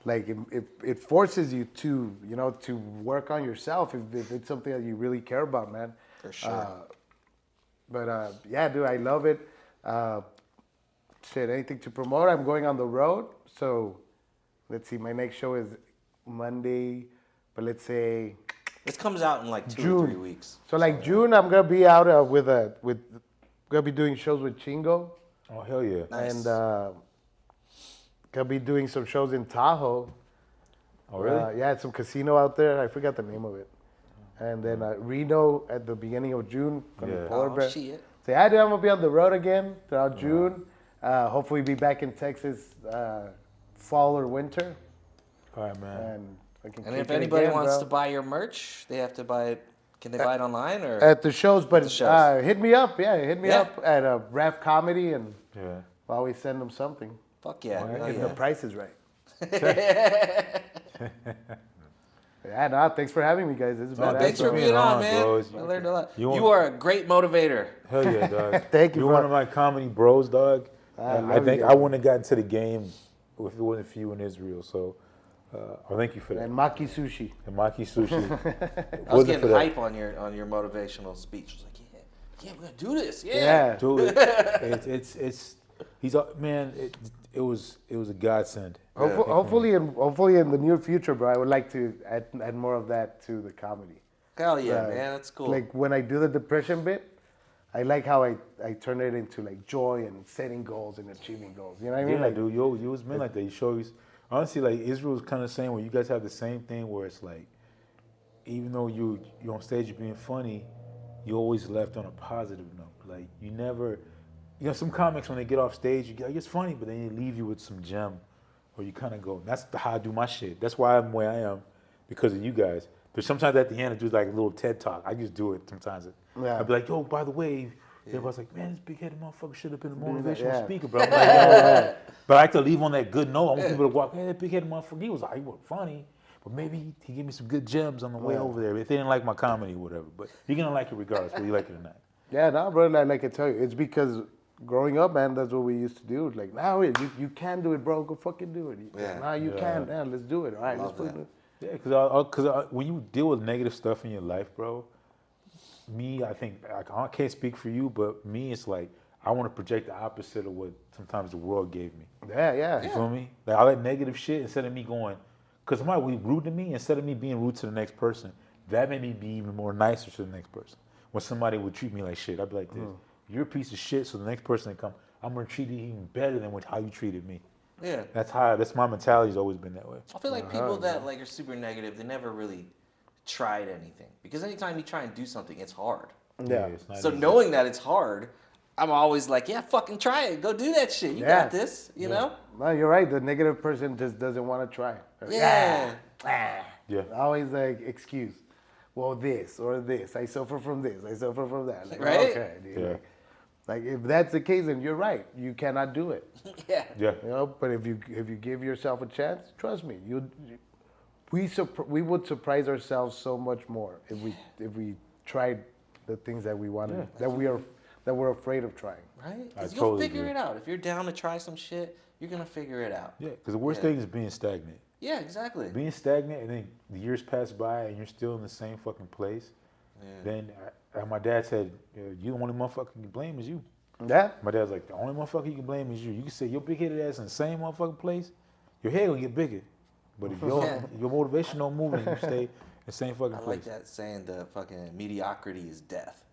Like it forces you to, you know, to work on yourself if it's something that you really care about, man. For sure. But yeah, dude, I love it. Shit, anything to promote? I'm going on the road, so let's see. My next show is Monday, but let's say This comes out in like 2 June. or 3 weeks. so. Like June, I'm gonna be out with gonna be doing shows with Chingo, Oh, hell yeah. Nice. and gonna be doing some shows in Tahoe. Oh, really? Yeah, it's some casino out there. I forgot the name of it. And then Reno at the beginning of June. Gonna Yeah. Polar Oh, Bear. shit. So yeah, dude, I'm gonna be on the road again throughout June. Hopefully, be back in Texas fall or winter. All right, man. And I can And kick if it anybody again, wants bro. to buy your merch, they have to buy it. Can they buy it online or? At the shows, but the shows. hit me up. Yeah, hit me Yeah. up at Raf Comedy, and Yeah. I'll always send them something Fuck yeah. Hell if yeah. the price is right. Yeah, no, thanks for having me, guys. This is Oh, badass. thanks for bro. being on, on, man. bros. I learned a lot. You You, want- are a great motivator. Hell yeah, dog. Thank you, You're bro. one of my comedy bros, dog. I love I think you, I wouldn't have gotten to the game if it wasn't for you in Israel. So, thank you for that. And Maki Sushi. And Maki Sushi. I was getting hype on your motivational speech. I was like, yeah, we're gonna do this. Yeah. Yeah. Dude, it's he's man. a godsend. Hopefully in the near future, bro, I would like to add more of that to the comedy. Hell yeah, Like- man. That's cool. Like when I do the depression bit, I like how I turn it into like joy and setting goals and achieving goals. You know what I mean? Yeah, Like, dude, you always been like that. You show honestly, like Israel's kind of saying where you guys have the same thing where it's like, even though you're on stage, you're being funny, you always left on a positive note. Like you never, some comics when they get off stage, you get like, it's funny, but then they leave you with some gem, or you kind of go. That's how I do my shit. That's why I'm where I am, because of you guys. But sometimes at the end, I do like a little TED talk. I just do it sometimes. Yeah. I'd be like, yo, by the way, everybody's like, man, this big-headed motherfucker should have been a motivational Yeah. speaker. But I'm like, yo, but I like to leave on that good note. I want people to walk, man, that big-headed motherfucker, he was funny, but maybe he gave me some good gems on the way over there. If they didn't like my comedy or whatever. But you're going to like it regardless, whether you like it or not. yeah, no, bro. Like I tell you, it's because growing up, man, that's what we used to do. Like, now you can do it, bro. Go fucking do it. Yeah. Now you can. Yeah, let's do it. All right, Love let's that. do it. Yeah, because when you deal with negative stuff in your life, bro, I think, I can't speak for you, but me, it's like, I want to project the opposite of what sometimes the world gave me. Yeah. You feel me? Like, I like negative shit instead of me going, because somebody would be rude to me, instead of me being rude to the next person, that made me be even more nicer to the next person. When somebody would treat me like shit, I'd be like this, you're a piece of shit, so the next person that come, I'm going to treat you even better than how you treated me. Yeah. That's my mentality's always been that way. I feel like people that like are super negative, they never really tried anything. Because anytime you try and do something, it's hard. Yeah. It's not So easy. knowing that it's hard, I'm always like, yeah, fucking try it. Go do that shit. You got this, you know? No, you're right. The negative person just doesn't want to try. Yeah. Yeah. Always like excuse. Well, this or this. I suffer from this. I suffer from that. Like, Right? Okay, dude. Yeah. Like if that's the case, then you're right. You cannot do it. Yeah. Yeah. You know. But if you give yourself a chance, trust me, we would surprise ourselves so much more if we tried the things that we wanted that we're afraid of trying. Right? I Because you'll totally figure agree. it out. If you're down to try some shit, you're going to figure it out. Yeah, because the worst thing is being stagnant. Yeah, exactly. Being stagnant and then the years pass by and you're still in the same fucking place, then my dad said, you the only motherfucker you can blame is you. Yeah. My dad's like, the only motherfucker you can blame is you. You can say your big-headed ass in the same motherfucking place, your head gonna get bigger. But if your motivation don't move and you stay in the same fucking I place. like that saying the fucking mediocrity is death.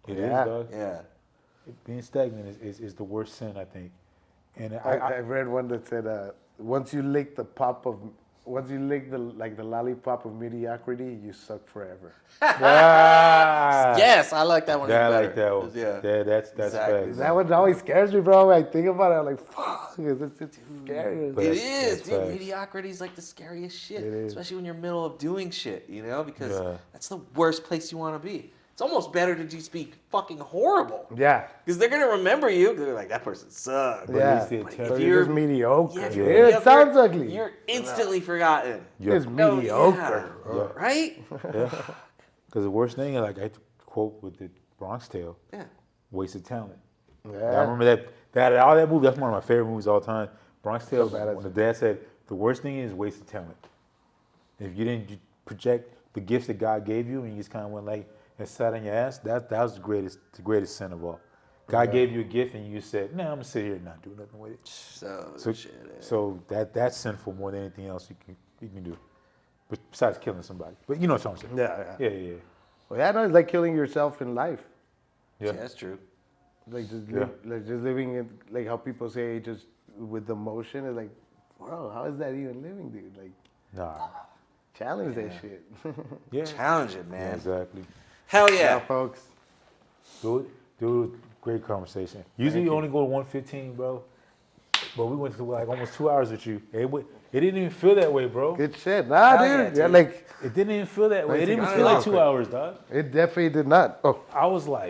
It is, Yeah. dog. Yeah. Being stagnant is the worst sin, I think. And I read one that said once you lick the lollipop of mediocrity, you suck forever. Yes, I like that one. Yeah, I better. like that one. Yeah. That's Exactly. facts. That one always scares me, bro. When I think about it, I'm like, fuck, it's scary. But It that's- is, that's dude. facts. Mediocrity is like the scariest shit, It is. especially when you're in the middle of doing shit, you know, because Yeah. that's the worst place you want to be. It's almost better to just be fucking horrible, Yeah. because they're gonna remember you. They're like, that person sucks. But Yeah. at least the But attempt- if you're- you're just mediocre. Yeah, if Yeah, you're it sounds mediocre, ugly. You're instantly forgotten. Yeah. It's No, mediocre. yeah. Right? Yeah. Because the worst thing, like I quote with the Bronx Tale, Yeah. wasted talent. I Yeah. remember that all that movie. That's one of my favorite movies of all time. Bronx Tale. bad, When the dad said the worst thing is wasted talent. If you didn't project the gifts that God gave you and you just kind of went like and sat on your ass, that was the greatest sin of all. God gave you a gift and you said, "Nah, I'm gonna sit here and not do nothing with it." So, shit. So that's sinful more than anything else you can do, but besides killing somebody. But you know what I'm saying? Yeah. Yeah. Well, yeah, no, it's like killing yourself in life. Yeah, that's true. Like just, Yeah. like just living it, like how people say, just with the motion. It's like, bro, how is that even living, dude? Like, Nah. challenge that shit. Yeah. Challenge it, Yeah, man. exactly. Hell Yeah, yeah. folks. Dude, great conversation. Usually you only go to 115, bro. But we went to like almost 2 hours with you. It didn't even feel that way, bro. Good shit. Nah, Hell yeah, dude. Yeah, dude. like, It didn't even feel that way. It didn't even Nice. feel like 2 hours, dog. it definitely did not. Oh, I was like,